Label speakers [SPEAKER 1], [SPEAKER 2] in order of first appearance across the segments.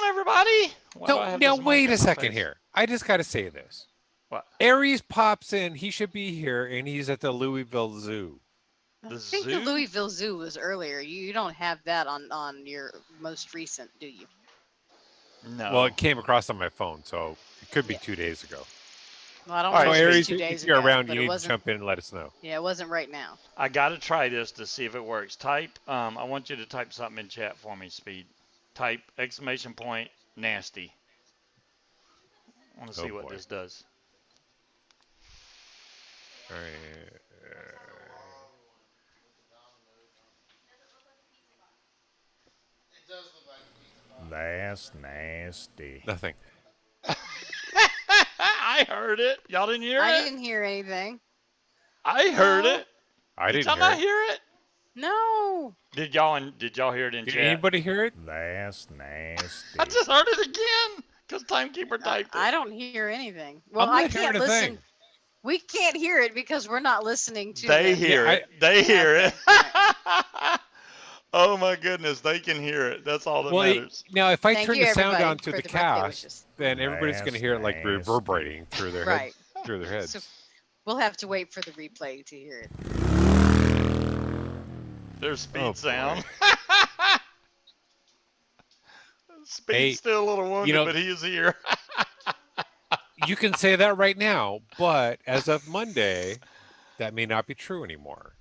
[SPEAKER 1] on, everybody. Why do I have
[SPEAKER 2] Now
[SPEAKER 1] this
[SPEAKER 2] wait
[SPEAKER 1] mic
[SPEAKER 2] a
[SPEAKER 1] in my
[SPEAKER 2] second
[SPEAKER 1] face?
[SPEAKER 2] here. I just got to say this.
[SPEAKER 1] What?
[SPEAKER 2] Aries pops in. He should be here, and he's at the Louisville Zoo.
[SPEAKER 1] The
[SPEAKER 3] I think the
[SPEAKER 1] zoo?
[SPEAKER 3] Louisville Zoo was earlier. You don't have that on your most recent, do you?
[SPEAKER 1] No.
[SPEAKER 2] Well, it came across on my phone, so it could be
[SPEAKER 3] Yeah.
[SPEAKER 2] 2 days ago.
[SPEAKER 3] Well, I don't
[SPEAKER 1] All
[SPEAKER 3] know
[SPEAKER 1] right,
[SPEAKER 2] So
[SPEAKER 3] if it was
[SPEAKER 2] Aries,
[SPEAKER 1] Speed.
[SPEAKER 3] 2
[SPEAKER 2] if
[SPEAKER 3] days
[SPEAKER 2] you're
[SPEAKER 3] ago,
[SPEAKER 2] around,
[SPEAKER 3] but
[SPEAKER 2] you
[SPEAKER 3] it
[SPEAKER 2] need to
[SPEAKER 3] wasn't.
[SPEAKER 2] jump in and let us know.
[SPEAKER 3] Yeah, it wasn't right now.
[SPEAKER 1] I got to try this to see if it works. Type, I want you to type something in chat for me, Speed. Type exclamation point nasty. I want to see
[SPEAKER 2] Oh
[SPEAKER 1] what
[SPEAKER 2] boy.
[SPEAKER 1] this does.
[SPEAKER 2] All right.
[SPEAKER 4] That's nasty.
[SPEAKER 2] Nothing.
[SPEAKER 1] I heard it. Y'all didn't hear
[SPEAKER 3] I
[SPEAKER 1] it?
[SPEAKER 3] didn't hear anything.
[SPEAKER 1] I heard
[SPEAKER 3] No.
[SPEAKER 1] it.
[SPEAKER 2] I
[SPEAKER 1] Did
[SPEAKER 2] didn't
[SPEAKER 1] y'all
[SPEAKER 2] hear
[SPEAKER 1] not
[SPEAKER 2] it.
[SPEAKER 1] hear it?
[SPEAKER 3] No.
[SPEAKER 1] Did y'all hear it in
[SPEAKER 2] Did
[SPEAKER 1] chat?
[SPEAKER 2] anybody hear it?
[SPEAKER 4] That's nasty.
[SPEAKER 1] I just heard it again because Timekeeper typed it.
[SPEAKER 3] I don't hear anything. Well,
[SPEAKER 2] I'm
[SPEAKER 3] I
[SPEAKER 2] not
[SPEAKER 3] can't
[SPEAKER 2] hearing a
[SPEAKER 3] listen.
[SPEAKER 2] thing.
[SPEAKER 3] We can't hear it because we're not listening to
[SPEAKER 1] They
[SPEAKER 3] the.
[SPEAKER 1] hear
[SPEAKER 2] Yeah,
[SPEAKER 1] it. They hear
[SPEAKER 3] Okay,
[SPEAKER 1] it. Oh my goodness, they can hear it. That's all that
[SPEAKER 2] Well,
[SPEAKER 1] matters.
[SPEAKER 2] now if I
[SPEAKER 3] Thank
[SPEAKER 2] turn
[SPEAKER 3] you,
[SPEAKER 2] the sound
[SPEAKER 3] everybody,
[SPEAKER 2] on to
[SPEAKER 3] for
[SPEAKER 2] the
[SPEAKER 3] the birthday
[SPEAKER 2] cast,
[SPEAKER 3] wishes.
[SPEAKER 2] then everybody's going to
[SPEAKER 4] That's
[SPEAKER 2] hear it like
[SPEAKER 4] nasty.
[SPEAKER 2] reverberating through their head,
[SPEAKER 3] Right.
[SPEAKER 2] through their heads.
[SPEAKER 3] So we'll have to wait for the replay to hear it.
[SPEAKER 1] There's Speed
[SPEAKER 2] Oh, boy.
[SPEAKER 1] sound. Speed's
[SPEAKER 2] Hey,
[SPEAKER 1] still a little wounded,
[SPEAKER 2] you know-
[SPEAKER 1] but he is here.
[SPEAKER 2] You can say that right now, but as of Monday, that may not be true anymore.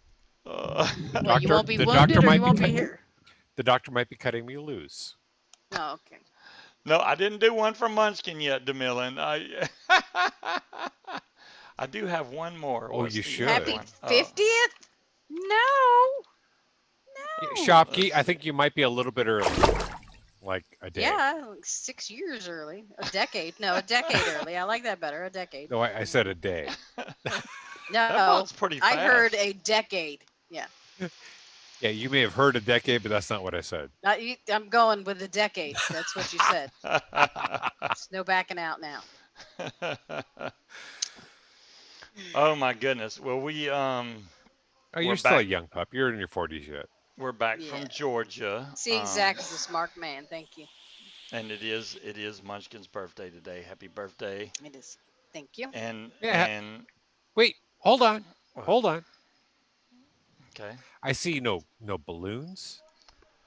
[SPEAKER 1] Uh,
[SPEAKER 3] Well, you won't be
[SPEAKER 2] the
[SPEAKER 3] wounded,
[SPEAKER 2] doctor
[SPEAKER 3] or
[SPEAKER 2] might
[SPEAKER 3] you won't
[SPEAKER 2] be
[SPEAKER 3] be
[SPEAKER 2] cut-
[SPEAKER 3] here.
[SPEAKER 2] The doctor might be cutting me loose.
[SPEAKER 3] Oh, okay.
[SPEAKER 1] no, I didn't do one from Munchkin yet, DeMillan. I do have one more.
[SPEAKER 2] Oh,
[SPEAKER 1] What's
[SPEAKER 2] you
[SPEAKER 1] the
[SPEAKER 2] should.
[SPEAKER 1] other
[SPEAKER 3] Happy
[SPEAKER 1] one?
[SPEAKER 3] 50th? No.
[SPEAKER 2] Shopkey, I think you might be a little bit early, like a day.
[SPEAKER 3] Yeah, like 6 years early. A decade. No, a decade early. I like that better. A decade.
[SPEAKER 2] No, I said a day.
[SPEAKER 1] That
[SPEAKER 3] No,
[SPEAKER 1] one's pretty fast.
[SPEAKER 3] I heard a decade. Yeah.
[SPEAKER 2] Yeah, you may have heard a decade, but that's not what I said.
[SPEAKER 3] I'm going with a decade. That's what you said. There's no backing out now.
[SPEAKER 1] Oh my goodness. Well, we
[SPEAKER 2] Oh, you're
[SPEAKER 1] We're
[SPEAKER 2] still a
[SPEAKER 1] back.
[SPEAKER 2] young pup. You're in your 40s yet.
[SPEAKER 1] we're back
[SPEAKER 3] Yeah.
[SPEAKER 1] from Georgia.
[SPEAKER 3] See, Zach is a smart man. Thank you.
[SPEAKER 1] And it is Munchkin's birthday today. Happy birthday.
[SPEAKER 3] It is. Thank you.
[SPEAKER 1] And
[SPEAKER 2] Yeah.
[SPEAKER 1] and
[SPEAKER 2] Wait, hold on.
[SPEAKER 1] What?
[SPEAKER 2] Hold on.
[SPEAKER 1] okay.
[SPEAKER 2] I see no balloons.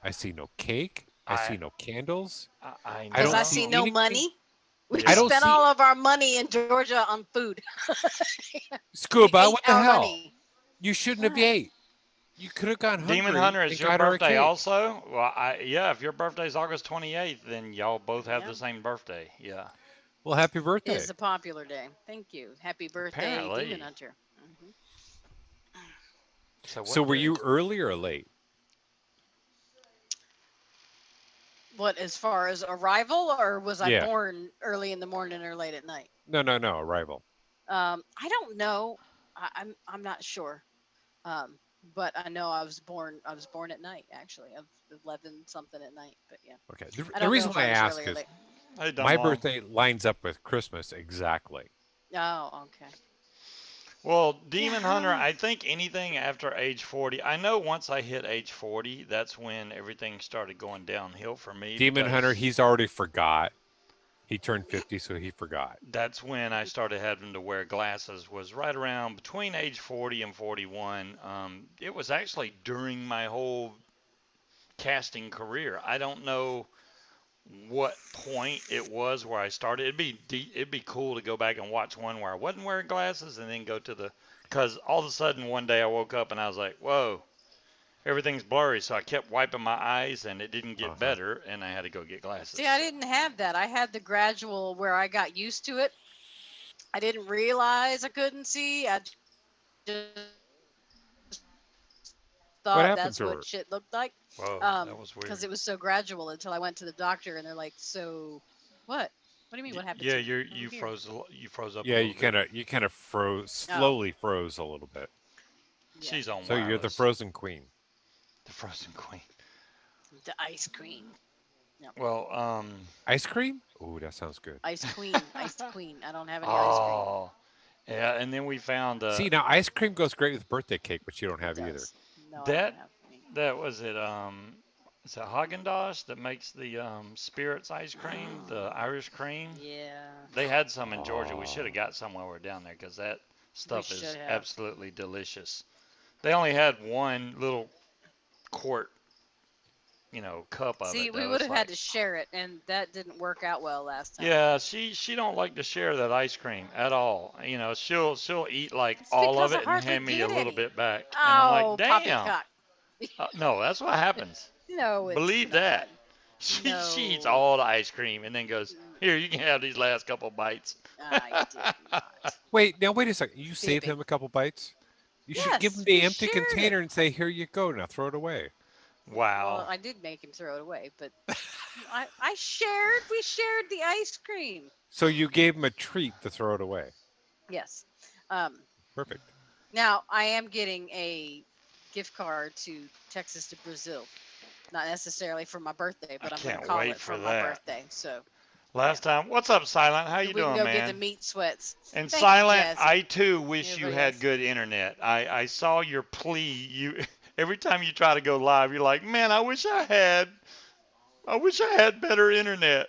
[SPEAKER 2] I see no cake. I see no candles.
[SPEAKER 1] I know.
[SPEAKER 3] Because I
[SPEAKER 2] don't
[SPEAKER 3] see
[SPEAKER 2] see
[SPEAKER 3] no
[SPEAKER 2] anything.
[SPEAKER 3] money. We
[SPEAKER 1] I
[SPEAKER 2] don't
[SPEAKER 3] spent
[SPEAKER 2] see-
[SPEAKER 3] all of our money in Georgia on food.
[SPEAKER 2] Scuba,
[SPEAKER 3] We
[SPEAKER 2] what
[SPEAKER 3] ate
[SPEAKER 2] the
[SPEAKER 3] our
[SPEAKER 2] hell?
[SPEAKER 3] money.
[SPEAKER 2] You shouldn't have
[SPEAKER 3] What?
[SPEAKER 2] ate. You could have gone hungry.
[SPEAKER 1] Demon Hunter,
[SPEAKER 2] and
[SPEAKER 1] is your
[SPEAKER 2] got her a
[SPEAKER 1] birthday
[SPEAKER 2] cake.
[SPEAKER 1] also? Well, yeah, if your birthday's August 28th, then y'all both have
[SPEAKER 3] Yeah.
[SPEAKER 1] the same birthday. Yeah.
[SPEAKER 2] Well, happy
[SPEAKER 3] It
[SPEAKER 2] birthday.
[SPEAKER 3] is a popular day. Thank you. Happy birthday,
[SPEAKER 1] Apparently.
[SPEAKER 3] Demon Hunter. Mhm.
[SPEAKER 2] So
[SPEAKER 1] what
[SPEAKER 2] were
[SPEAKER 1] the-
[SPEAKER 2] you early or late?
[SPEAKER 3] What, as far as arrival, or was I
[SPEAKER 2] Yeah.
[SPEAKER 3] born early in the morning or late at night?
[SPEAKER 2] No, arrival.
[SPEAKER 3] I don't know. I'm not sure. But I know I was born at night, actually, of 11 something at night. But yeah,
[SPEAKER 2] Okay.
[SPEAKER 3] I
[SPEAKER 2] The
[SPEAKER 3] don't
[SPEAKER 2] reason
[SPEAKER 3] know if
[SPEAKER 2] why I
[SPEAKER 3] I was
[SPEAKER 2] ask
[SPEAKER 3] early or
[SPEAKER 2] is
[SPEAKER 3] late.
[SPEAKER 1] Hey,
[SPEAKER 2] my
[SPEAKER 1] Dumb Long.
[SPEAKER 2] birthday lines up with Christmas exactly.
[SPEAKER 3] Oh, okay.
[SPEAKER 1] Well, Demon Hunter,
[SPEAKER 3] Yeah.
[SPEAKER 1] I think anything after age 40, I know once I hit age 40, that's when everything started going downhill for me.
[SPEAKER 2] Demon
[SPEAKER 1] because
[SPEAKER 2] Hunter, he's already forgot. He turned 50, so he forgot.
[SPEAKER 1] That's when I started having to wear glasses, was right around between age 40 and 41. It was actually during my whole casting career. I don't know what point it was where I started. It'd be cool to go back and watch one where I wasn't wearing glasses and then go to the, because all of a sudden one day I woke up and I was like, whoa, everything's blurry. So I kept wiping my eyes and it didn't get better and I had to go get glasses.
[SPEAKER 3] See, I didn't have that. I had the gradual where I got used to it. I didn't realize I couldn't see. I just
[SPEAKER 2] What
[SPEAKER 3] thought
[SPEAKER 2] happened
[SPEAKER 3] that's
[SPEAKER 2] to her?
[SPEAKER 3] what shit looked like.
[SPEAKER 1] Whoa, that was weird.
[SPEAKER 3] Because it was so gradual until I went to the doctor and they're like, "So, what? What do you mean? What happened?"
[SPEAKER 1] Yeah,
[SPEAKER 3] to you?
[SPEAKER 1] you
[SPEAKER 3] Here.
[SPEAKER 1] froze you froze up.
[SPEAKER 2] Yeah,
[SPEAKER 1] a
[SPEAKER 2] you
[SPEAKER 1] little bit.
[SPEAKER 2] kind of froze, slowly froze a little bit.
[SPEAKER 3] Yeah.
[SPEAKER 1] She's on
[SPEAKER 2] So you're the
[SPEAKER 1] wireless.
[SPEAKER 2] frozen queen.
[SPEAKER 1] The frozen queen.
[SPEAKER 3] The ice cream.
[SPEAKER 1] Well,
[SPEAKER 2] Ice cream? Ooh, that sounds good.
[SPEAKER 3] Ice queen. Ice queen. I don't have any ice cream.
[SPEAKER 1] oh, yeah, and then we found
[SPEAKER 2] See, now ice cream goes great with birthday cake, but you don't have
[SPEAKER 3] It
[SPEAKER 2] either.
[SPEAKER 3] does. No, I
[SPEAKER 1] That-
[SPEAKER 3] don't have any.
[SPEAKER 1] that was it. It's a Haagen-Dazs that makes the Spirits ice cream, the
[SPEAKER 3] Oh,
[SPEAKER 1] Irish cream.
[SPEAKER 3] yeah.
[SPEAKER 1] They had some in Georgia. We should have
[SPEAKER 2] Oh.
[SPEAKER 1] got some while we are down there because that
[SPEAKER 3] We
[SPEAKER 1] stuff
[SPEAKER 3] should
[SPEAKER 1] is
[SPEAKER 3] have.
[SPEAKER 1] absolutely delicious. They only had one little quart, cup of
[SPEAKER 3] See,
[SPEAKER 1] it
[SPEAKER 3] we
[SPEAKER 1] though.
[SPEAKER 3] would
[SPEAKER 1] It's
[SPEAKER 3] have had
[SPEAKER 1] like,
[SPEAKER 3] to share it, and that didn't work out well last time.
[SPEAKER 1] yeah, she don't like to share that ice cream at all. She'll eat like
[SPEAKER 3] It's
[SPEAKER 1] all of
[SPEAKER 3] because I
[SPEAKER 1] it and
[SPEAKER 3] hardly
[SPEAKER 1] hand me a
[SPEAKER 3] get
[SPEAKER 1] little
[SPEAKER 3] any.
[SPEAKER 1] bit back, and I'm like,
[SPEAKER 3] Oh,
[SPEAKER 1] damn.
[SPEAKER 3] poppycock.
[SPEAKER 1] No, that's what happens.
[SPEAKER 3] No, it's
[SPEAKER 1] Believe
[SPEAKER 3] not.
[SPEAKER 1] that. She eats
[SPEAKER 3] No,
[SPEAKER 1] all the ice cream and then goes,
[SPEAKER 3] mm,
[SPEAKER 1] here, you can have these last couple bites.
[SPEAKER 3] I did not.
[SPEAKER 2] Wait a second. You save
[SPEAKER 3] Fibbing.
[SPEAKER 2] him a couple bites? You should give him
[SPEAKER 3] Yes,
[SPEAKER 2] the
[SPEAKER 3] we
[SPEAKER 2] empty
[SPEAKER 3] shared it.
[SPEAKER 2] container and say, "Here you go. Now throw it away."
[SPEAKER 1] Wow.
[SPEAKER 3] Well, I did make him throw it away, but I shared. We shared the ice cream.
[SPEAKER 2] So you gave him a treat to throw it away.
[SPEAKER 3] Yes. Um,
[SPEAKER 2] Perfect.
[SPEAKER 3] Now I am getting a gift card to Texas to Brazil. Not necessarily for my birthday,
[SPEAKER 1] I
[SPEAKER 3] but I'm going to
[SPEAKER 1] can't
[SPEAKER 3] call
[SPEAKER 1] wait
[SPEAKER 3] it
[SPEAKER 1] for
[SPEAKER 3] for my
[SPEAKER 1] that.
[SPEAKER 3] birthday. So yeah,
[SPEAKER 1] Last time, what's up, Silent? How
[SPEAKER 3] so
[SPEAKER 1] you
[SPEAKER 3] we can
[SPEAKER 1] doing,
[SPEAKER 3] go get the
[SPEAKER 1] man?
[SPEAKER 3] meat sweats.
[SPEAKER 1] And
[SPEAKER 3] Thank you,
[SPEAKER 1] Silent,
[SPEAKER 3] Jazzy.
[SPEAKER 1] I too wish you
[SPEAKER 3] Everybody
[SPEAKER 1] had
[SPEAKER 3] else.
[SPEAKER 1] good internet. I saw your plea. You every time you try to go live, you're like, man, I wish I had better internet.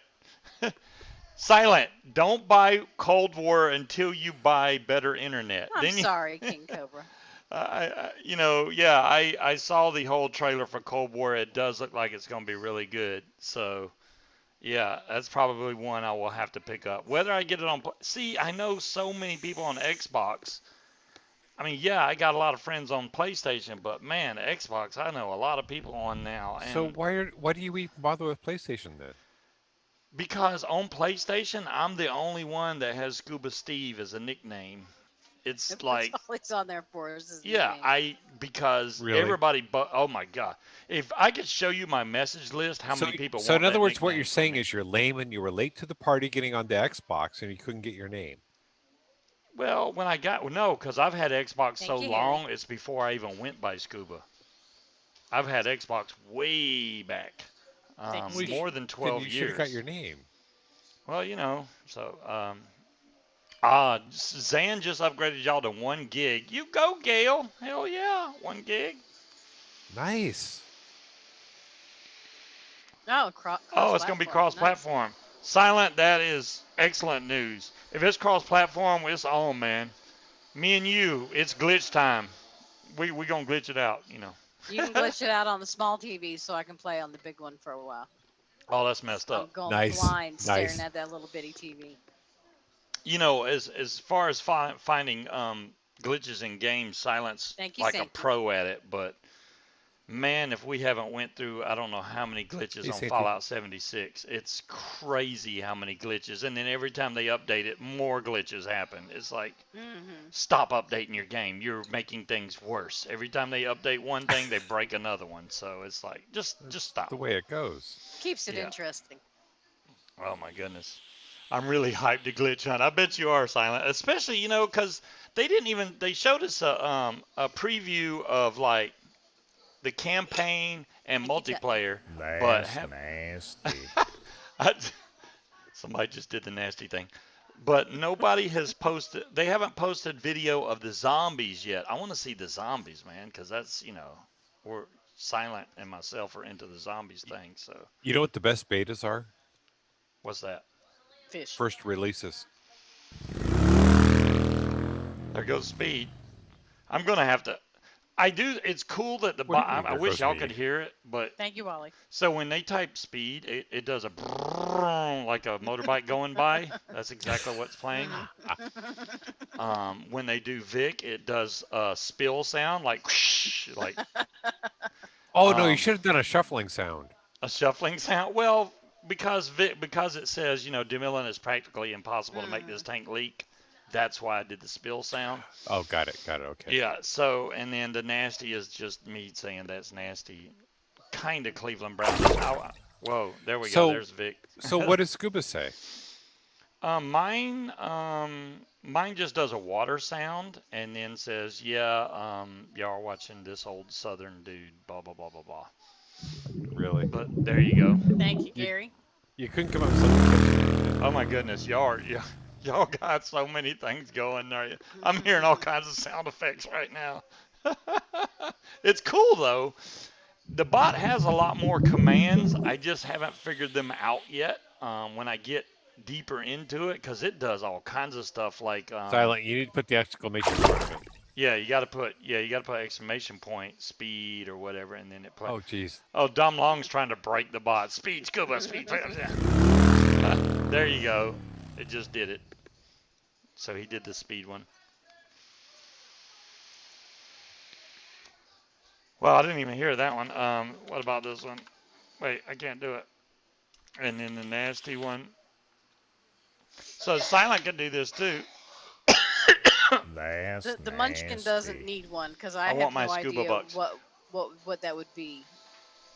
[SPEAKER 1] Silent, don't buy Cold War until you buy better internet.
[SPEAKER 3] I'm
[SPEAKER 1] Then you,
[SPEAKER 3] sorry, King Cobra.
[SPEAKER 1] yeah, I saw the whole trailer for Cold War. It does look like it's going to be really good. So, yeah, that's probably one I will have to pick up. Whether I get it on, see, I know so many people on Xbox. I mean, yeah, I got a lot of friends on PlayStation, but man, Xbox, I know a lot of people on now,
[SPEAKER 2] So
[SPEAKER 1] and
[SPEAKER 2] why do you even bother with PlayStation then?
[SPEAKER 1] because on PlayStation, I'm the only one that has Scuba Steve as a nickname. It's
[SPEAKER 3] That's
[SPEAKER 1] like,
[SPEAKER 3] all he's on there for is his
[SPEAKER 1] yeah,
[SPEAKER 3] nickname.
[SPEAKER 1] because
[SPEAKER 2] Really?
[SPEAKER 1] everybody, but oh my God, if I could show you my message list, how
[SPEAKER 2] So
[SPEAKER 1] many people
[SPEAKER 2] so in
[SPEAKER 1] want
[SPEAKER 2] other
[SPEAKER 1] that
[SPEAKER 2] words, what you're
[SPEAKER 1] nickname from
[SPEAKER 2] saying
[SPEAKER 1] me?
[SPEAKER 2] is you're lame and you were late to the party getting onto Xbox and you couldn't get your name.
[SPEAKER 1] Well, when I got, well, no, because I've had Xbox so
[SPEAKER 3] Thank you, Harry.
[SPEAKER 1] long, it's before I even went by Scuba. I've had Xbox way back,
[SPEAKER 3] Thank you,
[SPEAKER 2] Well,
[SPEAKER 3] Steve.
[SPEAKER 1] more than
[SPEAKER 2] then
[SPEAKER 1] 12
[SPEAKER 2] you should have got
[SPEAKER 1] years.
[SPEAKER 2] your name.
[SPEAKER 1] Well, so, Zan just upgraded y'all to 1 gig. You go, Gail. Hell yeah, 1 gig.
[SPEAKER 2] Nice.
[SPEAKER 3] Oh,
[SPEAKER 1] Oh,
[SPEAKER 3] cross
[SPEAKER 1] it's gonna be
[SPEAKER 3] platform. Nice.
[SPEAKER 1] cross-platform. Silent, that is excellent news. If it's cross-platform, it's on, man. Me and you, it's glitch time. We gonna glitch it out.
[SPEAKER 3] You can glitch it out on the small TV so I can play on the big one for a while.
[SPEAKER 1] Oh, that's messed
[SPEAKER 3] I'm
[SPEAKER 1] up.
[SPEAKER 3] going
[SPEAKER 2] Nice.
[SPEAKER 3] blind staring
[SPEAKER 2] Nice.
[SPEAKER 3] at that little bitty TV.
[SPEAKER 1] As far as finding glitches in games, Silent's
[SPEAKER 3] Thank you,
[SPEAKER 1] like a
[SPEAKER 3] Sainty.
[SPEAKER 1] pro at it. But man, if we haven't went through, I don't know how many glitches
[SPEAKER 2] Hey,
[SPEAKER 1] on
[SPEAKER 2] Santy.
[SPEAKER 1] Fallout 76. It's crazy how many glitches. And then every time they update it, more glitches happen. It's like,
[SPEAKER 3] Hmm.
[SPEAKER 1] stop updating your game. You're making things worse. Every time they update one thing, they break another one. So it's like, just
[SPEAKER 2] That's
[SPEAKER 1] stop.
[SPEAKER 2] the way it goes.
[SPEAKER 3] Keeps it
[SPEAKER 1] Yeah.
[SPEAKER 3] interesting.
[SPEAKER 1] Oh my goodness. I'm really hyped to glitch hunt. I bet you are, Silent. Especially, because they showed us a preview of like the campaign and
[SPEAKER 3] Thank you, Chutney.
[SPEAKER 1] multiplayer, but
[SPEAKER 4] That's nasty.
[SPEAKER 1] I, somebody just did the nasty thing. But nobody has posted. They haven't posted video of the zombies yet. I want to see the zombies, man, because we're Silent and myself are into the zombies thing. So
[SPEAKER 2] You know what the best betas are?
[SPEAKER 1] what's that?
[SPEAKER 3] Fish.
[SPEAKER 2] First releases.
[SPEAKER 1] There goes speed. I'm gonna have to. I do. It's cool that
[SPEAKER 2] What do you
[SPEAKER 1] I
[SPEAKER 2] mean? There
[SPEAKER 1] wish
[SPEAKER 2] goes
[SPEAKER 1] y'all could
[SPEAKER 2] me.
[SPEAKER 1] hear it, but
[SPEAKER 3] Thank you, Wally.
[SPEAKER 1] so when they type speed, it does a brrrr, like a motorbike going by. That's exactly what's playing. When they do Vic, it does a spill sound like whoosh, like
[SPEAKER 2] Oh no, you
[SPEAKER 1] um,
[SPEAKER 2] should have done a shuffling sound.
[SPEAKER 1] a shuffling sound. Well, because it says demilling is practically impossible to make this
[SPEAKER 3] Mhm.
[SPEAKER 1] tank leak. That's why I did the spill sound.
[SPEAKER 2] Oh, got it. Got it. Okay.
[SPEAKER 1] Yeah. So and then the nasty is just me saying that's nasty. Kind of Cleveland Brown. Whoa, there we go.
[SPEAKER 2] So
[SPEAKER 1] There's Vic.
[SPEAKER 2] so what does Scuba say?
[SPEAKER 1] Mine just does a water sound and then says, yeah, y'all are watching this old Southern dude, blah blah blah blah blah.
[SPEAKER 2] Really?
[SPEAKER 1] But there you go.
[SPEAKER 3] Thank you,
[SPEAKER 2] You
[SPEAKER 3] Gary.
[SPEAKER 2] you couldn't come up with something catchy.
[SPEAKER 1] Oh my goodness, y'all got so many things going there. I'm hearing all kinds of sound effects right now. It's cool though. The bot has a lot more commands. I just haven't figured them out yet. When I get deeper into it, because it does all kinds of stuff like
[SPEAKER 2] Silent. You need to put the exclamation point in.
[SPEAKER 1] you gotta put exclamation point speed or whatever, and then it plays.
[SPEAKER 2] Oh, geez.
[SPEAKER 1] Oh, Dom Long's trying to break the bot. Speed, scuba, speed. There you go. It just did it. So he did the speed one. Well, I didn't even hear that one. What about this one? Wait, I can't do it. And then the nasty one. So Silent can do this too.
[SPEAKER 4] That's
[SPEAKER 3] The Munchkin doesn't
[SPEAKER 4] nasty.
[SPEAKER 3] need one because
[SPEAKER 1] I
[SPEAKER 3] I
[SPEAKER 1] want
[SPEAKER 3] have
[SPEAKER 1] my
[SPEAKER 3] no
[SPEAKER 1] scuba
[SPEAKER 3] idea
[SPEAKER 1] bucks.
[SPEAKER 3] what that would be,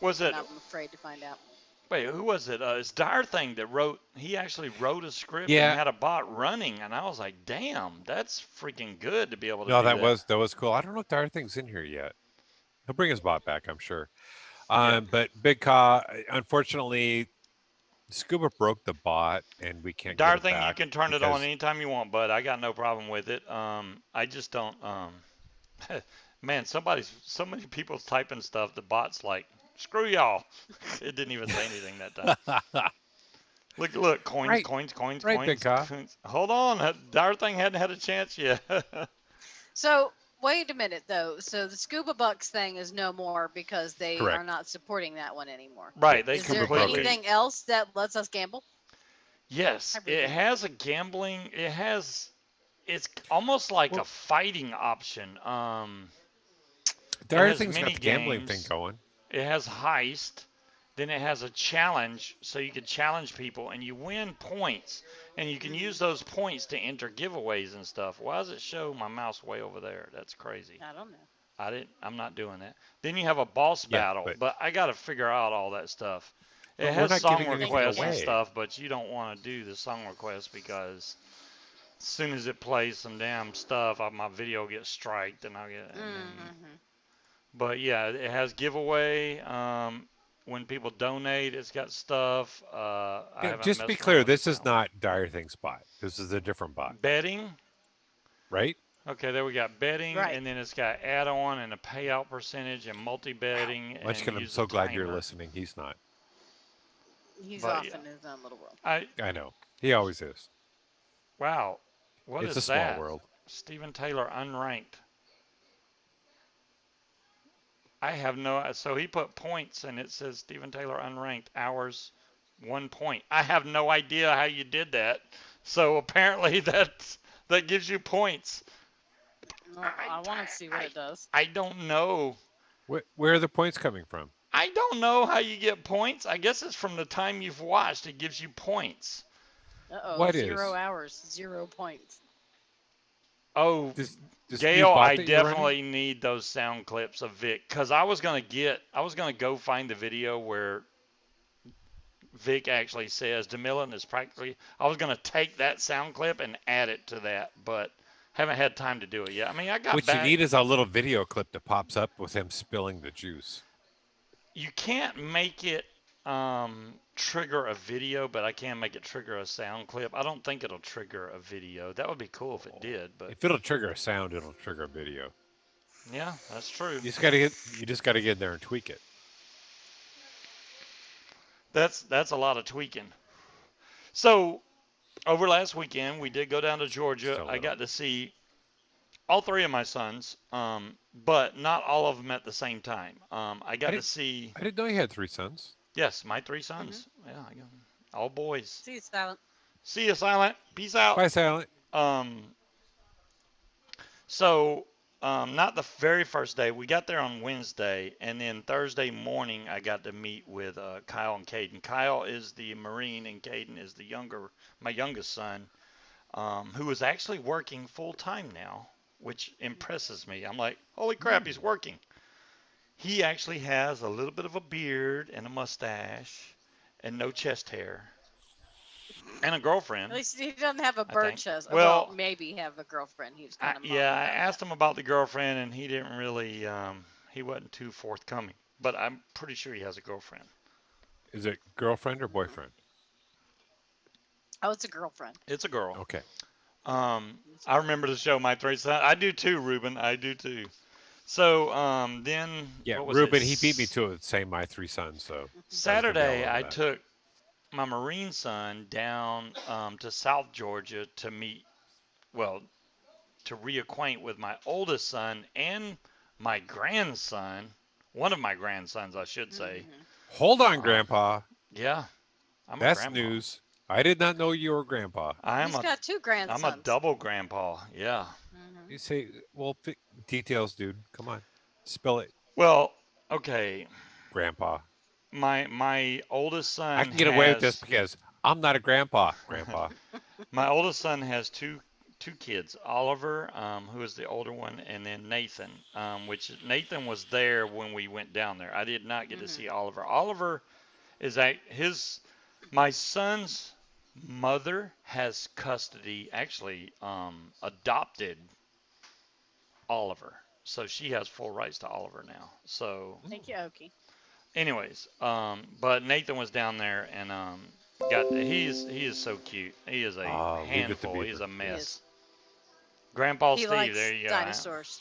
[SPEAKER 1] Was
[SPEAKER 3] and
[SPEAKER 1] it?
[SPEAKER 3] I'm afraid to find out.
[SPEAKER 1] Wait, who was it? It's Dire Thing that wrote. He actually wrote a script and
[SPEAKER 2] Yeah.
[SPEAKER 1] had a bot running, and I was like, "Damn, that's freaking good to be able to
[SPEAKER 2] No,
[SPEAKER 1] do that."
[SPEAKER 2] that was cool. I don't know if Dire Thing's in here yet. He'll bring his bot back, I'm sure.
[SPEAKER 1] Yeah.
[SPEAKER 2] But Big Ka, unfortunately, Scuba broke the bot, and we can't get
[SPEAKER 1] Dire
[SPEAKER 2] it
[SPEAKER 1] Thing, you
[SPEAKER 2] back
[SPEAKER 1] can turn it on
[SPEAKER 2] because
[SPEAKER 1] anytime you want, bud. I got no problem with it. I just don't. Man, so many people's typing stuff. The bot's like, "Screw y'all." It didn't even say anything that time. Look, coins,
[SPEAKER 2] right,
[SPEAKER 1] coins, coins,
[SPEAKER 2] right, Big
[SPEAKER 1] coins,
[SPEAKER 2] Ka.
[SPEAKER 1] coins. Hold on, that Dire Thing hadn't had a chance yet.
[SPEAKER 3] So wait a minute though. So the scuba bucks thing is no more because they are
[SPEAKER 2] Correct.
[SPEAKER 3] not supporting that one anymore.
[SPEAKER 2] Yeah,
[SPEAKER 1] Right, they
[SPEAKER 3] Is there
[SPEAKER 2] Scuba broke it.
[SPEAKER 1] completely.
[SPEAKER 3] anything else that lets us gamble?
[SPEAKER 1] Yes,
[SPEAKER 3] I
[SPEAKER 1] it
[SPEAKER 3] really.
[SPEAKER 1] has a gambling. It's almost like a
[SPEAKER 2] Well,
[SPEAKER 1] fighting option. It
[SPEAKER 2] Dire
[SPEAKER 1] has
[SPEAKER 2] Thing's got
[SPEAKER 1] mini
[SPEAKER 2] the gambling thing
[SPEAKER 1] games.
[SPEAKER 2] going.
[SPEAKER 1] It has heist. Then it has a challenge, so you can challenge people and you win points, and you can use
[SPEAKER 3] Hmm.
[SPEAKER 1] those points to enter giveaways and stuff. Why does it show my mouse way over there? That's crazy.
[SPEAKER 3] I don't know.
[SPEAKER 1] I'm not doing that. Then you have a boss
[SPEAKER 2] Yeah,
[SPEAKER 1] battle, but I got to figure out all that stuff. It
[SPEAKER 2] but we're
[SPEAKER 1] has
[SPEAKER 2] not
[SPEAKER 1] song
[SPEAKER 2] giving
[SPEAKER 3] They
[SPEAKER 2] anything
[SPEAKER 1] requests
[SPEAKER 3] can.
[SPEAKER 1] and
[SPEAKER 2] away.
[SPEAKER 1] stuff, but you don't want to do the song requests because as soon as it plays some damn stuff, my video gets striked and I'll get and then.
[SPEAKER 3] Hmm.
[SPEAKER 1] But yeah, it has giveaway. When people donate, it's got stuff. I
[SPEAKER 2] Yeah,
[SPEAKER 1] haven't
[SPEAKER 2] just to be
[SPEAKER 1] messed around
[SPEAKER 2] clear,
[SPEAKER 1] with the
[SPEAKER 2] this is
[SPEAKER 1] balance.
[SPEAKER 2] not Dire Thing's bot. This is a different bot,
[SPEAKER 1] Betting.
[SPEAKER 2] right?
[SPEAKER 1] Okay, there we got betting,
[SPEAKER 3] Right.
[SPEAKER 1] and then it's got add-on and a payout percentage and
[SPEAKER 2] Wow.
[SPEAKER 1] multi-betting and
[SPEAKER 2] Munchkin, I'm
[SPEAKER 1] use a
[SPEAKER 2] so glad you're
[SPEAKER 1] timer.
[SPEAKER 2] listening. He's not.
[SPEAKER 3] He's
[SPEAKER 1] But
[SPEAKER 3] off
[SPEAKER 1] yeah,
[SPEAKER 3] in his own little world.
[SPEAKER 1] I
[SPEAKER 2] I know. He always is.
[SPEAKER 1] wow, what
[SPEAKER 2] It's a
[SPEAKER 1] is
[SPEAKER 2] small
[SPEAKER 1] that?
[SPEAKER 2] world.
[SPEAKER 1] Stephen Taylor unranked. I have no. So he put points, and it says Stephen Taylor unranked hours, 1 point. I have no idea how you did that. So apparently that gives you points.
[SPEAKER 3] Well,
[SPEAKER 1] I,
[SPEAKER 3] I want to see what
[SPEAKER 1] I,
[SPEAKER 3] it does.
[SPEAKER 1] I don't know.
[SPEAKER 2] Where are the points coming from?
[SPEAKER 1] I don't know how you get points. I guess it's from the time you've watched. It gives you points.
[SPEAKER 3] Uh-oh,
[SPEAKER 2] What
[SPEAKER 3] 0 hours, 0 points.
[SPEAKER 1] Oh,
[SPEAKER 2] This this new
[SPEAKER 1] Gail,
[SPEAKER 2] bot
[SPEAKER 1] I
[SPEAKER 2] that you're running?
[SPEAKER 1] definitely need those sound clips of Vic because I was gonna go find the video where Vic actually says DeMillan is practically. I was gonna take that sound clip and add it to that, but haven't had time to do it yet. I mean, I got
[SPEAKER 2] What you
[SPEAKER 1] back.
[SPEAKER 2] need is a little video clip that pops up with him spilling the juice.
[SPEAKER 1] You can't make it trigger a video, but I can make it trigger a sound clip. I don't think it'll trigger a video. That would be cool if it did, but
[SPEAKER 2] If it'll trigger a sound, it'll trigger a video.
[SPEAKER 1] yeah, that's true.
[SPEAKER 2] You just gotta get in there and tweak it.
[SPEAKER 1] That's a lot of tweaking. So over last weekend, we did go down to Georgia.
[SPEAKER 2] Just a
[SPEAKER 1] I
[SPEAKER 2] little.
[SPEAKER 1] got to see all three of my sons, but not all of them at the same time. I got to see,
[SPEAKER 2] I didn't know you had three sons.
[SPEAKER 1] yes, my three
[SPEAKER 3] Hmm.
[SPEAKER 1] sons. Yeah, I got all boys.
[SPEAKER 3] See, it's silent.
[SPEAKER 1] See you, Silent. Peace out.
[SPEAKER 2] Bye, Silent.
[SPEAKER 1] Um, so, not the very first day. We got there on Wednesday, and then Thursday morning, I got to meet with Kyle and Caden. Kyle is the Marine, and Caden is my youngest son, who is actually working full time now, which impresses me. I'm like, holy crap, he's working. He actually has a little bit of a beard and a mustache, and no chest hair, and a girlfriend,
[SPEAKER 3] At least he doesn't have a
[SPEAKER 1] I
[SPEAKER 3] bird
[SPEAKER 1] think.
[SPEAKER 3] chest. Well,
[SPEAKER 1] Well,
[SPEAKER 3] maybe have a girlfriend. He was kind of
[SPEAKER 1] Yeah,
[SPEAKER 3] mummy
[SPEAKER 1] I
[SPEAKER 3] about that.
[SPEAKER 1] asked him about the girlfriend, and he didn't really. He wasn't too forthcoming. But I'm pretty sure he has a girlfriend.
[SPEAKER 2] Is it girlfriend or boyfriend?
[SPEAKER 3] Oh, it's a girlfriend.
[SPEAKER 1] It's a girl.
[SPEAKER 2] Okay.
[SPEAKER 3] It's a
[SPEAKER 1] I
[SPEAKER 3] girl.
[SPEAKER 1] remember the show My Three Sons. I do too, Ruben. I do too. So then
[SPEAKER 2] Yeah,
[SPEAKER 1] what was it?
[SPEAKER 2] Ruben, he beat me to it, saying my three sons, so I was going to be all
[SPEAKER 1] Saturday,
[SPEAKER 2] over
[SPEAKER 1] I
[SPEAKER 2] that.
[SPEAKER 1] took my Marine son down to South Georgia to meet, well, to reacquaint with my oldest son and my grandson, one of my grandsons, I should say.
[SPEAKER 3] Hmm.
[SPEAKER 2] Hold on,
[SPEAKER 1] Uh,
[SPEAKER 2] Grandpa.
[SPEAKER 1] yeah, I'm a
[SPEAKER 2] That's
[SPEAKER 1] grandpa.
[SPEAKER 2] news. I did not know you were Grandpa.
[SPEAKER 1] I am
[SPEAKER 3] He's got two
[SPEAKER 1] I'm a
[SPEAKER 3] grandsons.
[SPEAKER 1] double grandpa. Yeah.
[SPEAKER 3] Hmm.
[SPEAKER 2] You say, well, details, dude. Come on. Spill it,
[SPEAKER 1] Well, okay.
[SPEAKER 2] Grandpa.
[SPEAKER 1] My oldest
[SPEAKER 2] I
[SPEAKER 1] son
[SPEAKER 2] can get away with this
[SPEAKER 1] has
[SPEAKER 2] because I'm not a grandpa, Grandpa.
[SPEAKER 1] my oldest son has two kids, Oliver, who is the older one, and then Nathan, which Nathan was there when we went down there. I did not get to
[SPEAKER 3] Hmm.
[SPEAKER 1] see Oliver. Oliver is his my son's mother has custody, actually adopted Oliver, so she has full rights to Oliver now. So,
[SPEAKER 3] Thank you, Okie.
[SPEAKER 1] anyways, but Nathan was down there and got he is so cute. He is a
[SPEAKER 2] Leave it to
[SPEAKER 1] handful. He's
[SPEAKER 2] Beaver.
[SPEAKER 1] a
[SPEAKER 3] He is.
[SPEAKER 1] mess. Grandpa
[SPEAKER 3] He
[SPEAKER 1] Steve, there
[SPEAKER 3] likes
[SPEAKER 1] you go.
[SPEAKER 3] dinosaurs,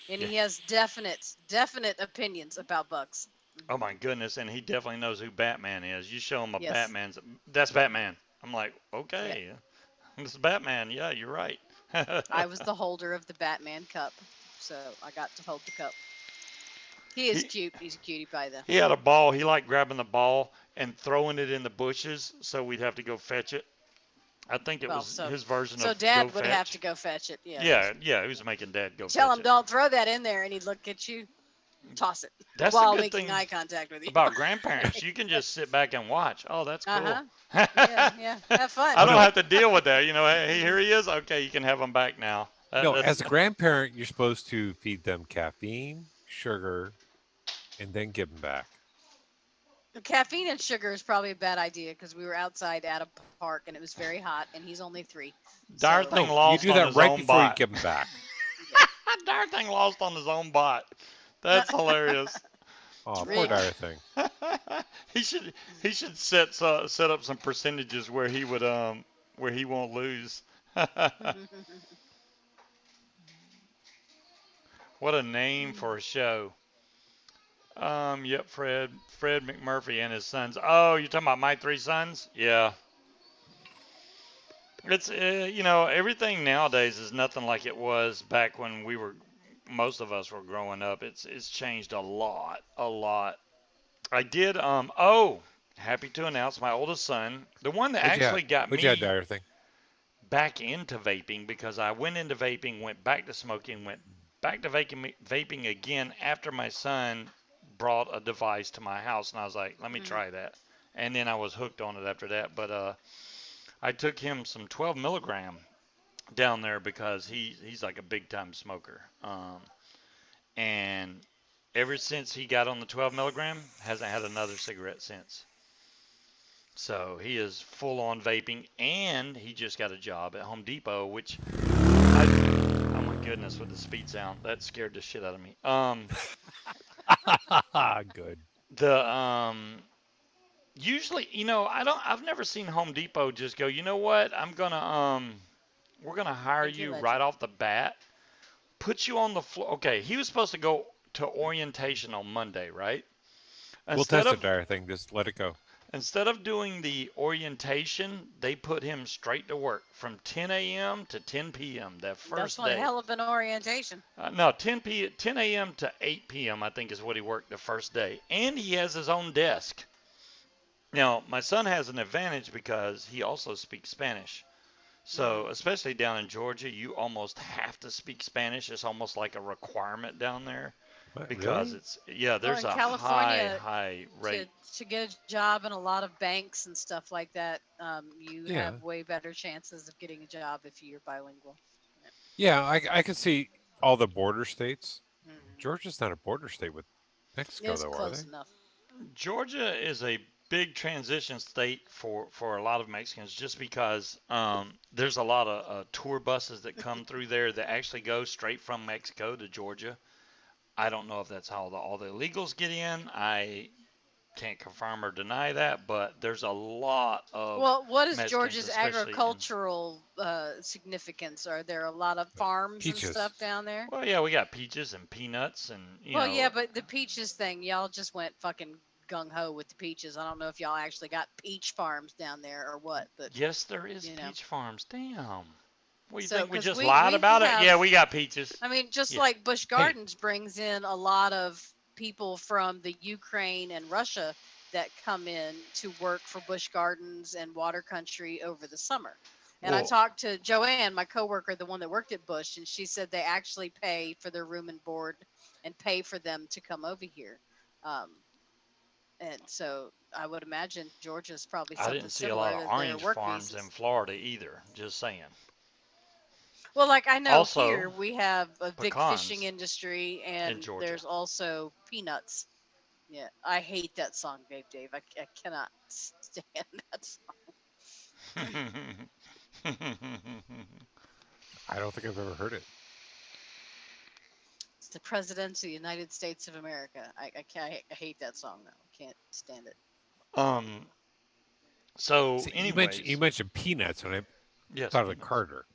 [SPEAKER 3] and
[SPEAKER 1] Yeah.
[SPEAKER 3] he has definite opinions about bugs.
[SPEAKER 1] Oh
[SPEAKER 3] Hmm.
[SPEAKER 1] my goodness, and he definitely knows who Batman is. You show him a
[SPEAKER 3] Yes.
[SPEAKER 1] Batman's, that's Batman. I'm like,
[SPEAKER 3] Yeah.
[SPEAKER 1] okay, this is Batman. Yeah, you're right.
[SPEAKER 3] I was the holder of the Batman cup, so I got to hold the cup. He is
[SPEAKER 1] he
[SPEAKER 3] cute. He's a cutie pie, though.
[SPEAKER 1] he had a ball. He liked grabbing the ball and throwing it in the bushes, so we'd have to go fetch it. I think it
[SPEAKER 3] Well,
[SPEAKER 1] was
[SPEAKER 3] so
[SPEAKER 1] his version
[SPEAKER 3] so
[SPEAKER 1] of go
[SPEAKER 3] Dad would have to
[SPEAKER 1] fetch.
[SPEAKER 3] go fetch it. Yeah.
[SPEAKER 1] Yeah, yeah, he was making Dad go
[SPEAKER 3] Tell
[SPEAKER 1] fetch
[SPEAKER 3] him
[SPEAKER 1] it.
[SPEAKER 3] don't throw that in there, and he'd look at you, toss it
[SPEAKER 1] That's the
[SPEAKER 3] while
[SPEAKER 1] good
[SPEAKER 3] making
[SPEAKER 1] thing
[SPEAKER 3] eye contact with you.
[SPEAKER 1] about grandparents. You can just sit back and watch. Oh, that's
[SPEAKER 3] Uh
[SPEAKER 1] cool.
[SPEAKER 3] huh. Yeah.
[SPEAKER 1] I
[SPEAKER 3] Yeah. Have fun.
[SPEAKER 2] Oh
[SPEAKER 1] don't
[SPEAKER 2] no,
[SPEAKER 1] have to deal with that. You know, hey, here he is. Okay, you can have him back now.
[SPEAKER 2] no.
[SPEAKER 1] That's
[SPEAKER 2] As a grandparent, you're supposed to feed them caffeine, sugar, and then give them back.
[SPEAKER 3] Caffeine and sugar is probably a bad idea because we were outside at a park and it was very hot, and he's only 3.
[SPEAKER 1] darn
[SPEAKER 3] So
[SPEAKER 1] thing
[SPEAKER 2] No, you
[SPEAKER 1] lost
[SPEAKER 2] do
[SPEAKER 1] on
[SPEAKER 2] that
[SPEAKER 1] his
[SPEAKER 2] right
[SPEAKER 1] own
[SPEAKER 2] before you
[SPEAKER 1] bot.
[SPEAKER 2] give them back.
[SPEAKER 1] Darn thing lost on his own bot. That's hilarious.
[SPEAKER 2] Oh,
[SPEAKER 3] it's
[SPEAKER 2] poor
[SPEAKER 3] rigged.
[SPEAKER 2] dire thing.
[SPEAKER 1] he should he should set up some percentages where he would where he won't lose. What a name for a show. Yep, Fred McMurphy and his sons. Oh, you're talking about my three sons? Yeah. It's everything nowadays is nothing like it was back when most of us were growing up. It's changed a lot, a lot. I did happy to announce my oldest son, the one that
[SPEAKER 2] What'd you have?
[SPEAKER 1] actually got
[SPEAKER 2] What'd you have,
[SPEAKER 1] me
[SPEAKER 2] dire thing?
[SPEAKER 1] back into vaping because I went into vaping, went back to smoking, went back to vaping again after my son brought a device to my house, and I was like, let me
[SPEAKER 3] Mhm.
[SPEAKER 1] try that. And then I was hooked on it after that. But I took him some 12 milligram down there because he's like a big time smoker. And ever since he got on the 12 milligram, hasn't had another cigarette since. So he is full on vaping, and he just got a job at Home Depot, which oh my goodness, with the speed sound, that scared the shit out of me.
[SPEAKER 2] Good.
[SPEAKER 1] The usually, I've never seen Home Depot just go, you know what, we're gonna hire
[SPEAKER 3] Thank you,
[SPEAKER 1] you right
[SPEAKER 3] Legend.
[SPEAKER 1] off the bat, put you on the floor. Okay, he was supposed to go to orientation on Monday, right?
[SPEAKER 2] We'll
[SPEAKER 1] Instead
[SPEAKER 2] test
[SPEAKER 1] of
[SPEAKER 2] it, dire thing. Just let it go.
[SPEAKER 1] Instead of doing the orientation, they put him straight to work from 10 a.m. to 10 p.m. that
[SPEAKER 3] That's
[SPEAKER 1] first
[SPEAKER 3] one
[SPEAKER 1] day.
[SPEAKER 3] hell of an orientation.
[SPEAKER 1] No, 10 a.m. to 8 p.m. I think is what he worked the first day. And he has his own desk. Now, my son has an advantage because he also speaks Spanish. So,
[SPEAKER 3] Hmm.
[SPEAKER 1] especially down in Georgia, you almost have to speak Spanish. It's almost like a requirement down there
[SPEAKER 2] What,
[SPEAKER 1] because
[SPEAKER 2] really?
[SPEAKER 3] Well,
[SPEAKER 1] there's
[SPEAKER 3] in
[SPEAKER 1] a high,
[SPEAKER 3] California,
[SPEAKER 1] high
[SPEAKER 3] to
[SPEAKER 1] rate.
[SPEAKER 3] to get a job in a lot of banks and stuff like that, you
[SPEAKER 2] Yeah.
[SPEAKER 3] have way better chances of getting a job if you're bilingual.
[SPEAKER 2] Yeah, I can see all the border states.
[SPEAKER 3] Hmm.
[SPEAKER 2] Georgia's not a border state with Mexico,
[SPEAKER 3] It's
[SPEAKER 2] though, are
[SPEAKER 3] close
[SPEAKER 2] they?
[SPEAKER 3] enough.
[SPEAKER 1] Georgia is a big transition state for a lot of Mexicans just because there's a lot of tour buses that come through there that actually go straight from Mexico to Georgia. I don't know if that's how all the illegals get in. can't confirm or deny that, but there's a lot of
[SPEAKER 3] Well, what is
[SPEAKER 1] Mexicans,
[SPEAKER 3] Georgia's
[SPEAKER 1] especially in.
[SPEAKER 3] agricultural significance? Are there a lot of farms and
[SPEAKER 2] Peaches.
[SPEAKER 3] stuff down there?
[SPEAKER 1] Well, yeah, we got peaches and peanuts, and
[SPEAKER 3] Well, yeah, but the peaches thing, y'all just went fucking gung ho with the peaches. I don't know if y'all actually got peach farms down there or what, but
[SPEAKER 1] yes, there is
[SPEAKER 3] you know.
[SPEAKER 1] peach farms. Damn. What do you
[SPEAKER 3] So,
[SPEAKER 1] think? We
[SPEAKER 3] because
[SPEAKER 1] just
[SPEAKER 3] we
[SPEAKER 1] lied
[SPEAKER 3] we
[SPEAKER 1] about it?
[SPEAKER 3] have,
[SPEAKER 1] Yeah, we got peaches.
[SPEAKER 3] I mean, just
[SPEAKER 1] Yeah.
[SPEAKER 3] like Busch
[SPEAKER 2] Hey,
[SPEAKER 3] Gardens brings in a lot of people from the Ukraine and Russia that come in to work for Busch Gardens and Water Country over the summer. And I
[SPEAKER 1] Well,
[SPEAKER 3] talked to Joanne, my coworker, the one that worked at Bush, and she said they actually pay for their room and board and pay for them to come over here. Um, and so I would imagine Georgia's probably
[SPEAKER 1] I
[SPEAKER 3] something
[SPEAKER 1] didn't see a lot
[SPEAKER 3] similar
[SPEAKER 1] of
[SPEAKER 3] to their
[SPEAKER 1] orange
[SPEAKER 3] work
[SPEAKER 1] farms in
[SPEAKER 3] visas.
[SPEAKER 1] Florida either. Just saying.
[SPEAKER 3] Well, like I know
[SPEAKER 1] Also,
[SPEAKER 3] here we have a big fishing
[SPEAKER 1] pecans
[SPEAKER 3] industry,
[SPEAKER 1] in
[SPEAKER 3] and
[SPEAKER 1] Georgia.
[SPEAKER 3] there's also peanuts. Yeah, I hate that song, Dave. I cannot stand that song.
[SPEAKER 2] I don't think I've ever heard it.
[SPEAKER 3] It's the President of the United States of America. I can't. I hate that song though. I can't stand it.
[SPEAKER 1] um. So,
[SPEAKER 2] See, you
[SPEAKER 1] anyways,
[SPEAKER 2] mentioned peanuts, and I
[SPEAKER 1] yes,
[SPEAKER 2] thought of
[SPEAKER 1] peanuts.
[SPEAKER 2] Carter.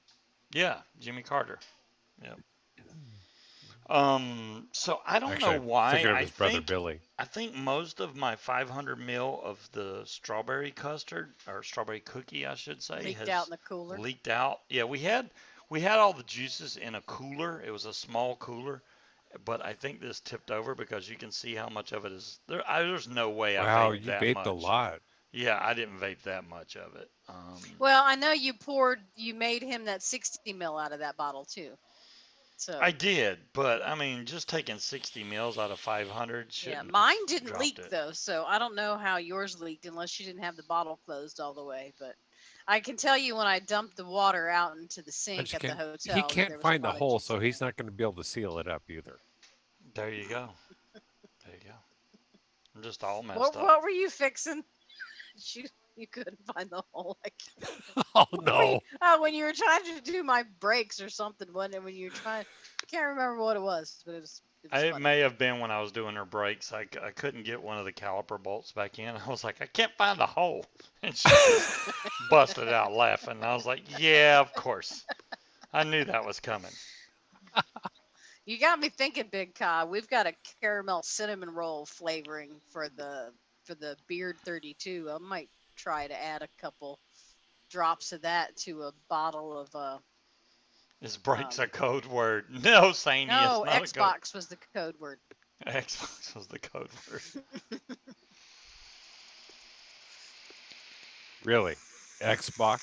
[SPEAKER 1] Yeah, Jimmy Carter. Yeah. So I don't know
[SPEAKER 2] Actually, I'm
[SPEAKER 1] why.
[SPEAKER 2] thinking of
[SPEAKER 1] I
[SPEAKER 2] his brother
[SPEAKER 1] think
[SPEAKER 2] Billy.
[SPEAKER 1] I think most of my 500 mil of the strawberry custard or strawberry cookie, I should say,
[SPEAKER 3] Leaked out
[SPEAKER 1] has
[SPEAKER 3] in the cooler.
[SPEAKER 1] leaked out. Yeah, we had all the juices in a cooler. It was a small cooler, but I think this tipped over because you can see how much of it is there. There's no way I
[SPEAKER 2] Wow,
[SPEAKER 1] vaped
[SPEAKER 2] you
[SPEAKER 1] that
[SPEAKER 2] vaped a
[SPEAKER 1] much.
[SPEAKER 2] lot.
[SPEAKER 1] Yeah, I didn't vape that much of it.
[SPEAKER 3] Well, I know you made him that 60 mil out of that bottle too.
[SPEAKER 1] I
[SPEAKER 3] So
[SPEAKER 1] did, but I mean, just taking 60 mils out of 500
[SPEAKER 3] yeah,
[SPEAKER 1] shouldn't have
[SPEAKER 3] mine didn't
[SPEAKER 1] dropped
[SPEAKER 3] leak
[SPEAKER 1] it.
[SPEAKER 3] though. So I don't know how yours leaked unless you didn't have the bottle closed all the way. But I can tell you when I dumped the water out into the sink at the
[SPEAKER 2] Munchkin, he
[SPEAKER 3] hotel that
[SPEAKER 2] can't
[SPEAKER 3] there was a
[SPEAKER 2] find the
[SPEAKER 3] lot of
[SPEAKER 2] hole,
[SPEAKER 3] juice
[SPEAKER 2] so
[SPEAKER 3] in
[SPEAKER 2] he's
[SPEAKER 3] there.
[SPEAKER 2] not going to be able to seal it up either.
[SPEAKER 1] There you go. There you go. I'm just all messed
[SPEAKER 3] What
[SPEAKER 1] up.
[SPEAKER 3] what were you fixing? you you couldn't find the hole. I can't remember.
[SPEAKER 2] Oh
[SPEAKER 3] What were you,
[SPEAKER 2] no!
[SPEAKER 3] oh, when you were trying to do my brakes or something, wasn't it? When you were trying, I can't remember what it was, but it was
[SPEAKER 1] It
[SPEAKER 3] funny.
[SPEAKER 1] may have been when I was doing her brakes. I couldn't get one of the caliper bolts back in. I was like, I can't find the hole. And she just busted out laughing. I was like, yeah, of course. I knew that was coming.
[SPEAKER 3] You got me thinking, Big Kai. We've got a caramel cinnamon roll flavoring for the Beard 32. I might try to add a couple drops of that to a bottle of
[SPEAKER 1] Is brakes
[SPEAKER 3] um
[SPEAKER 1] a code word? No, Saney, it's
[SPEAKER 3] no,
[SPEAKER 1] not a code.
[SPEAKER 3] Xbox was the code word.
[SPEAKER 1] Xbox was the code word.
[SPEAKER 2] Really? Xbox?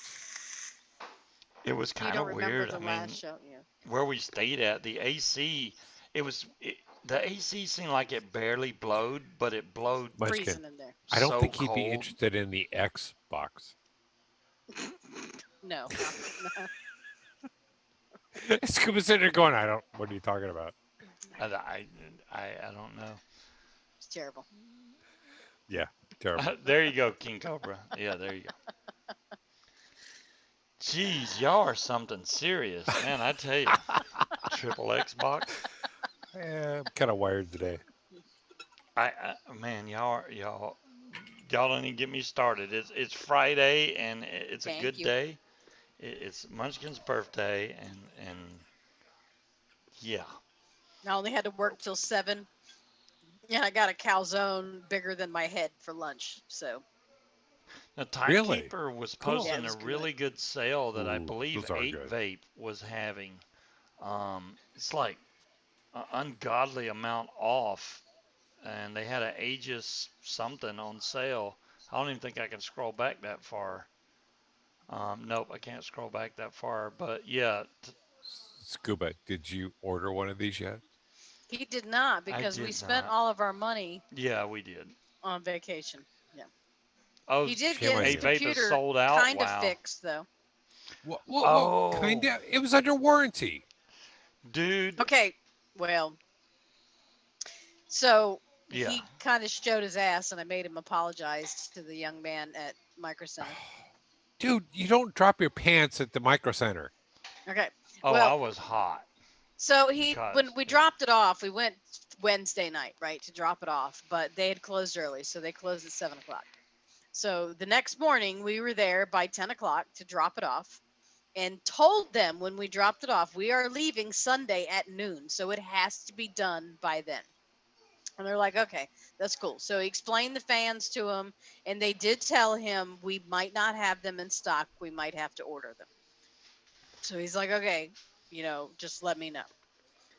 [SPEAKER 1] It was
[SPEAKER 3] You
[SPEAKER 1] kind
[SPEAKER 3] don't
[SPEAKER 1] of
[SPEAKER 3] remember
[SPEAKER 1] weird.
[SPEAKER 3] the
[SPEAKER 1] I
[SPEAKER 3] last
[SPEAKER 1] mean,
[SPEAKER 3] show, yeah.
[SPEAKER 1] where we stayed at, the AC, the AC seemed like it barely blowed, but it blowed
[SPEAKER 2] Munchkin.
[SPEAKER 3] Freezing in there.
[SPEAKER 2] I don't
[SPEAKER 1] so
[SPEAKER 2] think he'd be
[SPEAKER 1] cold.
[SPEAKER 2] interested in the Xbox.
[SPEAKER 3] No, no.
[SPEAKER 2] Scuba sitting there going, I don't. What are you talking about?
[SPEAKER 1] I, I don't know.
[SPEAKER 3] It's terrible.
[SPEAKER 2] Yeah, terrible.
[SPEAKER 1] There you go, King Cobra. Yeah, there you go. Jeez, y'all are something serious, man. I tell you, triple Xbox.
[SPEAKER 2] I'm kind of wired today.
[SPEAKER 1] Man, y'all don't even get me started. It's Friday and it's a
[SPEAKER 3] Thank
[SPEAKER 1] good
[SPEAKER 3] you.
[SPEAKER 1] day. It's Munchkin's birthday and yeah.
[SPEAKER 3] I only had to work till 7. Yeah, I got a calzone bigger than my head for lunch. So
[SPEAKER 1] Now
[SPEAKER 2] Really?
[SPEAKER 1] Timekeeper was
[SPEAKER 2] Cool.
[SPEAKER 3] yeah, it
[SPEAKER 1] posting a
[SPEAKER 3] was good.
[SPEAKER 1] really good sale that I
[SPEAKER 2] Ooh,
[SPEAKER 1] believe
[SPEAKER 2] those are
[SPEAKER 1] 8
[SPEAKER 2] good.
[SPEAKER 1] Vape was having. It's like an ungodly amount off, and they had a Aegis something on sale. I don't even think I can scroll back that far. Nope, I can't scroll back that far. But yeah,
[SPEAKER 2] Scuba, did you order one of these yet?
[SPEAKER 3] He did not
[SPEAKER 1] I
[SPEAKER 3] because we
[SPEAKER 1] did
[SPEAKER 3] spent
[SPEAKER 1] not.
[SPEAKER 3] all of our money
[SPEAKER 1] Yeah, we did.
[SPEAKER 3] on vacation. Yeah.
[SPEAKER 1] Oh,
[SPEAKER 3] He did
[SPEAKER 2] Shame
[SPEAKER 3] get
[SPEAKER 2] on
[SPEAKER 3] his
[SPEAKER 1] a
[SPEAKER 2] you.
[SPEAKER 1] vape is
[SPEAKER 3] computer
[SPEAKER 1] sold out.
[SPEAKER 3] kind of
[SPEAKER 1] Wow.
[SPEAKER 3] fixed though.
[SPEAKER 2] What kind
[SPEAKER 1] Oh,
[SPEAKER 2] of? It was under warranty.
[SPEAKER 1] dude.
[SPEAKER 3] Okay. Well, so
[SPEAKER 1] Yeah.
[SPEAKER 3] he kind of showed his ass and I made him apologize to the young man at Micro Center.
[SPEAKER 2] Dude, you don't drop your pants at the Micro Center.
[SPEAKER 3] Okay.
[SPEAKER 1] Oh, I
[SPEAKER 3] Well,
[SPEAKER 1] was hot
[SPEAKER 3] so when
[SPEAKER 1] because
[SPEAKER 3] we
[SPEAKER 1] yeah.
[SPEAKER 3] dropped it off, we went Wednesday night, right, to drop it off. But they had closed early, so they closed at 7 o'clock. So the next morning, we were there by 10 o'clock to drop it off, and told them when we dropped it off, we are leaving Sunday at noon, so it has to be done by then. And they're like, okay, that's cool. So he explained the fans to him, and they did tell him we might not have them in stock. We might have to order them. So he's like, okay, just let me know.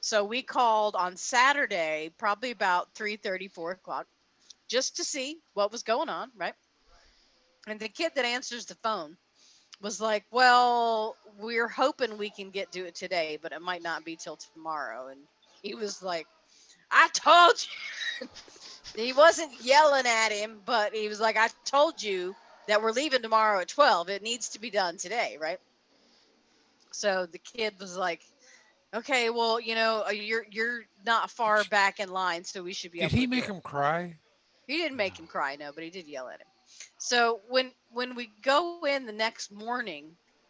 [SPEAKER 3] So we called on Saturday, probably about 3:30, 4 o'clock, just to see what was going on, right? And the kid that answers the phone was like, well, we're hoping we can get to it today, but it might not be till tomorrow. And he was like, I told you. He wasn't yelling at him, but he was like, I told you that we're leaving tomorrow at 12. It needs to be done today, right? So the kid was like, okay, well, you're not far back in line, so we should be
[SPEAKER 2] Did
[SPEAKER 3] able
[SPEAKER 2] he
[SPEAKER 3] to do
[SPEAKER 2] make
[SPEAKER 3] it.
[SPEAKER 2] him cry?
[SPEAKER 3] He didn't make him cry, no, but he did yell at him. So when we go in the next morning,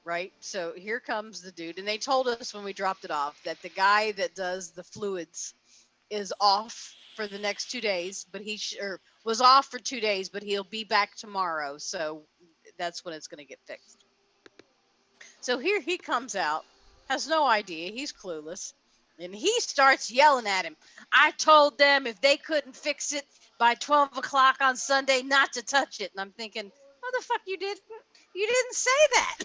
[SPEAKER 3] right? So here comes the dude, and they told us when we dropped it off that the guy that does the fluids is off for the next 2 days, but or was off for 2 days, but he'll be back tomorrow. So that's when it's going to get fixed. So here he comes out, has no idea, he's clueless, and he starts yelling at him. I told them if they couldn't fix it by 12 o'clock on Sunday not to touch it. And I'm thinking, how the fuck you didn't say that.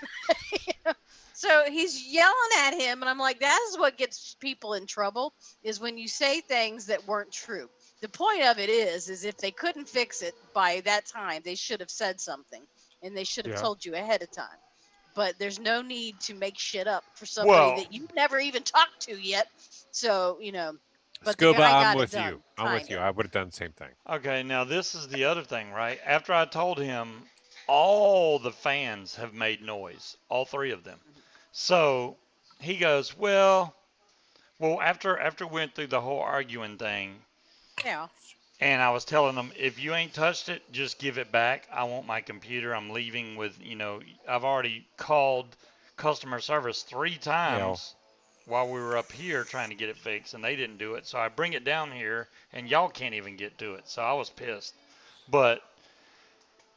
[SPEAKER 3] You know? So he's yelling at him, and I'm like, that is what gets people in trouble, is when you say things that weren't true. The point of it is if they couldn't fix it by that time, they should have said something, and they should have
[SPEAKER 2] Yeah.
[SPEAKER 3] told you ahead of time. But there's no need to make shit up for somebody
[SPEAKER 1] Well,
[SPEAKER 3] that you never even talked to yet. So, but the
[SPEAKER 2] Scuba,
[SPEAKER 3] guy
[SPEAKER 2] I'm
[SPEAKER 3] got it
[SPEAKER 2] with you.
[SPEAKER 3] done,
[SPEAKER 2] I'm with
[SPEAKER 3] kind
[SPEAKER 2] you.
[SPEAKER 3] of.
[SPEAKER 2] I would have done the same thing.
[SPEAKER 1] okay, now this is the other thing, right? After I told him all the fans have made noise, all three of them. So he goes, well, after we went through the whole arguing thing,
[SPEAKER 3] Yeah.
[SPEAKER 1] and I was telling him, if you ain't touched it, just give it back. I want my computer. I'm leaving with, I've already called customer service three
[SPEAKER 2] Yeah.
[SPEAKER 1] times while we were up here trying to get it fixed, and they didn't do it. So I bring it down here, and y'all can't even get to it. So I was pissed. But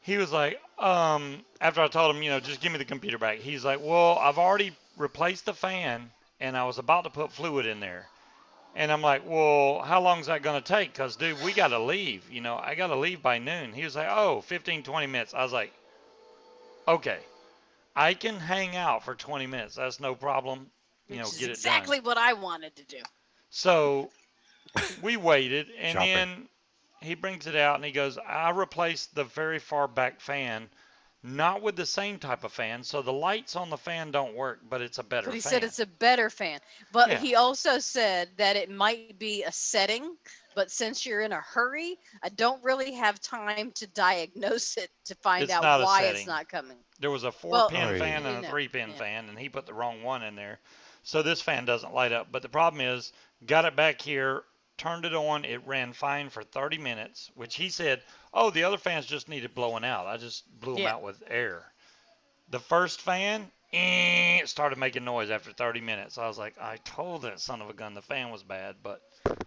[SPEAKER 1] he was like, after I told him, just give me the computer back, he's like, well, I've already replaced the fan, and I was about to put fluid in there. And I'm like, well, how long is that going to take? Because, dude, we got to leave. I got to leave by noon. He was like, oh, 15, 20 minutes. I was like, okay, I can hang out for 20 minutes. That's no problem.
[SPEAKER 3] Which is
[SPEAKER 1] Get it done.
[SPEAKER 3] exactly what I wanted to do.
[SPEAKER 1] So we waited, and
[SPEAKER 2] Shopping.
[SPEAKER 1] then he brings it out, and he goes, I replaced the very far back fan, not with the same type of fan. So the lights on the fan don't work, but it's a better
[SPEAKER 3] But he
[SPEAKER 1] fan.
[SPEAKER 3] said it's a better fan. But
[SPEAKER 1] Yeah.
[SPEAKER 3] he also said that it might be a setting, but since you're in a hurry, I don't really have time to diagnose it to find
[SPEAKER 1] It's
[SPEAKER 3] out
[SPEAKER 1] not a
[SPEAKER 3] why it's
[SPEAKER 1] setting.
[SPEAKER 3] not coming.
[SPEAKER 1] There was a
[SPEAKER 3] Well,
[SPEAKER 1] four-pin
[SPEAKER 2] Oy.
[SPEAKER 1] fan and a three-pin
[SPEAKER 3] yeah.
[SPEAKER 1] fan, and he put the wrong one in there. So this fan doesn't light up. But the problem is, got it back here, turned it on, it ran fine for 30 minutes, which he said, oh, the other fans just needed blowing out. I just blew them
[SPEAKER 3] Yeah.
[SPEAKER 1] out with air. The first fan, it started making noise after 30 minutes. I was like, I told that son of a gun the fan was bad, but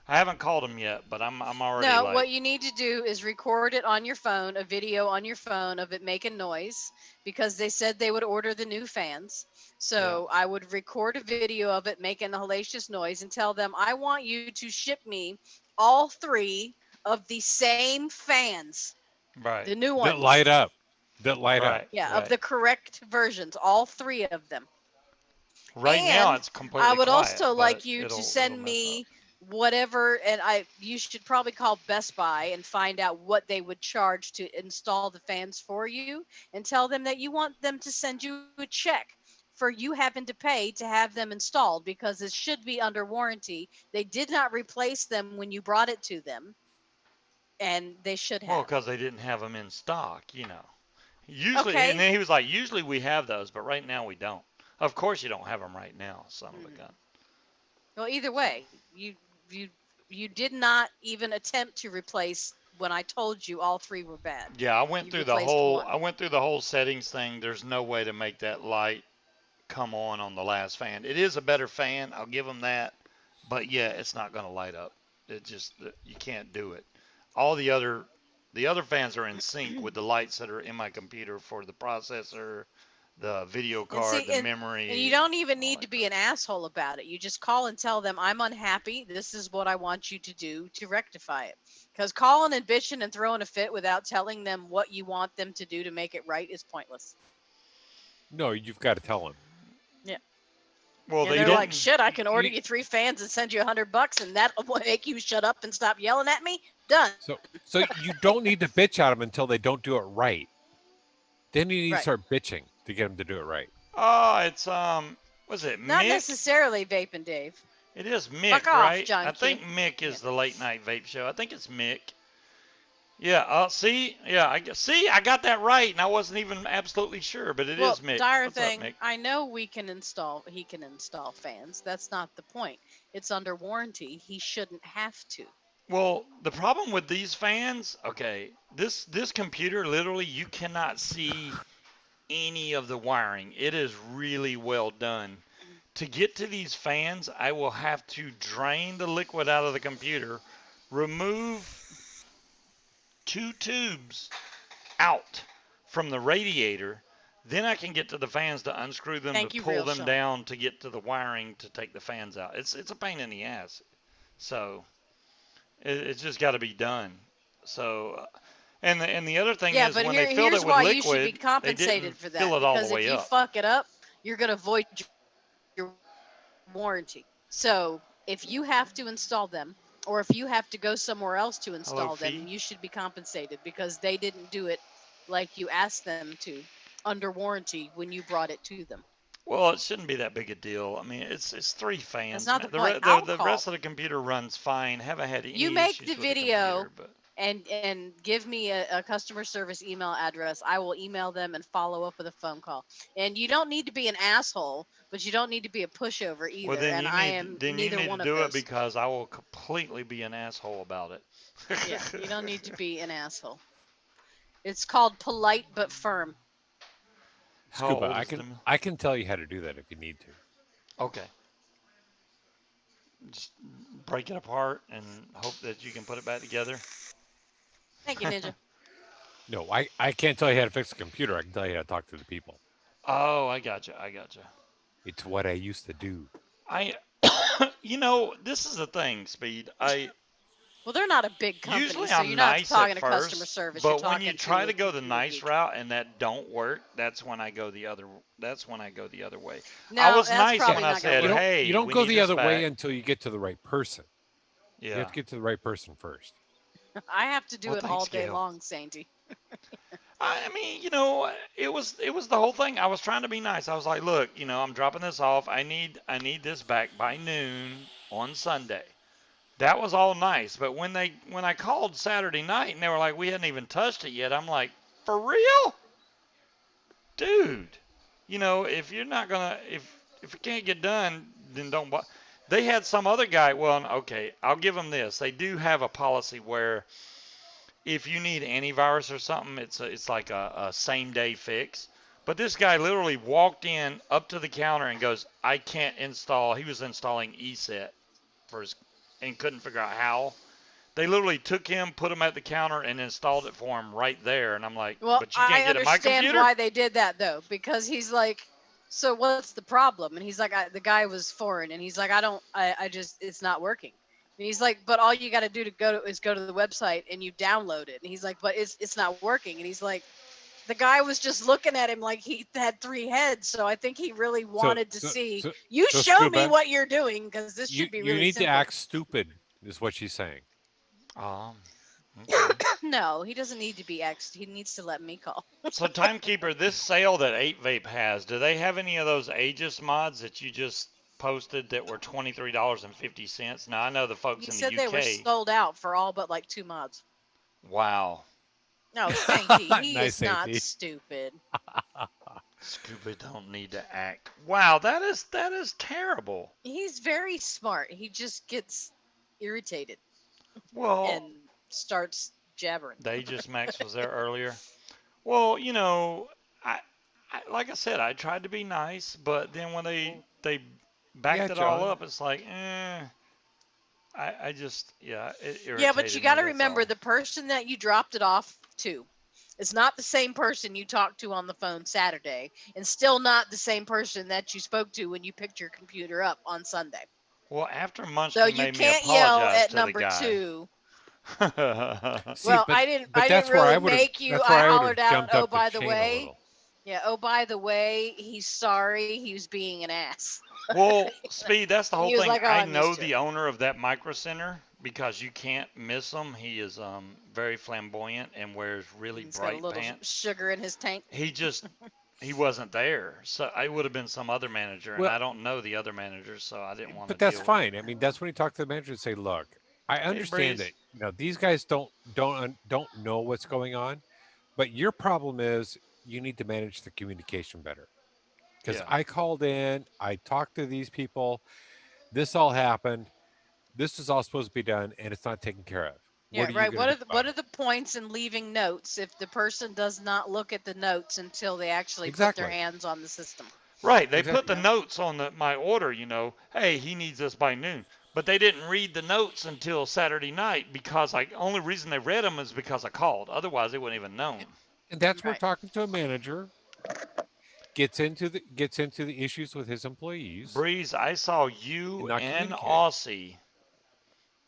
[SPEAKER 1] I haven't called him yet, but I'm already
[SPEAKER 3] No,
[SPEAKER 1] like,
[SPEAKER 3] what you need to do is record it on your phone, a video on your phone of it making noise, because they said they would order the new fans. So I would record a video of it making a hellacious noise and tell them, I want you to ship me all three of the same fans,
[SPEAKER 1] right,
[SPEAKER 3] the new
[SPEAKER 2] That
[SPEAKER 3] ones.
[SPEAKER 2] light up. That light up.
[SPEAKER 1] right,
[SPEAKER 3] Yeah, of
[SPEAKER 1] right.
[SPEAKER 3] the correct versions, all three of them.
[SPEAKER 1] Right now
[SPEAKER 3] And
[SPEAKER 1] it's
[SPEAKER 3] I
[SPEAKER 1] completely
[SPEAKER 3] would
[SPEAKER 1] quiet,
[SPEAKER 3] also
[SPEAKER 1] but
[SPEAKER 3] like you to
[SPEAKER 1] it'll
[SPEAKER 3] send
[SPEAKER 1] mess up.
[SPEAKER 3] me whatever, and you should probably call Best Buy and find out what they would charge to install the fans for you, and tell them that you want them to send you a check for you having to pay to have them installed, because it should be under warranty. They did not replace them when you brought it to them, and they should
[SPEAKER 1] Well,
[SPEAKER 3] have.
[SPEAKER 1] because they didn't have them in stock. Usually, and
[SPEAKER 3] Okay.
[SPEAKER 1] then he was like, usually we have those, but right now we don't. Of course you don't have them right now, son of a
[SPEAKER 3] Mhm.
[SPEAKER 1] gun.
[SPEAKER 3] Well, either way, you you did not even attempt to replace when I told you all three were bad.
[SPEAKER 1] Yeah,
[SPEAKER 3] You replaced
[SPEAKER 1] I
[SPEAKER 3] one.
[SPEAKER 1] went through the whole settings thing. There's no way to make that light come on the last fan. It is a better fan, I'll give them that, but yeah, it's not going to light up. It just you can't do it. All the other fans are in sync with the lights that are in my computer for the processor, the video
[SPEAKER 3] And
[SPEAKER 1] card,
[SPEAKER 3] see,
[SPEAKER 1] the
[SPEAKER 3] and you
[SPEAKER 1] memory,
[SPEAKER 3] don't even
[SPEAKER 1] all
[SPEAKER 3] need to
[SPEAKER 1] that
[SPEAKER 3] be
[SPEAKER 1] crap.
[SPEAKER 3] an asshole about it. You just call and tell them I'm unhappy. This is what I want you to do to rectify it. Because calling and bitching and throwing a fit without telling them what you want them to do to make it right is pointless.
[SPEAKER 2] No, you've got to tell them.
[SPEAKER 3] Yeah.
[SPEAKER 1] Well,
[SPEAKER 3] And
[SPEAKER 1] they
[SPEAKER 2] You
[SPEAKER 3] they're
[SPEAKER 2] don't.
[SPEAKER 3] like,
[SPEAKER 1] didn't.
[SPEAKER 3] shit, I can order
[SPEAKER 2] You,
[SPEAKER 3] you 3 fans and send you $100, and that will make you shut up and stop yelling at me. Done.
[SPEAKER 2] so you don't need to bitch at them until they don't do it right. Then you need to
[SPEAKER 3] Right.
[SPEAKER 2] start bitching to get them to do it right.
[SPEAKER 1] Oh, it's was it
[SPEAKER 3] Not
[SPEAKER 1] Mick?
[SPEAKER 3] necessarily Vaping Dave.
[SPEAKER 1] It is
[SPEAKER 3] Fuck
[SPEAKER 1] Mick,
[SPEAKER 3] off,
[SPEAKER 1] right?
[SPEAKER 3] John
[SPEAKER 1] I
[SPEAKER 3] Q.
[SPEAKER 1] think Mick
[SPEAKER 3] Yeah.
[SPEAKER 1] is the late night vape show. I think it's Mick. Yeah. See. Yeah. See. I got that right, and I wasn't even absolutely sure, but it
[SPEAKER 3] Well,
[SPEAKER 1] is Mick.
[SPEAKER 3] dire
[SPEAKER 1] What's up,
[SPEAKER 3] thing,
[SPEAKER 1] Mick?
[SPEAKER 3] I know he can install fans. That's not the point. It's under warranty. He shouldn't have to.
[SPEAKER 1] Well, the problem with these fans, okay, this computer literally you cannot see any of the wiring. It is really well done. To get to these fans, I will have to drain the liquid out of the computer, remove two tubes out from the radiator, then I can get to the fans to unscrew them to
[SPEAKER 3] Thank you,
[SPEAKER 1] pull
[SPEAKER 3] real
[SPEAKER 1] them
[SPEAKER 3] Sean.
[SPEAKER 1] down to get to the wiring to take the fans out. It's a pain in the ass. So it's just got to be done. So and the other thing
[SPEAKER 3] Yeah,
[SPEAKER 1] is
[SPEAKER 3] but
[SPEAKER 1] when they filled
[SPEAKER 3] here's
[SPEAKER 1] it with
[SPEAKER 3] why you should be
[SPEAKER 1] liquid, they
[SPEAKER 3] compensated
[SPEAKER 1] didn't
[SPEAKER 3] for
[SPEAKER 1] fill
[SPEAKER 3] that.
[SPEAKER 1] it all the
[SPEAKER 3] Because if
[SPEAKER 1] way
[SPEAKER 3] you
[SPEAKER 1] up.
[SPEAKER 3] fuck it up, you're gonna void your warranty. So if you have to install them, or if you have to go somewhere else to
[SPEAKER 1] Hello,
[SPEAKER 3] install them,
[SPEAKER 1] Fee.
[SPEAKER 3] you should be compensated because they didn't do it like you asked them to under warranty when you brought it to them.
[SPEAKER 1] Well, it shouldn't be that big a deal. I mean, it's three
[SPEAKER 3] That's
[SPEAKER 1] fans,
[SPEAKER 3] not the
[SPEAKER 1] man.
[SPEAKER 3] point. I'll
[SPEAKER 1] The
[SPEAKER 3] call.
[SPEAKER 1] rest of the computer runs fine. Haven't had
[SPEAKER 3] You
[SPEAKER 1] any
[SPEAKER 3] make the
[SPEAKER 1] issues with the
[SPEAKER 3] video
[SPEAKER 1] computer, but
[SPEAKER 3] and give me a customer service email address. I will email them and follow up with a phone call. And you don't need to be an asshole, but you don't need to be a pushover
[SPEAKER 1] well,
[SPEAKER 3] either. And I am
[SPEAKER 1] then you
[SPEAKER 3] neither
[SPEAKER 1] need to
[SPEAKER 3] one of
[SPEAKER 1] do it
[SPEAKER 3] those.
[SPEAKER 1] because I will completely be an asshole about it.
[SPEAKER 3] Yeah, you don't need to be an asshole. It's called polite but firm.
[SPEAKER 1] How
[SPEAKER 2] Scuba,
[SPEAKER 1] old
[SPEAKER 2] I
[SPEAKER 1] is
[SPEAKER 2] can
[SPEAKER 1] them?
[SPEAKER 2] I can tell you how to do that if you need to.
[SPEAKER 1] Okay, just break it apart and hope that you can put it back together.
[SPEAKER 3] Thank you, Ninja.
[SPEAKER 2] No, I can't tell you how to fix a computer. I can tell you how to talk to the people.
[SPEAKER 1] Oh, I gotcha. I gotcha.
[SPEAKER 2] It's what I used to do.
[SPEAKER 1] I, this is the thing, Speed. I
[SPEAKER 3] Well, they're not a big company,
[SPEAKER 1] usually
[SPEAKER 3] so
[SPEAKER 1] I'm
[SPEAKER 3] you're not
[SPEAKER 1] nice at
[SPEAKER 3] talking to customer
[SPEAKER 1] first,
[SPEAKER 3] service. You're
[SPEAKER 1] but when you
[SPEAKER 3] talking
[SPEAKER 1] try
[SPEAKER 3] to a
[SPEAKER 1] to go the
[SPEAKER 3] computer
[SPEAKER 1] nice
[SPEAKER 3] geek.
[SPEAKER 1] route and that don't work, that's when I go the other. That's when I go the other way. I
[SPEAKER 3] No,
[SPEAKER 1] was
[SPEAKER 3] that's
[SPEAKER 1] nice
[SPEAKER 2] Yeah,
[SPEAKER 1] when
[SPEAKER 3] probably
[SPEAKER 1] I
[SPEAKER 3] not going to
[SPEAKER 1] said,
[SPEAKER 2] you
[SPEAKER 3] work.
[SPEAKER 2] don't
[SPEAKER 1] "Hey, we
[SPEAKER 2] go
[SPEAKER 1] need
[SPEAKER 2] the
[SPEAKER 1] this
[SPEAKER 2] other way
[SPEAKER 1] back."
[SPEAKER 2] until you get to the right person. You have
[SPEAKER 1] Yeah.
[SPEAKER 2] to get to the right person first.
[SPEAKER 3] I have to do
[SPEAKER 1] Well,
[SPEAKER 3] it all
[SPEAKER 1] thanks,
[SPEAKER 3] day
[SPEAKER 1] Gail.
[SPEAKER 3] long, Sainty.
[SPEAKER 1] I mean, it was the whole thing. I was trying to be nice. I was like, "Look, I'm dropping this off. I need this back by noon on Sunday." That was all nice, but when I called Saturday night and they were like, "We hadn't even touched it yet," I'm like, "For real, dude? If you're not gonna if it can't get done, then don't." They had some other guy. Well, okay, I'll give them this. They do have a policy where if you need antivirus or something, it's like a same day fix. But this guy literally walked in up to the counter and goes, "I can't install." He was installing e-cig for his and couldn't figure out how. They literally took him, put him at the counter, and installed it for him right there. And I'm like,
[SPEAKER 3] Well,
[SPEAKER 1] "But you can't
[SPEAKER 3] I
[SPEAKER 1] get at my
[SPEAKER 3] understand
[SPEAKER 1] computer?"
[SPEAKER 3] why they did that though, because he's like, so what's the problem? And he's like, the guy was foreign, and he's like, I just, it's not working. And he's like, but all you got to do to go to the website and you download it. And he's like, but it's not working. And he's like, the guy was just looking at him like he had 3 heads. So I think he really
[SPEAKER 2] So
[SPEAKER 3] wanted to
[SPEAKER 2] so
[SPEAKER 3] see
[SPEAKER 2] so
[SPEAKER 3] you
[SPEAKER 2] so
[SPEAKER 3] show me
[SPEAKER 2] Scuba,
[SPEAKER 3] what you're doing because this should be
[SPEAKER 2] you
[SPEAKER 3] really
[SPEAKER 2] need to
[SPEAKER 3] simple.
[SPEAKER 2] act stupid is what she's saying.
[SPEAKER 1] Um, okay.
[SPEAKER 3] No, he doesn't need to be X'd. He needs to let me call.
[SPEAKER 1] So Timekeeper, this sale that 8 Vape has, do they have any of those Aegis mods that you just posted that were $23.50? Now I know the folks
[SPEAKER 3] He
[SPEAKER 1] in the
[SPEAKER 3] said they were
[SPEAKER 1] UK.
[SPEAKER 3] sold out for all but like 2 mods.
[SPEAKER 1] Wow.
[SPEAKER 3] No, Sainty, he
[SPEAKER 2] Nice,
[SPEAKER 3] is not
[SPEAKER 2] Sainty.
[SPEAKER 3] stupid.
[SPEAKER 1] Scuba don't need to act. Wow, that is terrible.
[SPEAKER 3] He's very smart. He just gets irritated
[SPEAKER 1] Well,
[SPEAKER 3] and starts jabbering.
[SPEAKER 1] the Aegis Max was there earlier. Well, I, like I said, I tried to be nice, but then when they backed
[SPEAKER 2] Yeah,
[SPEAKER 1] it all
[SPEAKER 2] John.
[SPEAKER 1] up, it's like, I just, yeah, it
[SPEAKER 3] Yeah, but you
[SPEAKER 1] irritated
[SPEAKER 3] got
[SPEAKER 1] me.
[SPEAKER 3] to
[SPEAKER 1] That's
[SPEAKER 3] remember
[SPEAKER 1] all.
[SPEAKER 3] the person that you dropped it off to is not the same person you talked to on the phone Saturday, and still not the same person that you spoke to when you picked your computer up on Sunday.
[SPEAKER 1] Well, after
[SPEAKER 3] So
[SPEAKER 1] Munchkin
[SPEAKER 3] you
[SPEAKER 1] made me
[SPEAKER 3] can't yell
[SPEAKER 1] apologize
[SPEAKER 3] at
[SPEAKER 1] to the
[SPEAKER 3] number
[SPEAKER 1] guy.
[SPEAKER 3] two.
[SPEAKER 2] See,
[SPEAKER 3] Well,
[SPEAKER 2] but
[SPEAKER 3] I didn't
[SPEAKER 2] that's where
[SPEAKER 3] really
[SPEAKER 2] I would have
[SPEAKER 3] make you.
[SPEAKER 2] that's
[SPEAKER 3] I
[SPEAKER 2] where I would
[SPEAKER 3] hollered
[SPEAKER 2] have
[SPEAKER 3] out,
[SPEAKER 2] jumped
[SPEAKER 3] "Oh,
[SPEAKER 2] up the
[SPEAKER 3] by the
[SPEAKER 2] chain a
[SPEAKER 3] way."
[SPEAKER 2] little.
[SPEAKER 3] Yeah, "Oh, by the way, he's sorry. He was being an ass."
[SPEAKER 1] Well, Speed, that's the
[SPEAKER 3] And
[SPEAKER 1] whole
[SPEAKER 3] he was
[SPEAKER 1] thing.
[SPEAKER 3] like, "Oh,
[SPEAKER 1] I
[SPEAKER 3] I'm
[SPEAKER 1] know
[SPEAKER 3] used to
[SPEAKER 1] the
[SPEAKER 3] it."
[SPEAKER 1] owner of that micro center because you can't miss him. He is very flamboyant and wears really
[SPEAKER 3] He's got a
[SPEAKER 1] bright
[SPEAKER 3] little
[SPEAKER 1] pants.
[SPEAKER 3] sugar in his tank.
[SPEAKER 1] He just he wasn't there. So I would have been some other manager, and
[SPEAKER 2] Well,
[SPEAKER 1] I don't know the other managers, so I didn't want to
[SPEAKER 2] but that's
[SPEAKER 1] deal with him.
[SPEAKER 2] fine. I mean, that's when you talk to the manager and say, "Look, I
[SPEAKER 1] Hey,
[SPEAKER 2] understand
[SPEAKER 1] Breeze.
[SPEAKER 2] that these guys don't know what's going on, but your problem is you need to manage the communication better." Because
[SPEAKER 1] Yeah.
[SPEAKER 2] I called in, I talked to these people, this all happened, this is all supposed to be done, and it's not taken care of. What
[SPEAKER 3] Yeah,
[SPEAKER 2] are you
[SPEAKER 3] right.
[SPEAKER 2] going to do
[SPEAKER 3] What
[SPEAKER 2] about
[SPEAKER 3] are
[SPEAKER 2] it?
[SPEAKER 3] the points in leaving notes if the person does not look at the notes until they actually put their
[SPEAKER 2] Exactly.
[SPEAKER 3] hands on the system?
[SPEAKER 1] Right. They put
[SPEAKER 3] You
[SPEAKER 1] the
[SPEAKER 2] Exactly.
[SPEAKER 3] know.
[SPEAKER 1] notes on my order, hey, he needs this by noon. But they didn't read the notes until Saturday night because only reason they read them is because I called. Otherwise, they wouldn't even known.
[SPEAKER 2] And that's where
[SPEAKER 3] Right.
[SPEAKER 2] talking to a manager gets into the issues with his employees
[SPEAKER 1] Breeze, I saw
[SPEAKER 2] and
[SPEAKER 1] you
[SPEAKER 2] not
[SPEAKER 1] and
[SPEAKER 2] communicating.
[SPEAKER 1] Aussie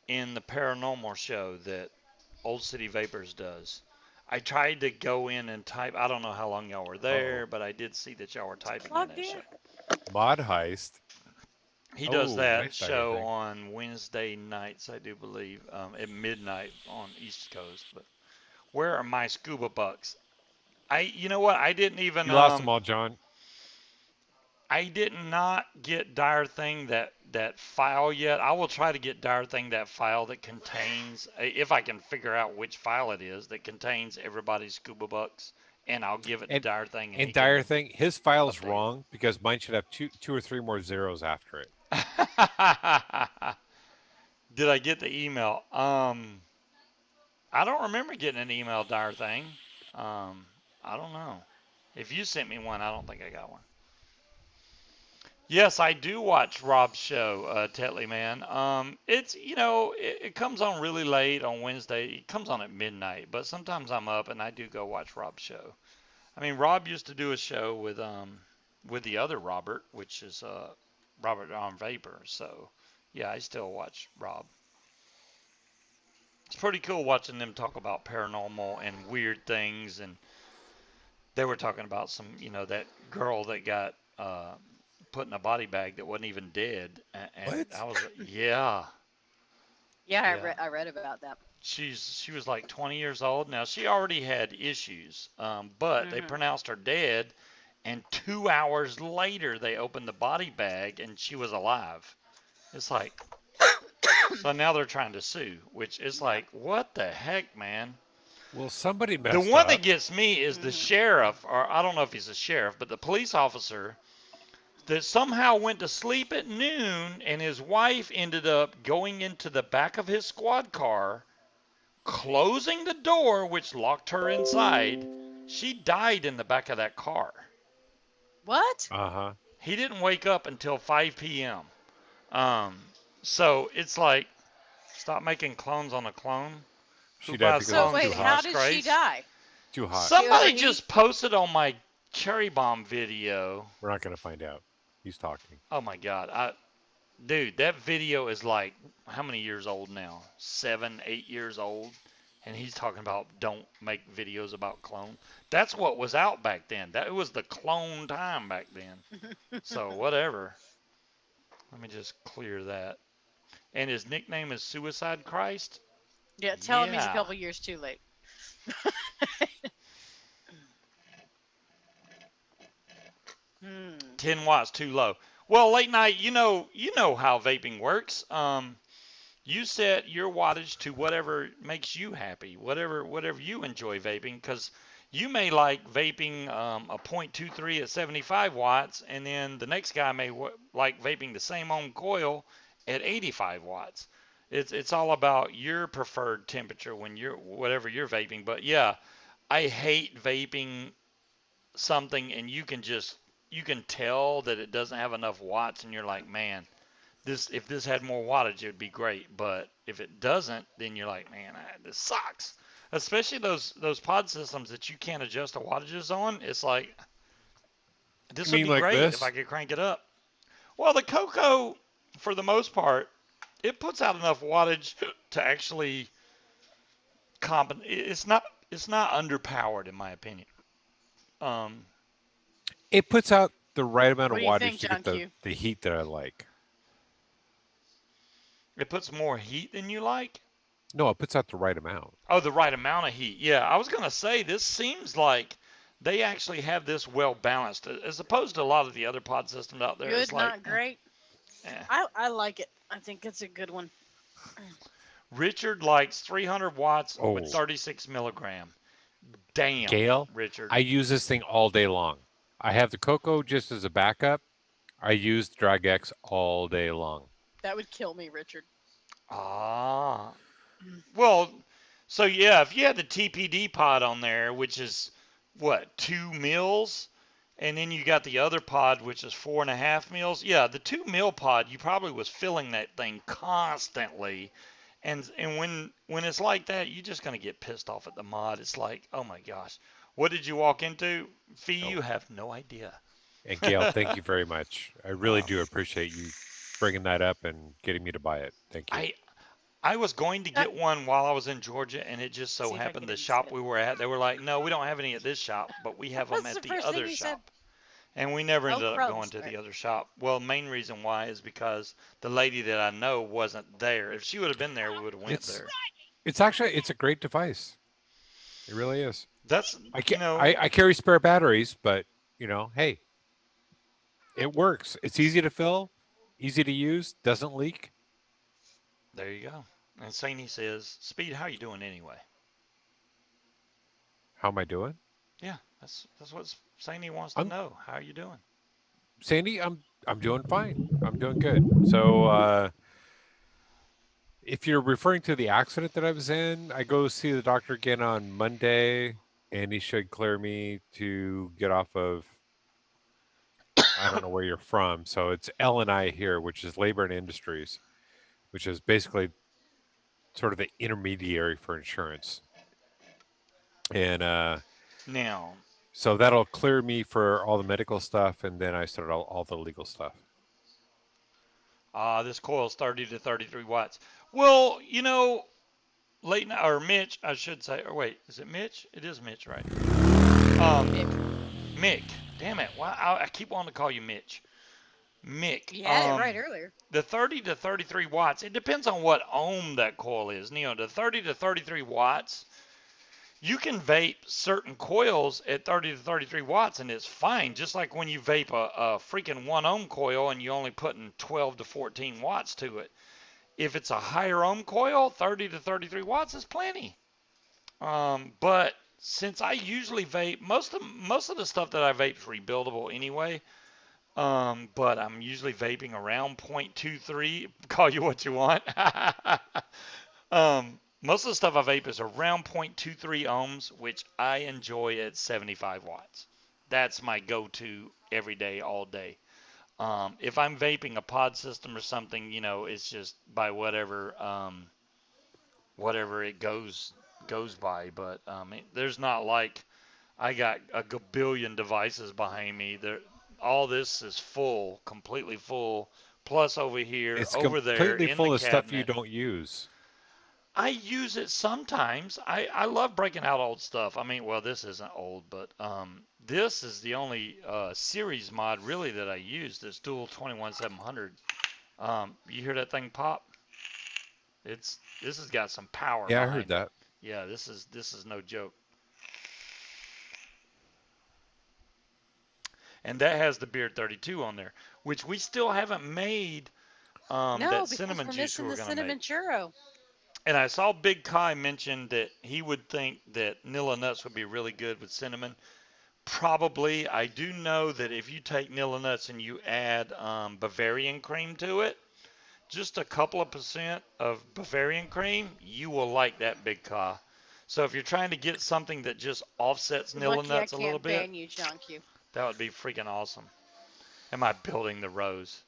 [SPEAKER 1] in the paranormal show that Old City Vapors does. I tried to go in and type. I don't know how long y'all were
[SPEAKER 2] Uh-oh.
[SPEAKER 1] there, but I did see that y'all were typing in
[SPEAKER 3] Plugged
[SPEAKER 1] that
[SPEAKER 3] in.
[SPEAKER 1] show.
[SPEAKER 2] Mod heist.
[SPEAKER 1] He does
[SPEAKER 2] Oh,
[SPEAKER 1] that
[SPEAKER 2] nice dagger
[SPEAKER 1] show
[SPEAKER 2] thing.
[SPEAKER 1] on Wednesday nights, I do believe, at midnight on East Coast. But where are my scuba bucks? You know what?
[SPEAKER 2] You lost them all, John.
[SPEAKER 1] I did not get Dire Thing that file yet. I will try to get Dire Thing that file that contains, if I can figure out which file it is, that contains everybody's scuba bucks, and I'll give it to
[SPEAKER 2] And
[SPEAKER 1] Dire Thing, and
[SPEAKER 2] and
[SPEAKER 1] he can
[SPEAKER 2] dire thing, his file's
[SPEAKER 1] update
[SPEAKER 2] wrong because mine should have two or three more zeros after it.
[SPEAKER 1] it. Did I get the email? I don't remember getting an email, Dire Thing. Um, I don't know. If you sent me one, I don't think I got one. Yes, I do watch Rob's show, Tetley Man. It's it comes on really late on Wednesday. It comes on at midnight, but sometimes I'm up and I do go watch Rob's show. I mean, Rob used to do a show with the other Robert, which is Robert on Vapor. So yeah, I still watch Rob. It's pretty cool watching them talk about paranormal and weird things, and they were talking about some, that girl that got put in a body bag that wasn't even dead, and I
[SPEAKER 2] What?
[SPEAKER 1] was like, yeah,
[SPEAKER 3] Yeah,
[SPEAKER 1] yeah.
[SPEAKER 3] I read about that.
[SPEAKER 1] She was like 20 years old. Now she already had issues, but they
[SPEAKER 3] Hmm.
[SPEAKER 1] pronounced her dead, and 2 hours later they opened the body bag and she was alive. It's like, so now they're trying to sue, which is
[SPEAKER 3] Yeah.
[SPEAKER 1] like, what the heck, man?
[SPEAKER 2] Well, somebody
[SPEAKER 1] The
[SPEAKER 2] messed
[SPEAKER 1] one that
[SPEAKER 2] up.
[SPEAKER 1] gets me is the
[SPEAKER 3] Hmm.
[SPEAKER 1] sheriff, or I don't know if he's a sheriff, but the police officer that somehow went to sleep at noon, and his wife ended up going into the back of his squad car, closing the door, which locked her inside. She died in the back of that car.
[SPEAKER 3] What?
[SPEAKER 2] Uh-huh.
[SPEAKER 1] He didn't wake up until 5 p.m. Um, so it's like, stop making clones on a clone. Who
[SPEAKER 2] She died
[SPEAKER 1] buys
[SPEAKER 2] because it
[SPEAKER 3] So
[SPEAKER 2] was
[SPEAKER 1] clones
[SPEAKER 2] too
[SPEAKER 1] in
[SPEAKER 3] wait,
[SPEAKER 2] hot.
[SPEAKER 3] how
[SPEAKER 1] Jesus
[SPEAKER 3] did she
[SPEAKER 1] Christ?
[SPEAKER 3] die?
[SPEAKER 2] Too hot.
[SPEAKER 3] She
[SPEAKER 1] Somebody
[SPEAKER 3] overheat?
[SPEAKER 1] just posted on my cherry bomb video.
[SPEAKER 2] We're not going to find out. He's talking.
[SPEAKER 1] Oh my God, dude, that video is like how many years old now? 7, 8 years old, and he's talking about don't make videos about clone. That's what was out back then. That was the clone time back then. So whatever. Let me just clear that. And his nickname is Suicide Christ.
[SPEAKER 3] Yeah, tell him he's a
[SPEAKER 1] Yeah,
[SPEAKER 3] couple years too late. Hmm.
[SPEAKER 1] 10 watts too low. Well, late night, you know how vaping works. You set your wattage to whatever makes you happy, whatever you enjoy vaping, because you may like vaping a .23 at 75 watts, and then the next guy may like vaping the same on coil at 85 watts. It's all about your preferred temperature when you're whatever you're vaping. But yeah, I hate vaping something and you can tell that it doesn't have enough watts, and you're like, man, This if this had more wattage, it would be great. But if it doesn't, then you're like, man, this sucks. Especially those pod systems that you can't adjust the wattages on. It's like
[SPEAKER 2] You
[SPEAKER 1] this would
[SPEAKER 2] mean
[SPEAKER 1] be
[SPEAKER 2] like
[SPEAKER 1] great if I
[SPEAKER 2] this?
[SPEAKER 1] could crank it up. Well, the Coco, for the most part, it puts out enough wattage to actually it's not underpowered in my opinion. Um,
[SPEAKER 2] It puts out the right amount
[SPEAKER 3] What
[SPEAKER 2] of
[SPEAKER 3] do you think,
[SPEAKER 2] wattage to
[SPEAKER 3] John
[SPEAKER 2] get
[SPEAKER 3] Q?
[SPEAKER 2] the heat that I like.
[SPEAKER 1] it puts more heat than you like.
[SPEAKER 2] No, it puts out the right amount.
[SPEAKER 1] Oh, the right amount of heat. Yeah, I was gonna say this seems like they actually have this well balanced as opposed to a lot of the other pod systems out there. It's
[SPEAKER 3] Good,
[SPEAKER 1] like,
[SPEAKER 3] not great.
[SPEAKER 1] eh.
[SPEAKER 3] I like it. I think it's a good one.
[SPEAKER 1] Richard likes 300 watts with
[SPEAKER 2] Oh,
[SPEAKER 1] 36 milligram. Damn,
[SPEAKER 2] Gail,
[SPEAKER 1] Richard.
[SPEAKER 2] I use this thing all day long. I have the Coco just as a backup. I use Drag X all day long.
[SPEAKER 3] That would kill me, Richard.
[SPEAKER 1] Ah, well, so yeah, if you had the TPD pod on there, which is what 2 mils, and then you got the other pod, which is 4.5 mils. Yeah, the 2 mil pod, you probably was filling that thing constantly, and when it's like that, you're just gonna get pissed off at the mod. It's like, oh my gosh, what did you walk into? Fee,
[SPEAKER 2] Oh,
[SPEAKER 1] you have no idea.
[SPEAKER 2] and Gail, thank you very much. I really
[SPEAKER 1] uh,
[SPEAKER 2] do appreciate you bringing that up and getting me to buy it. Thank you.
[SPEAKER 1] I I was going to
[SPEAKER 3] Uh,
[SPEAKER 1] get one while I was in Georgia, and it just so
[SPEAKER 3] see if I can
[SPEAKER 1] happened
[SPEAKER 3] get
[SPEAKER 1] the
[SPEAKER 3] him to sit
[SPEAKER 1] shop
[SPEAKER 3] up.
[SPEAKER 1] we were at, they were like, no, we don't have any at this shop, but we have them
[SPEAKER 3] What's
[SPEAKER 1] at
[SPEAKER 3] the
[SPEAKER 1] the
[SPEAKER 3] first thing
[SPEAKER 1] other
[SPEAKER 3] you said?
[SPEAKER 1] shop. And we never
[SPEAKER 3] Oh,
[SPEAKER 1] ended up going
[SPEAKER 3] crumbs.
[SPEAKER 1] to
[SPEAKER 3] All right.
[SPEAKER 1] the other shop. Well, main reason why is because the lady that I know wasn't there. If she would have been there, we would have went
[SPEAKER 2] It's
[SPEAKER 1] there.
[SPEAKER 2] it's a great device. It really is.
[SPEAKER 1] That's,
[SPEAKER 2] I,
[SPEAKER 1] you
[SPEAKER 2] ca-
[SPEAKER 1] know,
[SPEAKER 2] I carry spare batteries, but hey, it works. It's easy to fill, easy to use, doesn't leak.
[SPEAKER 1] there you go. And Saini says, Speed, how you doing anyway?
[SPEAKER 2] How am I doing?
[SPEAKER 1] Yeah, that's what Saini wants to
[SPEAKER 2] I'm
[SPEAKER 1] know. How are you doing?
[SPEAKER 2] Sandy. I'm doing fine. I'm doing good. So if you're referring to the accident that I was in, I go see the doctor again on Monday, and he should clear me to get off of. I don't know where you're from, so it's L&I here, which is Labor and Industries, which is basically sort of the intermediary for insurance, and
[SPEAKER 1] Now,
[SPEAKER 2] so that'll clear me for all the medical stuff, and then I start all the legal stuff.
[SPEAKER 1] this coil's 30 to 33 watts. Well, late night, or Mitch, I should say, or wait, is it Mitch? It is Mitch, right? Um,
[SPEAKER 3] Mick.
[SPEAKER 1] Mick. Damn it. Why I keep wanting to call you Mitch. Mick.
[SPEAKER 3] You had it right earlier.
[SPEAKER 1] The 30 to 33 watts, it depends on what ohm that coil is. The 30 to 33 watts, you can vape certain coils at 30 to 33 watts and it's fine. Just like when you vape a freaking 1 ohm coil and you only putting 12 to 14 watts to it. If it's a higher ohm coil, 30 to 33 watts is plenty. But since I usually vape, most of the stuff that I vape is rebuildable anyway. But I'm usually vaping around 0.23. Call you what you want. Most of the stuff I vape is around 0.23 ohms, which I enjoy at 75 watts. That's my go-to every day, all day. If I'm vaping a pod system or something, it's just by whatever it goes by. But there's not like I got a gabillion devices behind me. All this is full, completely full. Plus over here,
[SPEAKER 2] It's
[SPEAKER 1] over there,
[SPEAKER 2] completely
[SPEAKER 1] in the
[SPEAKER 2] full of stuff you
[SPEAKER 1] cabinet.
[SPEAKER 2] don't use.
[SPEAKER 1] I use it sometimes. I love breaking out old stuff. I mean, well, this isn't old, but this is the only series mod really that I use. This dual 21700. You hear that thing pop? This has got some power
[SPEAKER 2] Yeah, I heard
[SPEAKER 1] behind it.
[SPEAKER 2] that.
[SPEAKER 1] Yeah, this is no joke. And that has the Beard 32 on there, which we still haven't made
[SPEAKER 3] No,
[SPEAKER 1] that
[SPEAKER 3] because
[SPEAKER 1] cinnamon
[SPEAKER 3] we're
[SPEAKER 1] juice we
[SPEAKER 3] missing
[SPEAKER 1] were
[SPEAKER 3] the
[SPEAKER 1] going to make.
[SPEAKER 3] cinnamon churro.
[SPEAKER 1] And I saw Big Kai mention that he would think that Nilla Nuts would be really good with cinnamon. Probably. I do know that if you take Nilla Nuts and you add Bavarian cream to it, just a couple of percent of Bavarian cream, you will like that Big Kai. So if you're trying to get something that just offsets
[SPEAKER 3] You're
[SPEAKER 1] Nilla
[SPEAKER 3] lucky I
[SPEAKER 1] Nuts a little
[SPEAKER 3] can't
[SPEAKER 1] bit,
[SPEAKER 3] ban you, John Q.
[SPEAKER 1] that would be freaking awesome. Am I building the rose?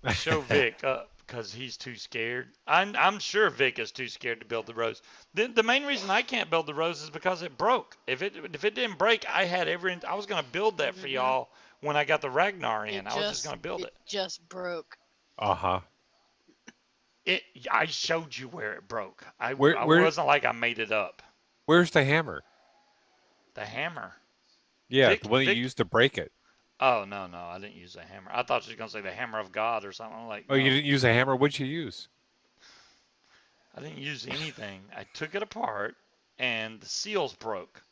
[SPEAKER 1] Show Vic because he's too scared. I'm sure Vic is too scared to build the rose. The main reason I can't build the rose is because it broke. If it didn't break, I was gonna build that for
[SPEAKER 3] Hmm.
[SPEAKER 1] y'all when I got the Ragnar in.
[SPEAKER 3] It
[SPEAKER 1] I was just
[SPEAKER 3] just
[SPEAKER 1] gonna build
[SPEAKER 3] it
[SPEAKER 1] it.
[SPEAKER 3] just broke.
[SPEAKER 2] Uh-huh.
[SPEAKER 1] It I showed you where it broke.
[SPEAKER 2] Where
[SPEAKER 1] I
[SPEAKER 2] where
[SPEAKER 1] wasn't like I made it up.
[SPEAKER 2] where's the hammer?
[SPEAKER 1] The hammer.
[SPEAKER 2] Yeah, the one that you
[SPEAKER 1] Vic.
[SPEAKER 2] used to break it.
[SPEAKER 1] Oh no, I didn't use a hammer. I thought you were gonna say the hammer of God or something. I'm like,
[SPEAKER 2] Oh, you
[SPEAKER 1] no,
[SPEAKER 2] didn't use a hammer? What'd you use?
[SPEAKER 1] I didn't use anything. I took it apart and the seals broke.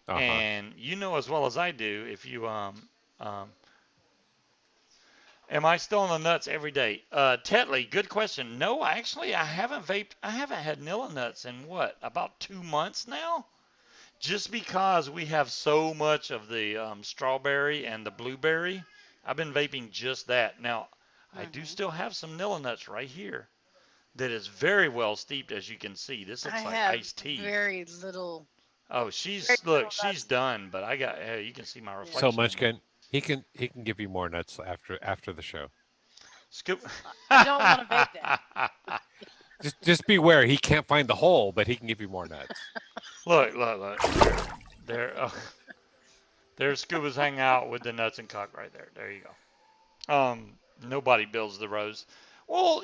[SPEAKER 2] Uh-huh.
[SPEAKER 1] And you know as well as I do, if you um am I still on the nuts every day? Tetley, good question. No, actually I haven't vaped. I haven't had Nilla nuts in what, about 2 months now? Just because we have so much of the strawberry and the blueberry, I've been vaping just that. Now, I do
[SPEAKER 3] Hmm.
[SPEAKER 1] still have some Nilla nuts right here that is very well steeped, as you can see. This
[SPEAKER 3] I
[SPEAKER 1] looks like
[SPEAKER 3] have
[SPEAKER 1] iced tea.
[SPEAKER 3] very little,
[SPEAKER 1] Oh,
[SPEAKER 3] very
[SPEAKER 1] look,
[SPEAKER 3] little
[SPEAKER 1] she's
[SPEAKER 3] nuts.
[SPEAKER 1] done, but I got, hey, you can see my
[SPEAKER 3] Yeah.
[SPEAKER 2] So
[SPEAKER 1] reflection in there.
[SPEAKER 2] Munchkin, he can give you more nuts after the show.
[SPEAKER 1] Scoop.
[SPEAKER 3] I don't want to vape that.
[SPEAKER 2] Just beware, he can't find the hole, but he can give you more nuts.
[SPEAKER 1] Look. There, there's Scuba's hanging out with the nuts and cock right there. There you go. Nobody builds the rose. Well,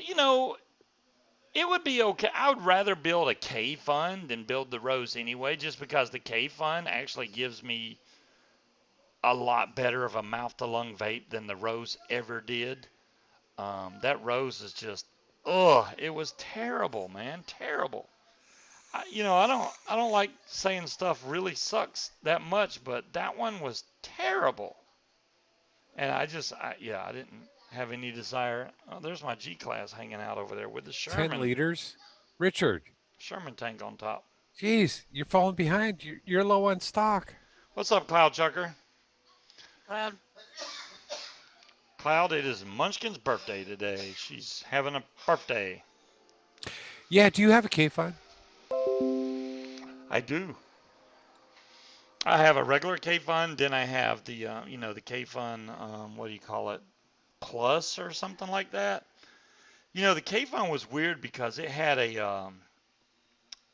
[SPEAKER 1] it would be okay. I would rather build a K fund than build the rose anyway, just because the K fund actually gives me a lot better of a mouth to lung vape than the rose ever did. That rose is just, ugh, it was terrible, man, terrible. I don't like saying stuff really sucks that much, but that one was terrible. And I didn't have any desire. Oh, there's my G class hanging out over there with the
[SPEAKER 2] 10 liters? Richard,
[SPEAKER 1] Sherman tank on top.
[SPEAKER 2] geez, you're falling behind. You're low on stock.
[SPEAKER 1] What's up, Cloud Chucker?
[SPEAKER 3] Cloud.
[SPEAKER 1] Cloud, it is Munchkin's birthday today. She's having a birthday.
[SPEAKER 2] Yeah, do you have a K fund?
[SPEAKER 1] I do. I have a regular K fund, then I have the K fund, what do you call it, plus or something like that. The K fund was weird because it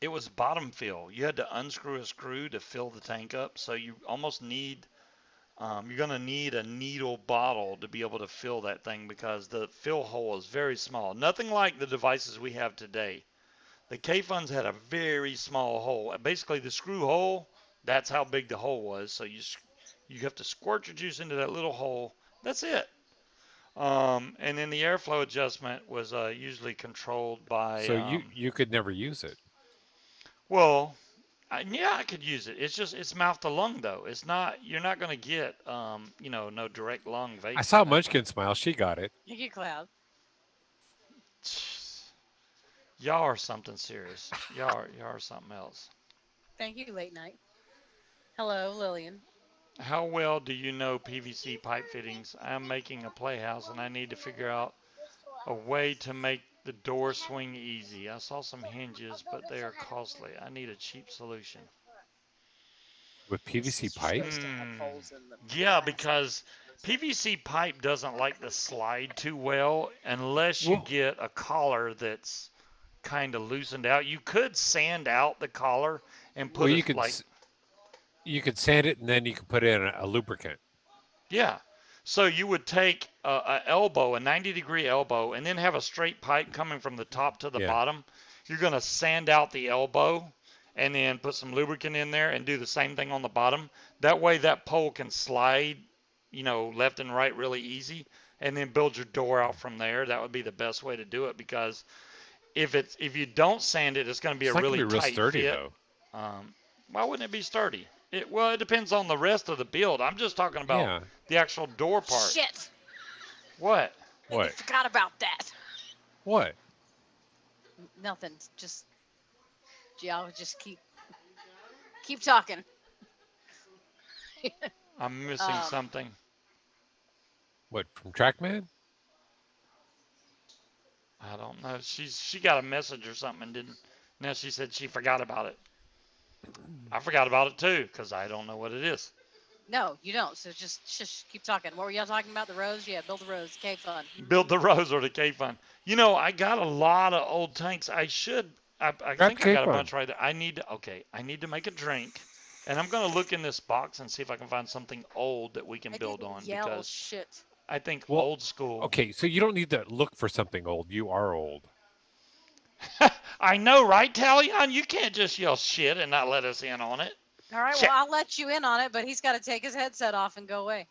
[SPEAKER 1] was bottom fill. You had to unscrew a screw to fill the tank up, so you're gonna need a needle bottle to be able to fill that thing because the fill hole is very small. Nothing like the devices we have today. The K funds had a very small hole. Basically, the screw hole, that's how big the hole was. So you have to squirt your juice into that little hole. That's it. And then the airflow adjustment was usually controlled by,
[SPEAKER 2] So you could never use it.
[SPEAKER 1] well, yeah, I could use it. It's mouth to lung though. It's not. You're not gonna get no direct lung
[SPEAKER 2] I
[SPEAKER 1] vape
[SPEAKER 2] saw
[SPEAKER 1] from that.
[SPEAKER 2] Munchkin smile. She got it.
[SPEAKER 3] Thank you, Cloud.
[SPEAKER 1] Y'all are something serious. Y'all are something else.
[SPEAKER 3] Thank you, late night. Hello, Lillian.
[SPEAKER 1] How well do you know PVC pipe fittings? I'm making a playhouse and I need to figure out a way to make the door swing easy. I saw some hinges, but they are costly. I need a cheap solution.
[SPEAKER 2] With
[SPEAKER 3] This
[SPEAKER 2] PVC
[SPEAKER 3] is just
[SPEAKER 2] pipe?
[SPEAKER 3] supposed to have holes in the
[SPEAKER 1] Yeah,
[SPEAKER 3] glass.
[SPEAKER 1] because PVC pipe doesn't like to slide too well unless you
[SPEAKER 2] Well,
[SPEAKER 1] get a collar that's kind of loosened out. You could sand out the collar and
[SPEAKER 2] well,
[SPEAKER 1] put it like,
[SPEAKER 2] you could sand it and then you could put in a lubricant.
[SPEAKER 1] yeah. So you would take a elbow, a 90-degree elbow, and then have a straight pipe coming from the top to the
[SPEAKER 2] Yeah.
[SPEAKER 1] bottom. You're going to sand out the elbow and then put some lubricant in there and do the same thing on the bottom. That way that pole can slide, left and right really easy, and then build your door out from there. That would be the best way to do it because if you don't sand it, it's going to be a
[SPEAKER 2] It's not gonna
[SPEAKER 1] really
[SPEAKER 2] be real
[SPEAKER 1] tight
[SPEAKER 2] sturdy
[SPEAKER 1] fit.
[SPEAKER 2] though.
[SPEAKER 1] Why wouldn't it be sturdy? Well, it depends on the rest of the build. I'm just talking about
[SPEAKER 2] Yeah.
[SPEAKER 1] the actual door part.
[SPEAKER 3] Shit!
[SPEAKER 1] What?
[SPEAKER 3] I
[SPEAKER 2] What?
[SPEAKER 3] forgot about that.
[SPEAKER 2] What?
[SPEAKER 3] Nothing. Just y'all just keep talking.
[SPEAKER 1] I'm missing
[SPEAKER 3] um,
[SPEAKER 1] something.
[SPEAKER 2] What from TrackMan?
[SPEAKER 1] I don't know. She got a message or something and didn't. Now she said she forgot about it. I forgot about it too because I don't know what it is.
[SPEAKER 3] No, you don't. So just shush, keep talking. What were y'all talking about? The rose? Yeah, build a rose. Okay, fun.
[SPEAKER 1] Build the rose or the cave fund. You know, I got a lot of old tanks. I
[SPEAKER 2] Grab the
[SPEAKER 1] think I
[SPEAKER 2] cave
[SPEAKER 1] got a
[SPEAKER 2] one.
[SPEAKER 1] bunch right there. I need to make a drink. And I'm going to look in this box and see if I can find something old that we can
[SPEAKER 3] I
[SPEAKER 1] build
[SPEAKER 3] didn't
[SPEAKER 1] on
[SPEAKER 3] yell
[SPEAKER 1] because
[SPEAKER 3] shit.
[SPEAKER 1] I think
[SPEAKER 2] Well,
[SPEAKER 1] old school.
[SPEAKER 2] okay, so you don't need to look for something old. You are old.
[SPEAKER 1] I know, right, Talion? You can't just yell shit and not let us in on it.
[SPEAKER 3] All right, well,
[SPEAKER 1] Shit.
[SPEAKER 3] I'll let you in on it, but he's got to take his headset off and go away.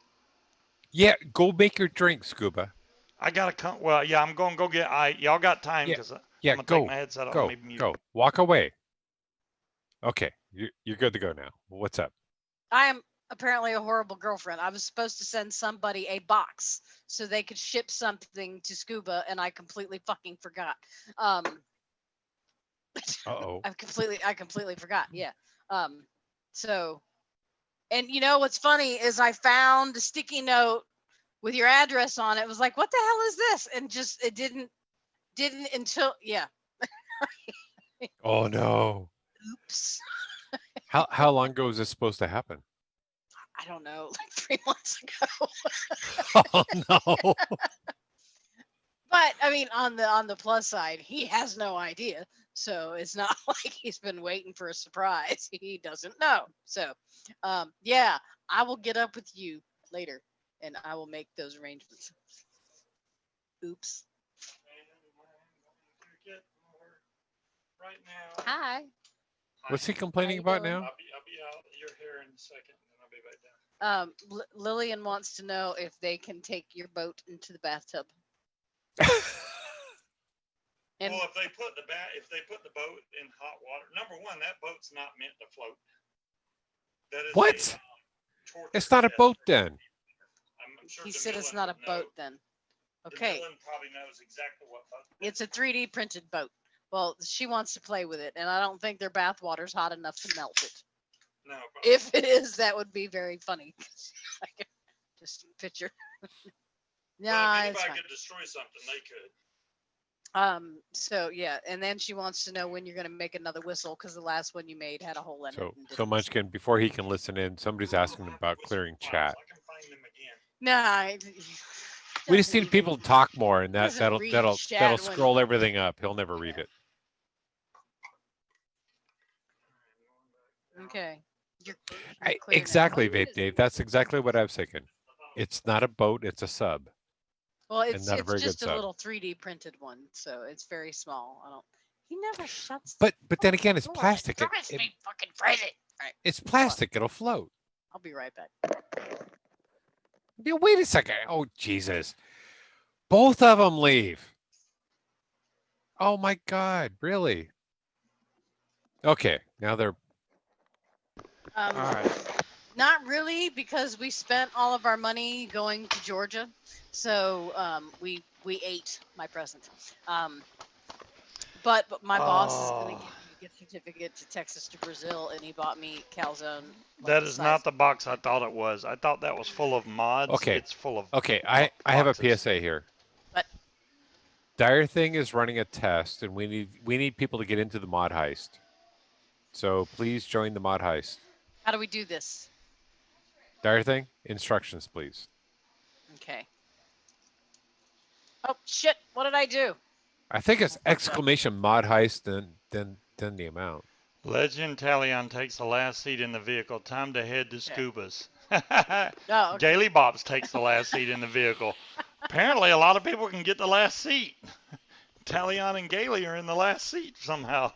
[SPEAKER 2] Yeah, go make your drink, Scuba.
[SPEAKER 1] I got to come. Well, yeah, I'm going to go get. Y'all got time
[SPEAKER 2] Yeah,
[SPEAKER 1] because I'm
[SPEAKER 2] yeah,
[SPEAKER 1] going to take
[SPEAKER 2] go,
[SPEAKER 1] my headset off. Let
[SPEAKER 2] go,
[SPEAKER 1] me mute it.
[SPEAKER 2] go. Walk away. Okay, you're good to go now. What's up?
[SPEAKER 3] I am apparently a horrible girlfriend. I was supposed to send somebody a box so they could ship something to Scuba, and I completely fucking forgot.
[SPEAKER 2] Uh-oh.
[SPEAKER 3] I completely forgot. Yeah. So, and you know what's funny is I found a sticky note with your address on it. It was like, what the hell is this? And just it didn't until yeah.
[SPEAKER 2] Oh no.
[SPEAKER 3] Oops.
[SPEAKER 2] How long ago was this supposed to happen?
[SPEAKER 3] I don't know, like 3 months ago.
[SPEAKER 2] Oh no.
[SPEAKER 3] But I mean, on the plus side, he has no idea. So it's not like he's been waiting for a surprise. He doesn't know. So, yeah, I will get up with you later, and I will make those arrangements. Oops.
[SPEAKER 1] Right now.
[SPEAKER 3] Hi.
[SPEAKER 2] What's he
[SPEAKER 3] How
[SPEAKER 2] complaining
[SPEAKER 3] you
[SPEAKER 2] about
[SPEAKER 3] doing?
[SPEAKER 2] now?
[SPEAKER 1] I'll be out your hair in a second, and I'll be back down.
[SPEAKER 3] Lillian wants to know if they can take your boat into the bathtub. And
[SPEAKER 1] Well, if they put the boat in hot water, number one, that boat's not meant to float. That is
[SPEAKER 2] What?
[SPEAKER 1] torture
[SPEAKER 2] It's not a
[SPEAKER 1] death.
[SPEAKER 2] boat then.
[SPEAKER 1] I'm sure
[SPEAKER 3] he said it's
[SPEAKER 1] DeMillan
[SPEAKER 3] not a
[SPEAKER 1] would
[SPEAKER 3] boat
[SPEAKER 1] know.
[SPEAKER 3] then. Okay.
[SPEAKER 1] DeMillan probably knows exactly what boat.
[SPEAKER 3] It's a 3D printed boat. Well, she wants to play with it, and I don't think their bath water's hot enough to melt it.
[SPEAKER 1] No, probably.
[SPEAKER 3] If it is, that would be very funny. I can just picture.
[SPEAKER 1] Nah,
[SPEAKER 3] Nah,
[SPEAKER 1] if
[SPEAKER 3] it's
[SPEAKER 1] anybody
[SPEAKER 3] fine.
[SPEAKER 1] could destroy something, they could.
[SPEAKER 3] So yeah, and then she wants to know when you're gonna make another whistle because the last one you made had a hole in it.
[SPEAKER 2] So
[SPEAKER 3] And didn't whistle.
[SPEAKER 2] Munchkin, before he can listen in, somebody's asking him about clearing chat.
[SPEAKER 1] I can find them again.
[SPEAKER 3] Nah,
[SPEAKER 2] We just need people to talk more, and
[SPEAKER 3] doesn't
[SPEAKER 2] that'll
[SPEAKER 3] read
[SPEAKER 2] that'll
[SPEAKER 3] chat
[SPEAKER 2] that'll
[SPEAKER 3] when-
[SPEAKER 2] scroll everything up. He'll never read it.
[SPEAKER 3] Okay.
[SPEAKER 2] Exactly, Vape Dave. That's exactly what I was thinking. It's not a boat; it's a sub.
[SPEAKER 3] Well,
[SPEAKER 2] and
[SPEAKER 3] it's
[SPEAKER 2] not a very good
[SPEAKER 3] just a
[SPEAKER 2] sub.
[SPEAKER 3] little 3D printed one, so it's very small. I don't. He never shuts.
[SPEAKER 2] But then again, it's
[SPEAKER 3] door.
[SPEAKER 2] plastic.
[SPEAKER 3] Drives me fucking crazy. All right,
[SPEAKER 2] It's plastic. It'll float.
[SPEAKER 3] I'll be right back.
[SPEAKER 2] Yeah, wait a second. Oh Jesus! Both of them leave. Oh my God! Really? Okay, now they're
[SPEAKER 3] All right. Not really, because we spent all of our money going to Georgia, so we ate my present. But my boss is going to give me a gift certificate to Texas to Brazil, and he bought me calzone.
[SPEAKER 1] That is not the box I thought it was. I thought that was full of mods.
[SPEAKER 2] okay.
[SPEAKER 1] It's full of
[SPEAKER 2] Okay, I have a PSA here.
[SPEAKER 3] What?
[SPEAKER 2] Dire Thing is running a test, and we need people to get into the mod heist. So please join the mod heist.
[SPEAKER 3] How do we do this?
[SPEAKER 2] Dire Thing, instructions, please.
[SPEAKER 3] Okay. Oh shit! What did I do?
[SPEAKER 2] I think it's exclamation mod heist, then the amount.
[SPEAKER 1] Legend Talion takes the last seat in the vehicle. Time to head to Scuba's.
[SPEAKER 3] Oh, okay.
[SPEAKER 1] Gaily Bops takes the last seat in the vehicle. Apparently, a lot of people can get the last seat. Talion and Gaily are in the last seat somehow.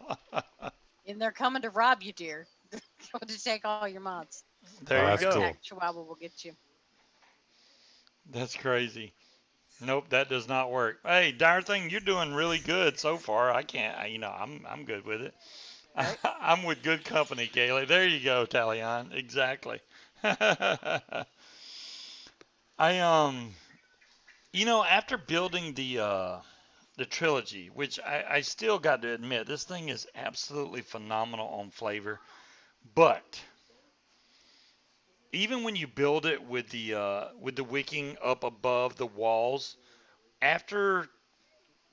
[SPEAKER 3] And they're coming to rob you, dear. They're going to take all your mods.
[SPEAKER 1] There you go.
[SPEAKER 2] Cool.
[SPEAKER 3] Chihuahua will get you.
[SPEAKER 1] That's crazy. Nope, that does not work. Hey, Dire Thing, you're doing really good so far. I can't, I'm good with it.
[SPEAKER 3] Right.
[SPEAKER 1] I'm with good company, Gaily. There you go, Talion. Exactly. I after building the trilogy, which I still got to admit, this thing is absolutely phenomenal on flavor. But even when you build it with the wicking up above the walls, after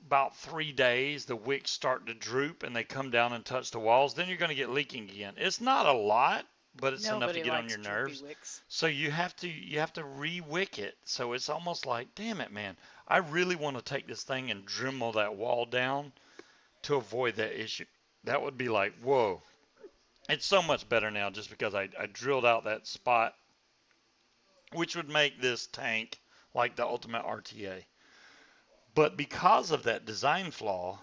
[SPEAKER 1] about 3 days, the wicks start to droop and they come down and touch the walls. Then you're going to get leaking again. It's not a lot, but it's enough to
[SPEAKER 3] Nobody
[SPEAKER 1] get on
[SPEAKER 3] likes
[SPEAKER 1] your
[SPEAKER 3] droopy
[SPEAKER 1] nerves.
[SPEAKER 3] wicks.
[SPEAKER 1] So you have to re-wick it. So it's almost like, damn it, man, I really want to take this thing and Dremel that wall down to avoid that issue. That would be like, whoa. It's so much better now just because I drilled out that spot, which would make this tank like the ultimate RTA. But because of that design flaw,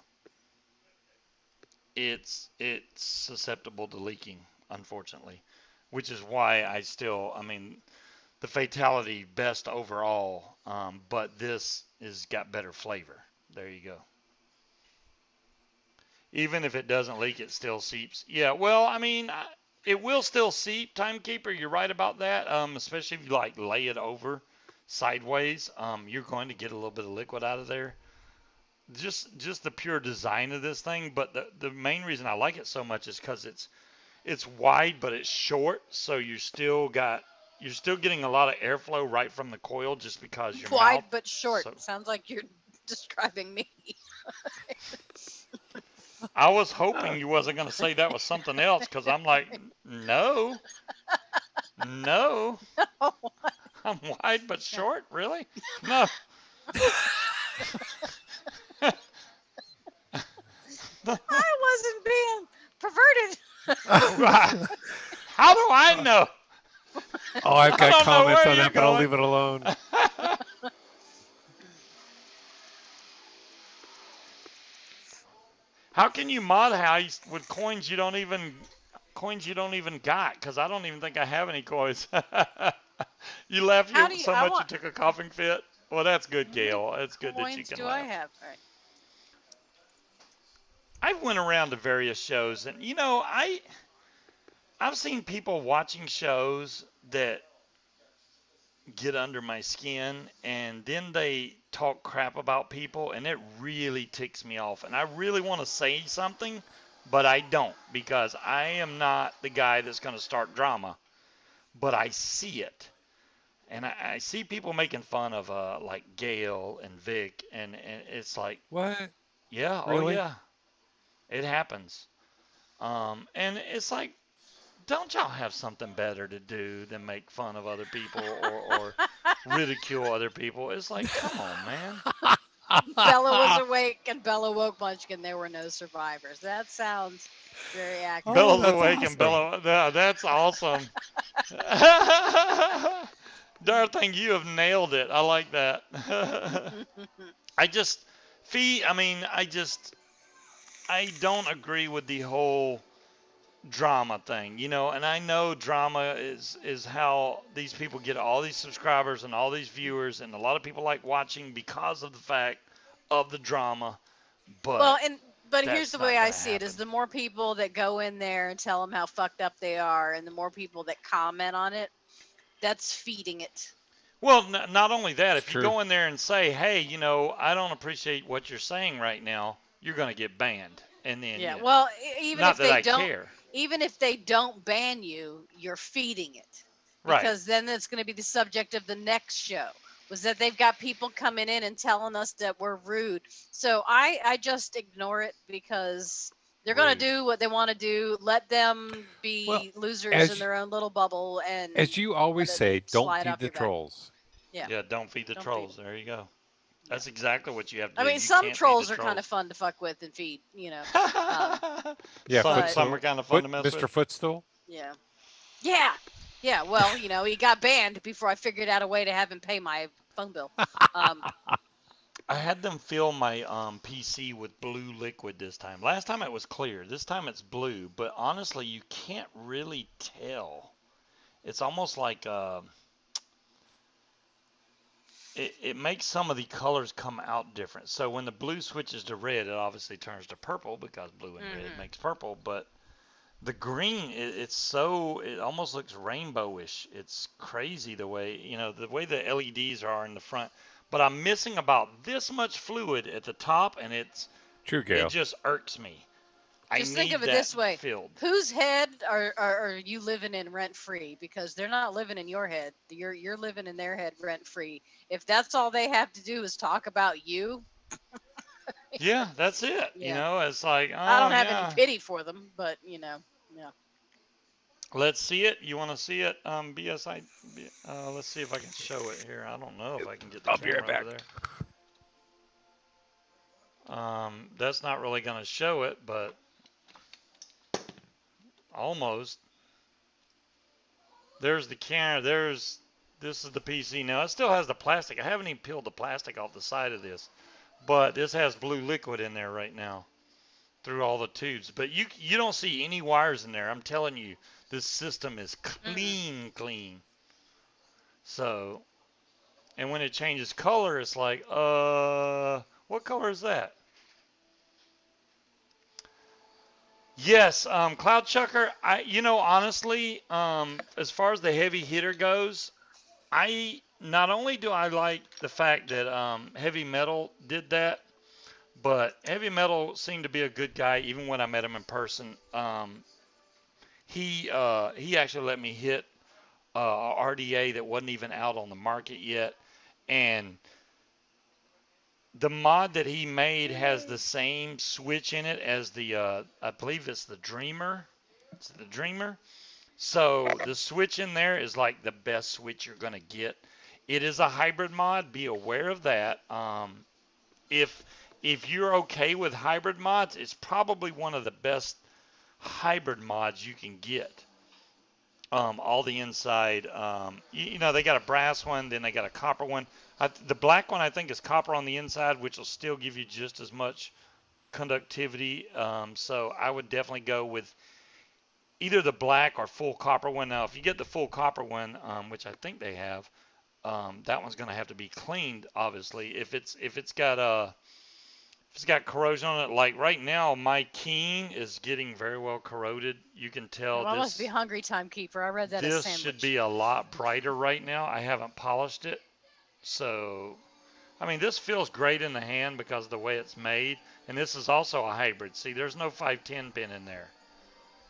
[SPEAKER 1] it's susceptible to leaking, unfortunately, which is why I mean, the fatality best overall, but this is got better flavor. There you go. Even if it doesn't leak, it still seeps. Yeah, well, I mean, it will still seep, Timekeeper. You're right about that. Especially if you like lay it over sideways, you're going to get a little bit of liquid out of there. Just the pure design of this thing, but the main reason I like it so much is because it's wide but it's short, so you're still getting a lot of airflow right from the coil just because your
[SPEAKER 3] Wide
[SPEAKER 1] mouth.
[SPEAKER 3] but short.
[SPEAKER 1] So
[SPEAKER 3] Sounds like you're describing me.
[SPEAKER 1] I was hoping you wasn't going to say that was something else because I'm like, no, no,
[SPEAKER 3] Oh,
[SPEAKER 1] I'm wide but
[SPEAKER 3] yeah.
[SPEAKER 1] short, really? No.
[SPEAKER 3] I wasn't being perverted.
[SPEAKER 1] How do I know?
[SPEAKER 2] Oh, I've
[SPEAKER 1] I
[SPEAKER 2] got
[SPEAKER 1] don't know
[SPEAKER 2] comments
[SPEAKER 1] where
[SPEAKER 2] on
[SPEAKER 1] you're
[SPEAKER 2] that, but I'll
[SPEAKER 1] going.
[SPEAKER 2] leave it alone.
[SPEAKER 1] How can you mod heist with coins you don't even got? Because I don't even think I have any coins. You laugh
[SPEAKER 3] How do you?
[SPEAKER 1] so
[SPEAKER 3] I
[SPEAKER 1] much you
[SPEAKER 3] want.
[SPEAKER 1] took a coughing fit. Well, that's good,
[SPEAKER 3] How many
[SPEAKER 1] Gail. It's good that you
[SPEAKER 3] coins
[SPEAKER 1] can
[SPEAKER 3] do I
[SPEAKER 1] laugh.
[SPEAKER 3] have? All right.
[SPEAKER 1] I went around to various shows, and I've seen people watching shows that get under my skin, and then they talk crap about people, and it really ticks me off. And I really want to say something, but I don't because I am not the guy that's going to start drama. But I see it, and I see people making fun of like Gail and Vic, and it's like,
[SPEAKER 2] What?
[SPEAKER 1] yeah, oh
[SPEAKER 2] Really?
[SPEAKER 1] yeah, it happens. And it's like, don't y'all have something better to do than make fun of other people or ridicule other people? It's like, come on, man.
[SPEAKER 3] Bella was awake and Bella woke Munchkin. There were no survivors. That sounds very accurate.
[SPEAKER 2] Oh,
[SPEAKER 1] Bella's
[SPEAKER 2] that's
[SPEAKER 1] awake and
[SPEAKER 2] awesome.
[SPEAKER 1] Bella. That's awesome. Darthang, you have nailed it. I like that. I just, Fee, I mean, I don't agree with the whole drama thing, and I know drama is how these people get all these subscribers and all these viewers, and a lot of people like watching because of the fact of the drama,
[SPEAKER 3] Well,
[SPEAKER 1] but
[SPEAKER 3] but here's
[SPEAKER 1] that's
[SPEAKER 3] the way
[SPEAKER 1] not
[SPEAKER 3] I
[SPEAKER 1] gonna
[SPEAKER 3] see it: is
[SPEAKER 1] happen.
[SPEAKER 3] the more people that go in there and tell them how fucked up they are, and the more people that comment on it, that's feeding it.
[SPEAKER 1] Well, not only that,
[SPEAKER 2] It's
[SPEAKER 1] if you
[SPEAKER 2] true.
[SPEAKER 1] go in there and say, hey, I don't appreciate what you're saying right now, you're gonna get banned, and then
[SPEAKER 3] Yeah. Well,
[SPEAKER 1] not that I care.
[SPEAKER 3] even if they don't ban you, you're feeding it,
[SPEAKER 1] Right.
[SPEAKER 3] because then it's going to be the subject of the next show. Was that they've got people coming in and telling us that we're rude. So I just ignore it because they're going to
[SPEAKER 1] Rude.
[SPEAKER 3] do what they want to do. Let them
[SPEAKER 2] Well,
[SPEAKER 3] be losers in
[SPEAKER 2] as
[SPEAKER 3] their own little bubble and
[SPEAKER 2] as you
[SPEAKER 3] let
[SPEAKER 2] always
[SPEAKER 3] it
[SPEAKER 2] say, don't
[SPEAKER 3] slide
[SPEAKER 2] feed
[SPEAKER 3] off
[SPEAKER 2] the
[SPEAKER 3] your back.
[SPEAKER 2] trolls.
[SPEAKER 3] Yeah.
[SPEAKER 1] Yeah, don't feed the
[SPEAKER 3] Don't feed them.
[SPEAKER 1] trolls. There you go.
[SPEAKER 3] Yeah.
[SPEAKER 1] That's exactly what you have to
[SPEAKER 3] I
[SPEAKER 1] do.
[SPEAKER 3] mean,
[SPEAKER 1] You
[SPEAKER 3] some
[SPEAKER 1] can't feed the
[SPEAKER 3] trolls are kind of
[SPEAKER 1] trolls.
[SPEAKER 3] fun to fuck with and feed. Um,
[SPEAKER 2] Yeah,
[SPEAKER 3] but
[SPEAKER 1] Some are
[SPEAKER 2] footstool.
[SPEAKER 1] kind of fun to mess
[SPEAKER 2] Mr.
[SPEAKER 1] with.
[SPEAKER 2] Footstool.
[SPEAKER 3] yeah. Yeah. Yeah. Well, he got banned before I figured out a way to have him pay my phone bill. Um,
[SPEAKER 1] I had them fill my PC with blue liquid this time. Last time it was clear. This time it's blue. But honestly, you can't really tell. It's almost like it makes some of the colors come out different. So when the blue switches to red, it obviously turns to purple because blue and red
[SPEAKER 3] mhm.
[SPEAKER 1] makes purple. But the green, it almost looks rainbowish. It's crazy the way the LEDs are in the front. But I'm missing about this much fluid at the top, and
[SPEAKER 2] True,
[SPEAKER 1] it
[SPEAKER 2] Gail.
[SPEAKER 1] just irks me. I
[SPEAKER 3] Just think of
[SPEAKER 1] need
[SPEAKER 3] it
[SPEAKER 1] that
[SPEAKER 3] this way:
[SPEAKER 1] filled.
[SPEAKER 3] whose head are you living in rent free? Because they're not living in your head. You're living in their head rent free. If that's all they have to do is talk about you,
[SPEAKER 1] Yeah, that's it.
[SPEAKER 3] yeah.
[SPEAKER 1] It's like,
[SPEAKER 3] I
[SPEAKER 1] oh
[SPEAKER 3] don't have any
[SPEAKER 1] yeah.
[SPEAKER 3] pity for them, but yeah.
[SPEAKER 1] Let's see it. You want to see it? BSI. Let's see if I can show it here. I don't know if I can get the
[SPEAKER 2] I'll be right
[SPEAKER 1] camera over
[SPEAKER 2] back.
[SPEAKER 1] there. That's not really going to show it, but almost. There's the camera. This is the PC now. It still has the plastic. I haven't even peeled the plastic off the side of this, but this has blue liquid in there right now through all the tubes. But you don't see any wires in there. I'm telling you, this system is
[SPEAKER 3] Mm-mm.
[SPEAKER 1] clean. So, and when it changes color, it's like, what color is that? Yes, Cloud Chucker. Honestly, as far as the heavy hitter goes, I not only do I like the fact that Heavy Metal did that, but Heavy Metal seemed to be a good guy even when I met him in person. He actually let me hit a RDA that wasn't even out on the market yet, and the mod that he made has the same switch in it as the I believe it's the Dreamer. It's the Dreamer. So the switch in there is like the best switch you're gonna get. It is a hybrid mod. Be aware of that. If if you're okay with hybrid mods, it's probably one of the best hybrid mods you can get. All the inside, they got a brass one, then they got a copper one. The black one I think is copper on the inside, which will still give you just as much conductivity. So I would definitely go with either the black or full copper one. Now, if you get the full copper one, which I think they have, that one's going to have to be cleaned, obviously. If it's got corrosion on it, like right now, my keen is getting very well corroded. You can
[SPEAKER 3] It
[SPEAKER 1] tell
[SPEAKER 3] must be
[SPEAKER 1] this
[SPEAKER 3] hungry time keeper. I read that as
[SPEAKER 1] this should
[SPEAKER 3] sandwich.
[SPEAKER 1] be a lot brighter right now. I haven't polished it, so I mean this feels great in the hand because of the way it's made, and this is also a hybrid. See, there's no 510 pin in there.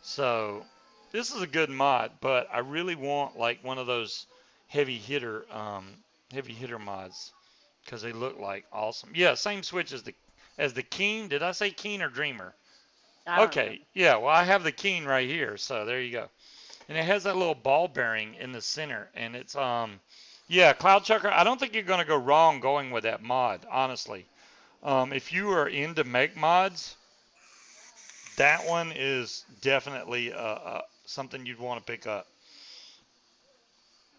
[SPEAKER 1] So this is a good mod, but I really want like one of those heavy hitter heavy hitter mods because they look like awesome. Yeah, same switch as the Keen. Did I say Keen or Dreamer?
[SPEAKER 3] I don't
[SPEAKER 1] Okay,
[SPEAKER 3] remember.
[SPEAKER 1] yeah. Well, I have the Keen right here, so there you go. And it has that little ball bearing in the center, and it's yeah, Cloud Chucker. I don't think you're gonna go wrong going with that mod, honestly. If you are into make mods, that one is definitely something you'd want to pick up.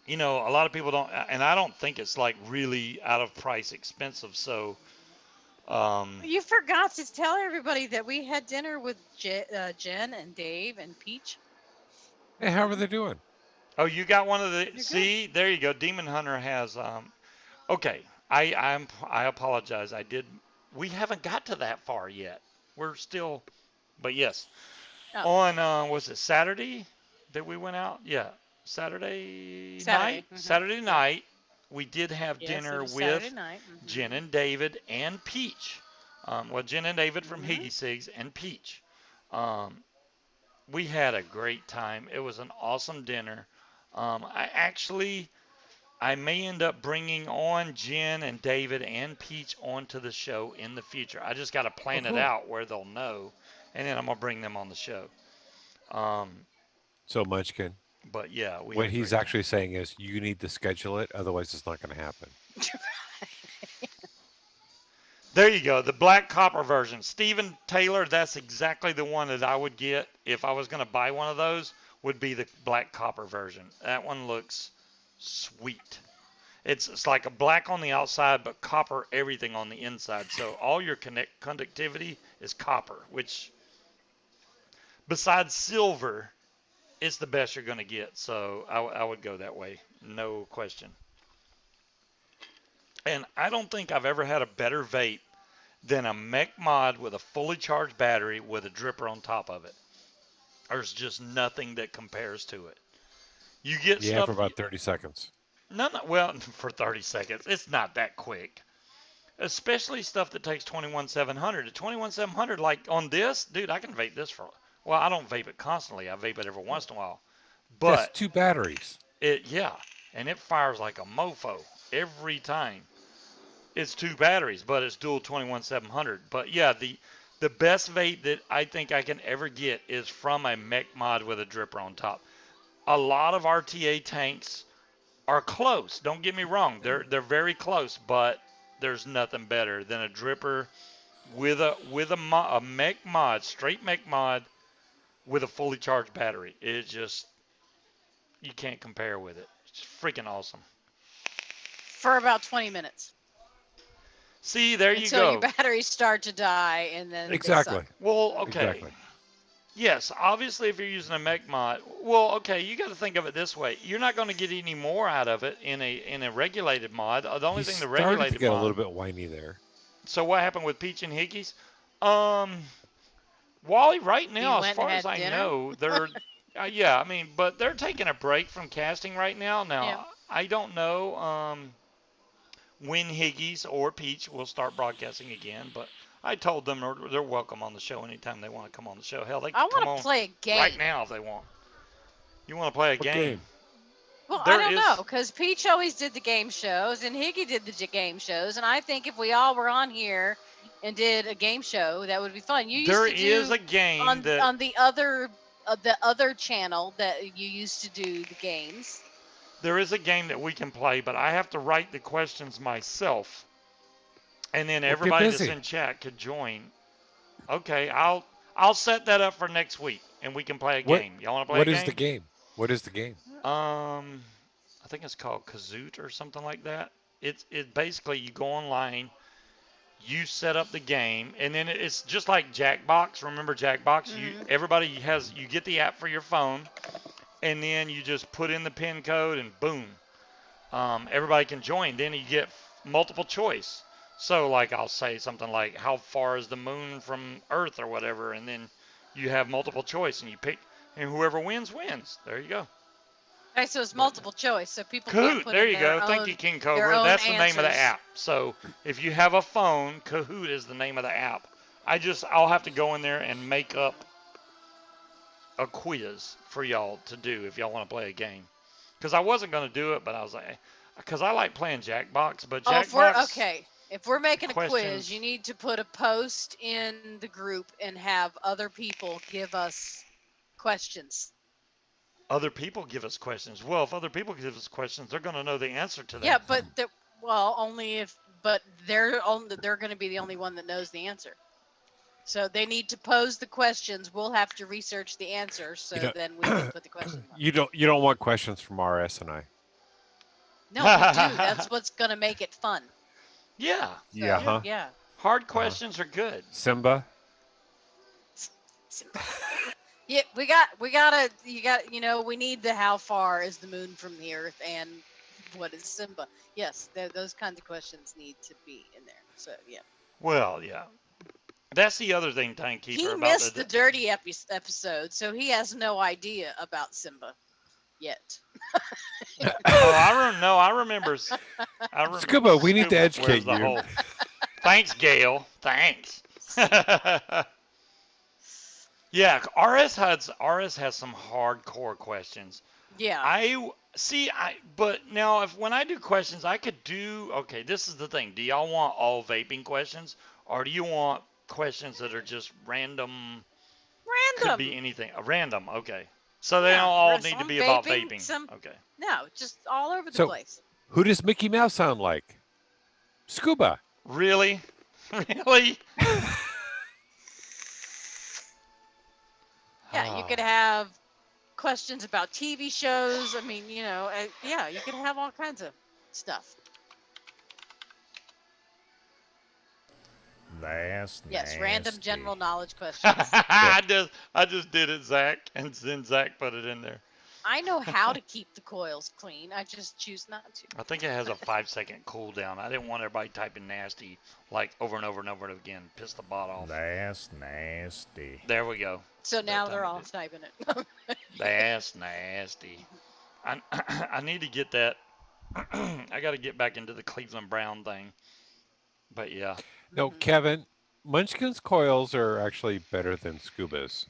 [SPEAKER 1] A lot of people don't, and I don't think it's like really out of price expensive. So, um,
[SPEAKER 3] You forgot to tell everybody that we had dinner with Jen and Dave and Peach.
[SPEAKER 2] Hey, how are they doing?
[SPEAKER 1] oh, you got one of the,
[SPEAKER 3] They're good.
[SPEAKER 1] see, there you go. Demon Hunter has, okay. I apologize. We haven't got to that far yet. We're still, but yes,
[SPEAKER 3] Oh,
[SPEAKER 1] on, was it Saturday that we went out? Yeah. Saturday night?
[SPEAKER 3] Saturday.
[SPEAKER 1] Saturday
[SPEAKER 3] Yep.
[SPEAKER 1] night, we did have
[SPEAKER 3] Yes, it
[SPEAKER 1] dinner
[SPEAKER 3] was Saturday
[SPEAKER 1] with
[SPEAKER 3] night.
[SPEAKER 1] Jen and David and Peach. Well, Jen and David from
[SPEAKER 3] Hmm.
[SPEAKER 1] e-cigs and Peach. Um, we had a great time. It was an awesome dinner. I may end up bringing on Jen and David and Peach onto the show in the future. I just got to
[SPEAKER 2] Oh,
[SPEAKER 1] plan it
[SPEAKER 2] cool.
[SPEAKER 1] out where they'll know, and then I'm gonna bring them on the show. Um,
[SPEAKER 2] So, Munchkin,
[SPEAKER 1] but yeah, we had
[SPEAKER 2] what
[SPEAKER 1] a
[SPEAKER 2] he's
[SPEAKER 1] great time.
[SPEAKER 2] actually saying is you need to schedule it, otherwise it's not going to happen.
[SPEAKER 1] There you go, the black copper version. Steven Taylor, that's exactly the one that I would get if I was going to buy one of those, would be the black copper version. That one looks sweet. It's like a black on the outside, but copper everything on the inside. So all your conductivity is copper, which besides silver, it's the best you're going to get. So I would go that way, no question. And I don't think I've ever had a better vape than a mech mod with a fully charged battery with a dripper on top of it. There's just nothing that compares to it. You get
[SPEAKER 2] Yeah, for
[SPEAKER 1] stuff,
[SPEAKER 2] about 30 seconds.
[SPEAKER 1] no, well, for 30 seconds. It's not that quick. Especially stuff that takes 21,700. At 21,700, like on this, dude, I can vape this for, well, I don't vape it constantly. I vape it every once in a while.
[SPEAKER 2] That's
[SPEAKER 1] But
[SPEAKER 2] 2 batteries.
[SPEAKER 1] yeah, and it fires like a mofo every time. It's two batteries, but it's dual 21,700. But yeah, the best vape that I think I can ever get is from a mech mod with a dripper on top. a lot of RTA tanks are close. Don't get me wrong; they're very close, but there's nothing better than a dripper with a mech mod, straight mech mod with a fully charged battery. It just you can't compare with it. It's freaking awesome.
[SPEAKER 3] For about 20 minutes
[SPEAKER 1] See, there you
[SPEAKER 3] until your
[SPEAKER 1] go.
[SPEAKER 3] batteries start to die and then they
[SPEAKER 2] Exactly.
[SPEAKER 3] suck.
[SPEAKER 1] Well, okay.
[SPEAKER 2] Exactly.
[SPEAKER 1] Yes, obviously, if you're using a mech mod, well, okay, you got to think of it this way: you're not going to get any more out of it in a regulated mod. The only
[SPEAKER 2] He
[SPEAKER 1] thing the
[SPEAKER 2] started to
[SPEAKER 1] regulated
[SPEAKER 2] get a
[SPEAKER 1] mod.
[SPEAKER 2] little bit whiny there.
[SPEAKER 1] So what happened with Peach and Hickeys? Um, Wally, right
[SPEAKER 3] He
[SPEAKER 1] now, as
[SPEAKER 3] went and
[SPEAKER 1] far as
[SPEAKER 3] had
[SPEAKER 1] I
[SPEAKER 3] dinner.
[SPEAKER 1] know, they're yeah, I mean, but they're taking a break from casting right now.
[SPEAKER 3] Yeah.
[SPEAKER 1] Now, I don't know when Higgies or Peach will start broadcasting again, but I told them they're welcome on the show anytime they want to come on the show. Hell, they
[SPEAKER 3] I
[SPEAKER 1] can come
[SPEAKER 3] want to
[SPEAKER 1] on
[SPEAKER 3] play a
[SPEAKER 1] right
[SPEAKER 3] game.
[SPEAKER 1] now if they want. You want to play a
[SPEAKER 2] What
[SPEAKER 1] game?
[SPEAKER 2] game?
[SPEAKER 3] Well, I
[SPEAKER 1] There
[SPEAKER 3] don't know,
[SPEAKER 1] is
[SPEAKER 3] because Peach always did the game shows and Higgy did the game shows, and I think if we all were on here and did a game show, that would be fun. You used
[SPEAKER 1] there
[SPEAKER 3] to
[SPEAKER 1] is
[SPEAKER 3] do
[SPEAKER 1] a game
[SPEAKER 3] on
[SPEAKER 1] that
[SPEAKER 3] the other channel that you used to do the games.
[SPEAKER 1] there is a game that we can play, but I have to write the questions myself, and then
[SPEAKER 2] Well, get
[SPEAKER 1] everybody that's
[SPEAKER 2] busy.
[SPEAKER 1] in chat could join. Okay, I'll set that up for next week, and we can play a
[SPEAKER 2] What
[SPEAKER 1] game. Y'all want to play a
[SPEAKER 2] what is the
[SPEAKER 1] game?
[SPEAKER 2] game? What is the game?
[SPEAKER 1] I think it's called Kazoot or something like that. It basically you go online, you set up the game, and then it's just like Jackbox. Remember Jackbox?
[SPEAKER 3] Hmm.
[SPEAKER 1] You get the app for your phone, and then you just put in the pin code, and boom, everybody can join. Then you get multiple choice. So like I'll say something like how far is the moon from Earth or whatever, and then you have multiple choice, and you pick, and whoever wins wins. There you go.
[SPEAKER 3] Okay, so it's
[SPEAKER 1] But
[SPEAKER 3] multiple choice, so people can't
[SPEAKER 1] Kahoot,
[SPEAKER 3] put
[SPEAKER 1] there
[SPEAKER 3] in
[SPEAKER 1] you go. Thank you, King
[SPEAKER 3] their
[SPEAKER 1] Cobra.
[SPEAKER 3] own
[SPEAKER 1] That's the name of the
[SPEAKER 3] answers.
[SPEAKER 1] app. So if you have a phone, Kahoot is the name of the app. I'll have to go in there and make up a quiz for y'all to do if y'all want to play a game. Because I wasn't going to do it, but I was like, because I like playing Jackbox, but
[SPEAKER 3] Oh,
[SPEAKER 1] Jackbox
[SPEAKER 3] if we're making a quiz,
[SPEAKER 1] questions,
[SPEAKER 3] you need to put a post in the group and have other people give us questions.
[SPEAKER 1] other people give us questions. Well, if other people give us questions, they're going to know the answer to
[SPEAKER 3] Yeah,
[SPEAKER 1] that.
[SPEAKER 3] but only if they're going to be the only one that knows the answer. So they need to pose the questions. We'll have to research the answers, so
[SPEAKER 2] You don't
[SPEAKER 3] then we can put the question on.
[SPEAKER 2] you don't want questions from RS and I.
[SPEAKER 3] No, we do. That's what's going to make it fun.
[SPEAKER 1] Yeah,
[SPEAKER 3] So,
[SPEAKER 2] Yeah, huh?
[SPEAKER 3] yeah.
[SPEAKER 1] hard
[SPEAKER 2] Uh-huh.
[SPEAKER 1] questions are good.
[SPEAKER 2] Simba.
[SPEAKER 3] Yeah, we need the how far is the moon from the earth and what is Simba? Yes, those kinds of questions need to be in there. So, yeah.
[SPEAKER 1] Well, yeah. That's the other thing, Timekeeper,
[SPEAKER 3] He
[SPEAKER 1] about
[SPEAKER 3] missed the dirty episode, so he has no idea about Simba yet.
[SPEAKER 1] Oh, I remember. I remember.
[SPEAKER 2] Scuba, we need to
[SPEAKER 1] Scuba,
[SPEAKER 2] educate
[SPEAKER 1] where's the
[SPEAKER 2] you.
[SPEAKER 1] hole? Thanks, Gail. Thanks. Yeah, RS has some hardcore questions.
[SPEAKER 3] Yeah.
[SPEAKER 1] I see. But now when I do questions, I could do. Okay, this is the thing. Do y'all want all vaping questions, or do you want questions that are just random? Could be
[SPEAKER 3] Random.
[SPEAKER 1] anything. Random. Okay. So they don't
[SPEAKER 3] Yeah.
[SPEAKER 1] all
[SPEAKER 3] Rest
[SPEAKER 1] need to
[SPEAKER 3] on
[SPEAKER 1] be about
[SPEAKER 3] vaping.
[SPEAKER 1] vaping.
[SPEAKER 3] Some
[SPEAKER 1] Okay.
[SPEAKER 3] no, just all over the
[SPEAKER 2] So,
[SPEAKER 3] place.
[SPEAKER 2] who does Mickey Mouse sound like? Scuba.
[SPEAKER 1] Really? Really?
[SPEAKER 3] Yeah, you could
[SPEAKER 1] Oh.
[SPEAKER 3] have questions about TV shows. I mean, yeah, you could have all kinds of stuff.
[SPEAKER 4] That's
[SPEAKER 3] Yes, random
[SPEAKER 4] nasty.
[SPEAKER 3] general knowledge questions.
[SPEAKER 1] I just did it, Zach, and then Zach put it in there.
[SPEAKER 3] I know how to keep the coils clean. I just choose not to.
[SPEAKER 1] I think it has a 5-second cooldown. I didn't want everybody typing nasty like over and over and over again. Piss the bot off.
[SPEAKER 4] That's nasty.
[SPEAKER 1] There we go.
[SPEAKER 3] So now
[SPEAKER 1] time
[SPEAKER 3] they're
[SPEAKER 1] it
[SPEAKER 3] all
[SPEAKER 1] did.
[SPEAKER 3] typing it.
[SPEAKER 1] That's nasty. I need to get that. I got to get back into the Cleveland Brown thing. But yeah.
[SPEAKER 2] No,
[SPEAKER 3] Mhm.
[SPEAKER 2] Kevin. Munchkin's coils are actually better than Scuba's,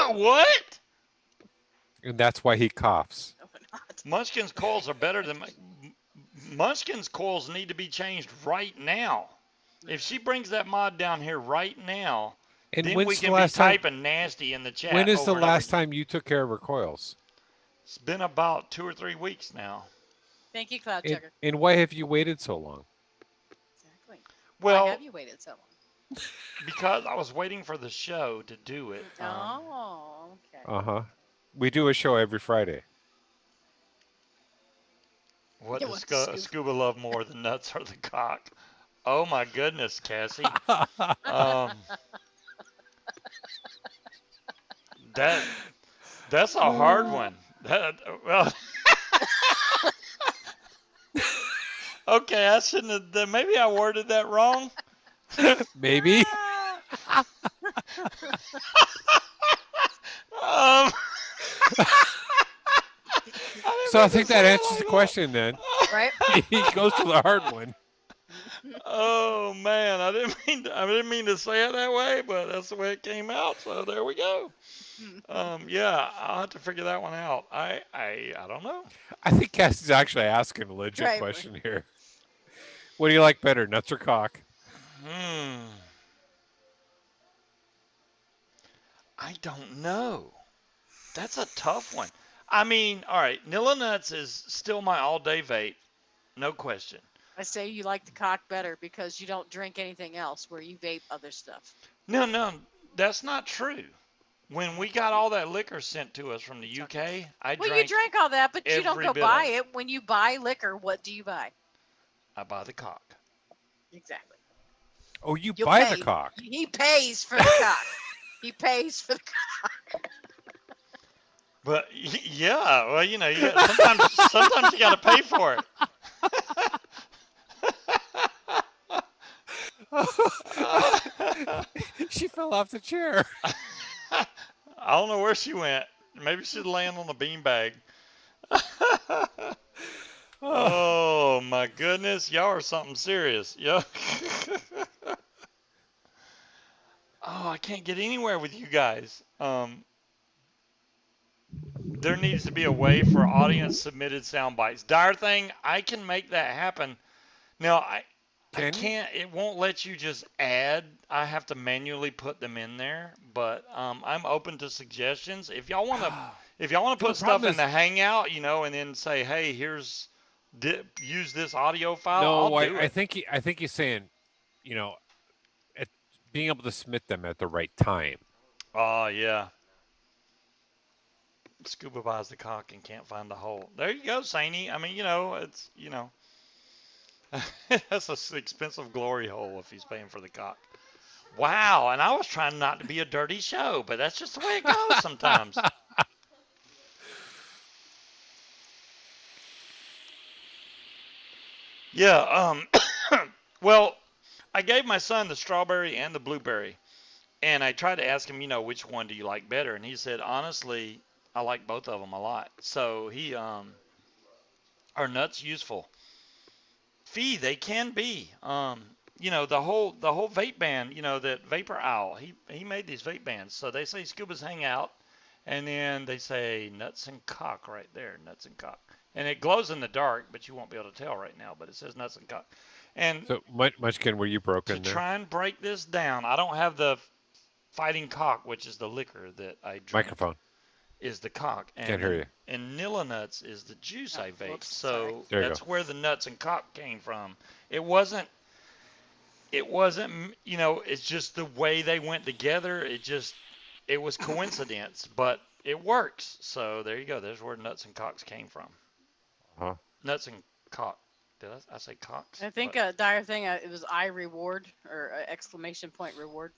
[SPEAKER 1] What?
[SPEAKER 2] and that's why he coughs.
[SPEAKER 3] No, we're not.
[SPEAKER 1] Munchkin's coils are better than Munchkin's coils need to be changed right now. If she brings that mod down here right now,
[SPEAKER 2] And
[SPEAKER 1] Then we
[SPEAKER 2] when's the
[SPEAKER 1] can be
[SPEAKER 2] last time?
[SPEAKER 1] typing nasty in the
[SPEAKER 2] When
[SPEAKER 1] chat
[SPEAKER 2] is the
[SPEAKER 1] over and over
[SPEAKER 2] last
[SPEAKER 1] again.
[SPEAKER 2] time you took care of her coils?
[SPEAKER 1] It's been about 2 or 3 weeks now.
[SPEAKER 3] Thank you, Cloud
[SPEAKER 2] And
[SPEAKER 3] Checker.
[SPEAKER 2] and why have you waited so long?
[SPEAKER 3] Exactly. Why
[SPEAKER 1] Well,
[SPEAKER 3] have you waited so long?
[SPEAKER 1] because I was waiting for the show to do it.
[SPEAKER 3] Oh, okay.
[SPEAKER 2] Uh-huh. We do a show every Friday.
[SPEAKER 1] What
[SPEAKER 3] It
[SPEAKER 1] does
[SPEAKER 3] was Scuba.
[SPEAKER 1] Scuba love more, the nuts or the cock? Oh my goodness, Cassie. Um, that that's a hard one. That well, okay, I shouldn't maybe I worded that wrong.
[SPEAKER 2] Maybe.
[SPEAKER 1] I
[SPEAKER 2] So I
[SPEAKER 1] didn't mean
[SPEAKER 2] think
[SPEAKER 1] to
[SPEAKER 2] that
[SPEAKER 1] say
[SPEAKER 2] answers the
[SPEAKER 1] it like
[SPEAKER 2] question then.
[SPEAKER 3] Right?
[SPEAKER 2] He goes for the hard one.
[SPEAKER 1] that. Oh man, I didn't mean to say it that way, but that's the way it came out. So there we go. Yeah, I'll have to figure that one out. I don't know.
[SPEAKER 2] I think Cassie's actually asking a legit
[SPEAKER 3] Right.
[SPEAKER 2] question here. What do you like better, nuts or cock?
[SPEAKER 1] Hmm. I don't know. That's a tough one. I mean, all right, Nilla Nuts is still my all-day vape, no question.
[SPEAKER 3] I say you like the cock better because you don't drink anything else where you vape other stuff.
[SPEAKER 1] No, no, that's not true. When we got all that liquor sent to us from the
[SPEAKER 3] It's okay.
[SPEAKER 1] UK, I
[SPEAKER 3] Well, you
[SPEAKER 1] drank
[SPEAKER 3] drank all that, but you don't
[SPEAKER 1] every
[SPEAKER 3] go
[SPEAKER 1] bit
[SPEAKER 3] buy
[SPEAKER 1] of it.
[SPEAKER 3] it. When you buy liquor, what do you buy?
[SPEAKER 1] I buy the cock.
[SPEAKER 3] Exactly.
[SPEAKER 2] Oh, you
[SPEAKER 3] You'll
[SPEAKER 2] buy
[SPEAKER 3] pay.
[SPEAKER 2] the cock.
[SPEAKER 3] He pays for the cock. He pays for the cock.
[SPEAKER 1] But yeah, well, you know, sometimes you got to pay for it.
[SPEAKER 2] She fell off the chair.
[SPEAKER 1] I don't know where she went. Maybe she's laying on a beanbag. Oh my goodness, y'all are something serious. Yeah. Oh, I can't get anywhere with you guys. There needs to be a way for audience submitted sound bites. Dire thing, I can make that happen. Now, I
[SPEAKER 2] Can you?
[SPEAKER 1] can't. It won't let you just add. I have to manually put them in there. But I'm open to suggestions. If y'all wanna
[SPEAKER 2] The
[SPEAKER 1] put stuff
[SPEAKER 2] problem
[SPEAKER 1] in
[SPEAKER 2] is,
[SPEAKER 1] the Hangout, you know, and then say, hey, use this audio file, I'll
[SPEAKER 2] no,
[SPEAKER 1] do
[SPEAKER 2] I
[SPEAKER 1] it.
[SPEAKER 2] think I think he's saying, you know, at being able to submit them at the right time.
[SPEAKER 1] Oh yeah. Scuba buys the cock and can't find the hole. There you go, Saini. I mean, it's that's an expensive glory hole if he's paying for the cock. Wow, and I was trying not to be a dirty show, but that's just the way it goes sometimes. Yeah, well, I gave my son the strawberry and the blueberry, and I tried to ask him, which one do you like better? And he said, honestly, I like both of them a lot. So are nuts useful? Fee, they can be. The whole vape ban, that Vapor Owl, he made these vape bans. So they say Scuba's Hangout, and then they say nuts and cock right there, nuts and cock. And it glows in the dark, but you won't be able to tell right now, but it says nuts and cock. And
[SPEAKER 2] So, Munchkin, were you
[SPEAKER 1] to
[SPEAKER 2] broken there?
[SPEAKER 1] try and break this down, I don't have the fighting cock, which is the liquor that I drink,
[SPEAKER 2] Microphone.
[SPEAKER 1] is the cock,
[SPEAKER 2] Can't hear you.
[SPEAKER 1] and Nilla Nuts is the juice I vape.
[SPEAKER 3] Whoops, sorry.
[SPEAKER 1] So
[SPEAKER 2] There you
[SPEAKER 1] that's
[SPEAKER 2] go.
[SPEAKER 1] where the nuts and cock came from. It wasn't. It wasn't. It's just the way they went together. It was coincidence, but it works. So there you go. There's where nuts and cocks came from.
[SPEAKER 2] Huh?
[SPEAKER 1] Nuts and cock. Did I say cocks?
[SPEAKER 3] I think
[SPEAKER 1] But
[SPEAKER 3] dire thing. It was I reward or exclamation point reward.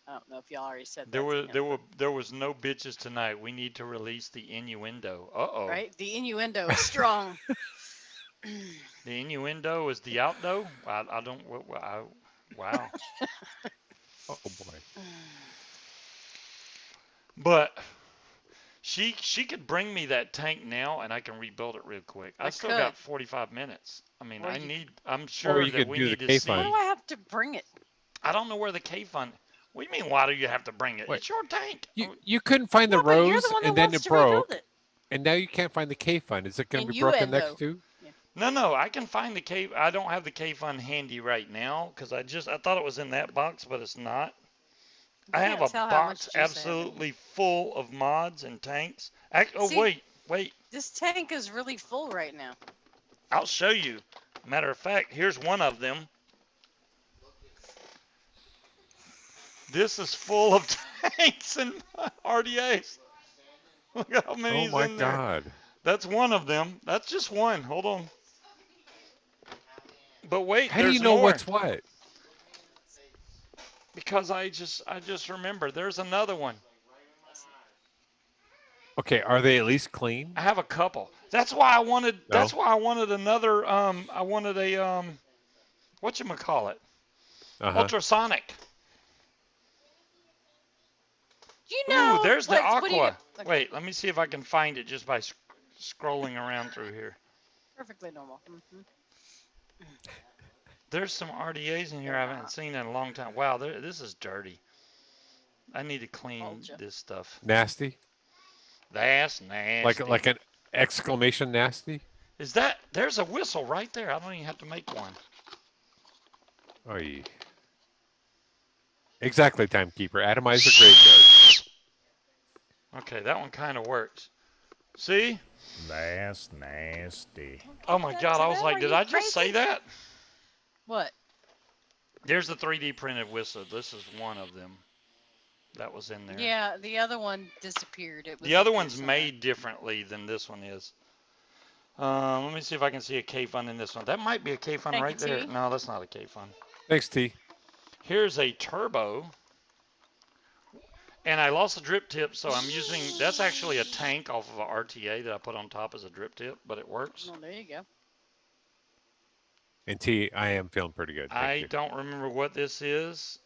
[SPEAKER 3] I don't know if y'all already said
[SPEAKER 1] there
[SPEAKER 3] that to
[SPEAKER 1] were
[SPEAKER 3] him.
[SPEAKER 1] there were there was no bitches tonight. We need to release the innuendo. Uh-oh.
[SPEAKER 3] Right? The innuendo is strong.
[SPEAKER 1] The innuendo is the outdo. I don't. Wow.
[SPEAKER 2] Oh boy.
[SPEAKER 1] But she could bring me that tank now, and I can rebuild it real quick.
[SPEAKER 3] I
[SPEAKER 1] I still
[SPEAKER 3] could.
[SPEAKER 1] got 45 minutes. I mean,
[SPEAKER 3] Or you
[SPEAKER 1] I'm
[SPEAKER 2] Or
[SPEAKER 1] sure
[SPEAKER 2] you
[SPEAKER 1] that
[SPEAKER 2] could
[SPEAKER 1] we
[SPEAKER 2] do the
[SPEAKER 1] need to
[SPEAKER 2] K
[SPEAKER 3] Why
[SPEAKER 2] fund.
[SPEAKER 3] do
[SPEAKER 1] see.
[SPEAKER 3] I have to bring it?
[SPEAKER 1] I don't know where the K fund. What do you mean? Why do you have to bring it?
[SPEAKER 2] Wait,
[SPEAKER 1] It's your tank.
[SPEAKER 2] you couldn't find the
[SPEAKER 3] No, but you're the
[SPEAKER 2] rose,
[SPEAKER 3] one that
[SPEAKER 2] and then
[SPEAKER 3] wants
[SPEAKER 2] it
[SPEAKER 3] to rebuild
[SPEAKER 2] broke,
[SPEAKER 3] it.
[SPEAKER 2] and now you can't find the K fund. Is it going to be broken
[SPEAKER 3] Innuendo.
[SPEAKER 2] next too?
[SPEAKER 3] Yeah.
[SPEAKER 1] No, I can find the K. I don't have the K fund handy right now because I thought it was in that box, but it's not. I have a
[SPEAKER 3] Can't tell how much
[SPEAKER 1] box
[SPEAKER 3] juice I have in here.
[SPEAKER 1] absolutely full of mods and tanks. Oh,
[SPEAKER 3] See,
[SPEAKER 1] wait.
[SPEAKER 3] this tank is really full right now.
[SPEAKER 1] I'll show you. Matter of fact, here's one of them. This is full of tanks and RDAs. Look how
[SPEAKER 2] Oh
[SPEAKER 1] many's
[SPEAKER 2] my
[SPEAKER 1] in there.
[SPEAKER 2] God.
[SPEAKER 1] That's one of them. That's just one. Hold on. But wait,
[SPEAKER 2] How do you
[SPEAKER 1] there's
[SPEAKER 2] know
[SPEAKER 1] more.
[SPEAKER 2] what's what?
[SPEAKER 1] Because I just remember there's another one.
[SPEAKER 2] Okay, are they at least clean?
[SPEAKER 1] I have a couple. That's why I wanted.
[SPEAKER 2] No.
[SPEAKER 1] That's why I wanted another. I wanted a whatchamacallit? Ultrasonic.
[SPEAKER 3] You
[SPEAKER 1] Ooh,
[SPEAKER 3] know,
[SPEAKER 1] there's the
[SPEAKER 3] what do you
[SPEAKER 1] aqua.
[SPEAKER 3] got?
[SPEAKER 1] Wait, let me see if I can find it just by scrolling around through here.
[SPEAKER 3] Perfectly normal.
[SPEAKER 1] There's some RDAs in here I haven't seen in a long time. Wow, this is dirty. I need to clean
[SPEAKER 3] Told ya.
[SPEAKER 1] this stuff.
[SPEAKER 2] Nasty?
[SPEAKER 1] That's nasty.
[SPEAKER 2] Like an exclamation nasty?
[SPEAKER 1] Is that? There's a whistle right there. I don't even have to make one.
[SPEAKER 2] Oy. Exactly, timekeeper. Atomizer graveyard.
[SPEAKER 1] Okay, that one kind of works. See?
[SPEAKER 4] That's nasty.
[SPEAKER 1] Oh my God, I was like, did I just say that?
[SPEAKER 3] What?
[SPEAKER 1] There's the 3D printed whistle. This is one of them that was in there.
[SPEAKER 3] Yeah, the other one disappeared. It was
[SPEAKER 1] The other
[SPEAKER 3] up there
[SPEAKER 1] one's
[SPEAKER 3] somewhere.
[SPEAKER 1] made differently than this one is. Let me see if I can see a K-Fun in this one. That might be a K-Fun
[SPEAKER 3] Thank
[SPEAKER 1] right
[SPEAKER 3] you,
[SPEAKER 1] there.
[SPEAKER 3] T.
[SPEAKER 1] No, that's not a K-Fun.
[SPEAKER 2] Thanks, T.
[SPEAKER 1] Here's a turbo. And I lost the drip tip, so I'm using, that's actually a tank off of a RTA that I put on top as a drip tip, but it works.
[SPEAKER 3] Well, there you go.
[SPEAKER 2] And T, I am feeling pretty good. Thank
[SPEAKER 1] I
[SPEAKER 2] you.
[SPEAKER 1] don't remember what this is.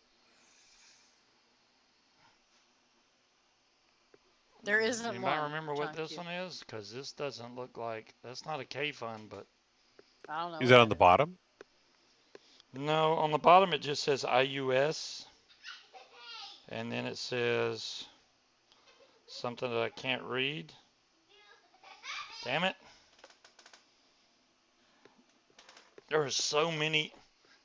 [SPEAKER 3] There isn't
[SPEAKER 1] Anybody
[SPEAKER 3] one.
[SPEAKER 1] remember what
[SPEAKER 3] John
[SPEAKER 1] this
[SPEAKER 3] Q.
[SPEAKER 1] one is? Because this doesn't look like, that's not a K-Fun, but.
[SPEAKER 3] I don't know.
[SPEAKER 2] Is that on the bottom?
[SPEAKER 1] No, on the bottom it just says IUS. And then it says something that I can't read. Damn it. There are so many.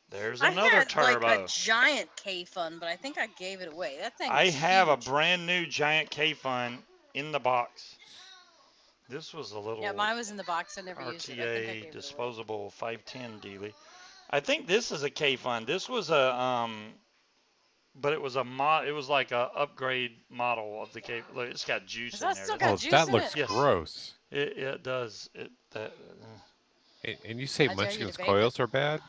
[SPEAKER 1] There's another
[SPEAKER 3] I had
[SPEAKER 1] turbo.
[SPEAKER 3] like a giant K-Fun, but I think I gave it away. That thing.
[SPEAKER 1] I have a brand new giant K-Fun in the box. This was a little
[SPEAKER 3] Yeah, mine was in the box. I never used it. I think I gave
[SPEAKER 1] RTA disposable 510 dealie. I think this is a K-Fun. This was a but it was a mod. It was like a upgrade model of the K. Look, it's got juice
[SPEAKER 3] Does
[SPEAKER 1] in
[SPEAKER 3] that
[SPEAKER 1] there.
[SPEAKER 3] still
[SPEAKER 1] That's-
[SPEAKER 3] got
[SPEAKER 2] Oh,
[SPEAKER 3] juice
[SPEAKER 2] that
[SPEAKER 3] in
[SPEAKER 2] looks
[SPEAKER 3] it?
[SPEAKER 1] Yes.
[SPEAKER 2] gross.
[SPEAKER 1] It does.
[SPEAKER 2] And you say
[SPEAKER 3] I dare you to
[SPEAKER 2] Munchkin's
[SPEAKER 3] vape
[SPEAKER 2] coils are bad?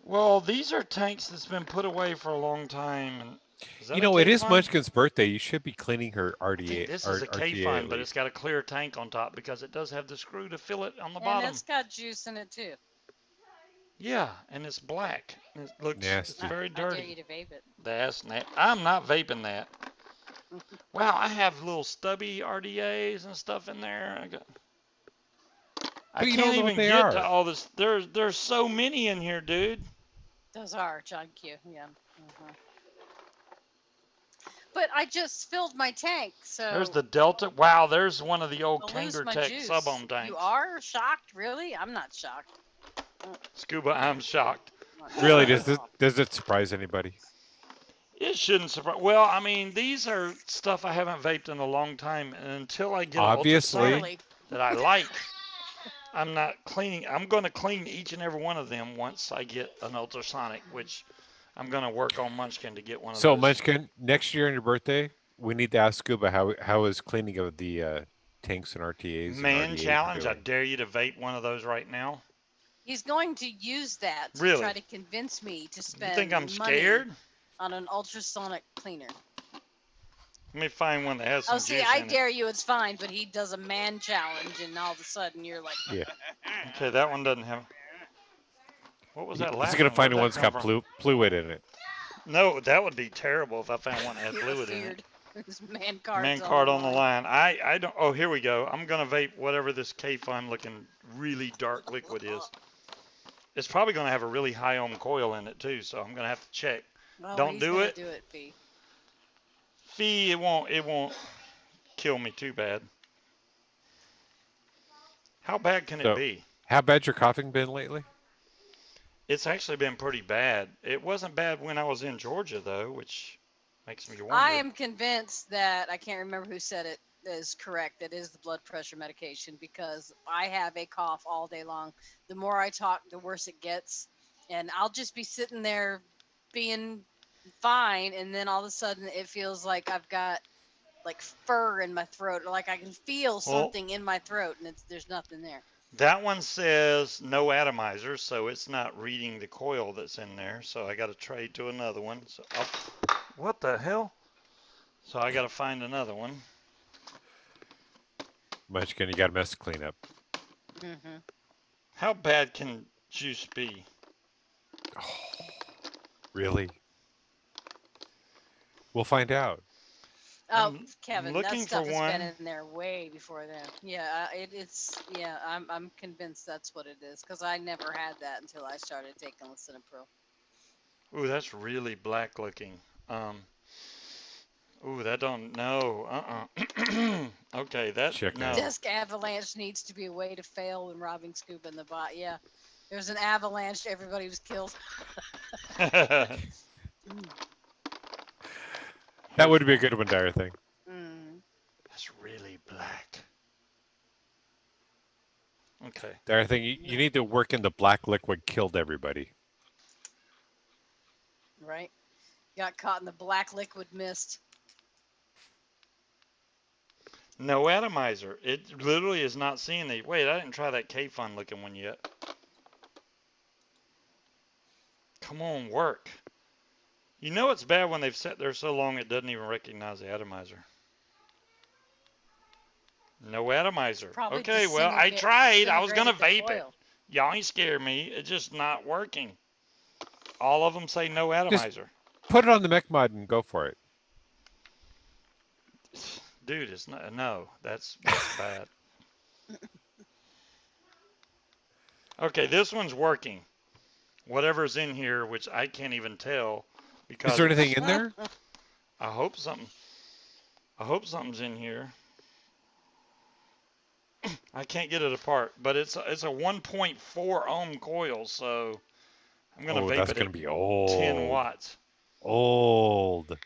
[SPEAKER 1] Well, these are tanks that's been put away for a long time. And is that
[SPEAKER 2] You
[SPEAKER 1] a
[SPEAKER 2] know, it is
[SPEAKER 1] K-Fun?
[SPEAKER 2] Munchkin's birthday. You should be cleaning her
[SPEAKER 1] I
[SPEAKER 2] RDA.
[SPEAKER 1] think this is a
[SPEAKER 2] RTA
[SPEAKER 1] K-Fun,
[SPEAKER 2] at
[SPEAKER 1] but it's
[SPEAKER 2] least.
[SPEAKER 1] got a clear tank on top because it does have the screw to fill it on the
[SPEAKER 3] And
[SPEAKER 1] bottom.
[SPEAKER 3] it's got juice in it too.
[SPEAKER 1] Yeah, and it's black. And it looks
[SPEAKER 2] Nasty.
[SPEAKER 1] it's very
[SPEAKER 3] I dare
[SPEAKER 1] dirty.
[SPEAKER 3] you to vape it.
[SPEAKER 1] That's I'm not vaping that. Wow, I have little stubby RDAs and stuff in there. I
[SPEAKER 2] But you
[SPEAKER 1] can't
[SPEAKER 2] don't know what
[SPEAKER 1] even
[SPEAKER 2] they
[SPEAKER 1] get to
[SPEAKER 2] are.
[SPEAKER 1] all this. There's so many in here, dude.
[SPEAKER 3] Those are John Q. Yeah. But I just filled my tank, so.
[SPEAKER 1] There's the Delta. Wow, there's one of the old
[SPEAKER 3] I'll lose
[SPEAKER 1] Kanger
[SPEAKER 3] my
[SPEAKER 1] Tech
[SPEAKER 3] juice.
[SPEAKER 1] sub-ohm tanks.
[SPEAKER 3] You are shocked, really? I'm not shocked.
[SPEAKER 1] Scuba, I'm shocked.
[SPEAKER 2] Really, does it surprise anybody?
[SPEAKER 1] It shouldn't surprise. Well, I mean, these are stuff I haven't vaped in a long time, and until I get an
[SPEAKER 2] Obviously.
[SPEAKER 1] ultrasonic that I like, I'm not cleaning. I'm going to clean each and every one of them once I get an ultrasonic, which I'm going to work on Munchkin to get one of
[SPEAKER 2] So,
[SPEAKER 1] those.
[SPEAKER 2] Munchkin, next year on your birthday, we need to ask Scuba how is cleaning of the tanks and RTAs
[SPEAKER 1] Man
[SPEAKER 2] and RDAs
[SPEAKER 1] challenge, I
[SPEAKER 2] doing?
[SPEAKER 1] dare you to vape one of those right now.
[SPEAKER 3] He's going to use that to
[SPEAKER 1] Really?
[SPEAKER 3] try to convince me to spend
[SPEAKER 1] You think I'm
[SPEAKER 3] money
[SPEAKER 1] scared?
[SPEAKER 3] on an ultrasonic cleaner.
[SPEAKER 1] Let me find one that has some
[SPEAKER 3] Oh, see,
[SPEAKER 1] juice
[SPEAKER 3] I
[SPEAKER 1] in
[SPEAKER 3] dare you, it's fine, but he does a man challenge, and all of a sudden you're like,
[SPEAKER 2] Yeah.
[SPEAKER 1] it. Okay, that one doesn't have. What was that last
[SPEAKER 2] He's going
[SPEAKER 1] one?
[SPEAKER 2] to find
[SPEAKER 1] Where'd
[SPEAKER 2] one
[SPEAKER 1] that
[SPEAKER 2] that's got
[SPEAKER 1] come from?
[SPEAKER 2] fluid in it.
[SPEAKER 1] No, that would be terrible if I found one that had
[SPEAKER 3] you're
[SPEAKER 1] fluid in it.
[SPEAKER 3] feared. There's man cards
[SPEAKER 1] Man card on the line. I don't. Oh, here we go. I'm gonna vape whatever this K-Fun looking really dark liquid is. It's probably gonna have a really high ohm coil in it too, so I'm gonna have to check.
[SPEAKER 3] Well,
[SPEAKER 1] Don't
[SPEAKER 3] he's
[SPEAKER 1] do
[SPEAKER 3] gonna
[SPEAKER 1] it.
[SPEAKER 3] Do it, B.
[SPEAKER 1] Fee, it won't kill me too bad. How bad can it be?
[SPEAKER 2] How bad's your coughing been lately?
[SPEAKER 1] It's actually been pretty bad. It wasn't bad when I was in Georgia though, which Makes me
[SPEAKER 3] I
[SPEAKER 1] wonder.
[SPEAKER 3] am convinced that I can't remember who said it is correct. It is the blood pressure medication because I have a cough all day long. The more I talk, the worse it gets, and I'll just be sitting there being fine, and then all of a sudden it feels like I've got like fur in my throat, or like I can feel
[SPEAKER 1] Well,
[SPEAKER 3] something in my throat, and there's nothing there.
[SPEAKER 1] that one says no atomizer, so it's not reading the coil that's in there. So I got to trade to another one. So what the hell? So I got to find another one.
[SPEAKER 2] Munchkin, you got a mess to clean up.
[SPEAKER 3] Hmm.
[SPEAKER 1] How bad can juice be?
[SPEAKER 2] Oh, really? We'll find out.
[SPEAKER 3] Oh,
[SPEAKER 1] I'm
[SPEAKER 3] Kevin, that
[SPEAKER 1] looking for
[SPEAKER 3] stuff has been
[SPEAKER 1] one.
[SPEAKER 3] in there way before then. Yeah, it's yeah. I'm convinced that's what it is because I never had that until I started taking Lisinopril.
[SPEAKER 1] Ooh, that's really black looking. Um, ooh, that don't no. Okay, that
[SPEAKER 2] Chicken.
[SPEAKER 1] no.
[SPEAKER 3] Disc avalanche needs to be a way to fail when robbing Scuba in the bot. Yeah, there's an avalanche. Everybody was killed. Mm.
[SPEAKER 2] That
[SPEAKER 1] Here's
[SPEAKER 2] would be a
[SPEAKER 1] one.
[SPEAKER 2] good one, Dire thing.
[SPEAKER 3] Mm.
[SPEAKER 1] That's really black. Okay.
[SPEAKER 2] Dire thing, you need to work in the black liquid killed everybody.
[SPEAKER 3] Right. Got caught in the black liquid mist.
[SPEAKER 1] No atomizer. It literally is not seeing the. Wait, I didn't try that K-Fun looking one yet. Come on, work. You know it's bad when they've sat there so long it doesn't even recognize the atomizer. No atomizer.
[SPEAKER 3] Probably
[SPEAKER 1] Okay, well, I tried. I was gonna
[SPEAKER 3] disintegrated the
[SPEAKER 1] vape it.
[SPEAKER 3] coil.
[SPEAKER 1] Y'all ain't scared me. It's just not working. All of them say no
[SPEAKER 2] Just
[SPEAKER 1] atomizer.
[SPEAKER 2] put it on the mech mod and go for it.
[SPEAKER 1] Dude, it's not. No, that's bad. Okay, this one's working. Whatever's in here, which I can't even tell
[SPEAKER 2] Is
[SPEAKER 1] because
[SPEAKER 2] there anything
[SPEAKER 1] it's.
[SPEAKER 2] in there?
[SPEAKER 1] I hope something. I hope something's in here. I can't get it apart, but it's a 1.4 ohm coil, so I'm gonna
[SPEAKER 2] Oh,
[SPEAKER 1] vape
[SPEAKER 2] that's
[SPEAKER 1] it
[SPEAKER 2] going
[SPEAKER 1] at
[SPEAKER 2] to be
[SPEAKER 1] 10
[SPEAKER 2] old.
[SPEAKER 1] watts.
[SPEAKER 2] Old.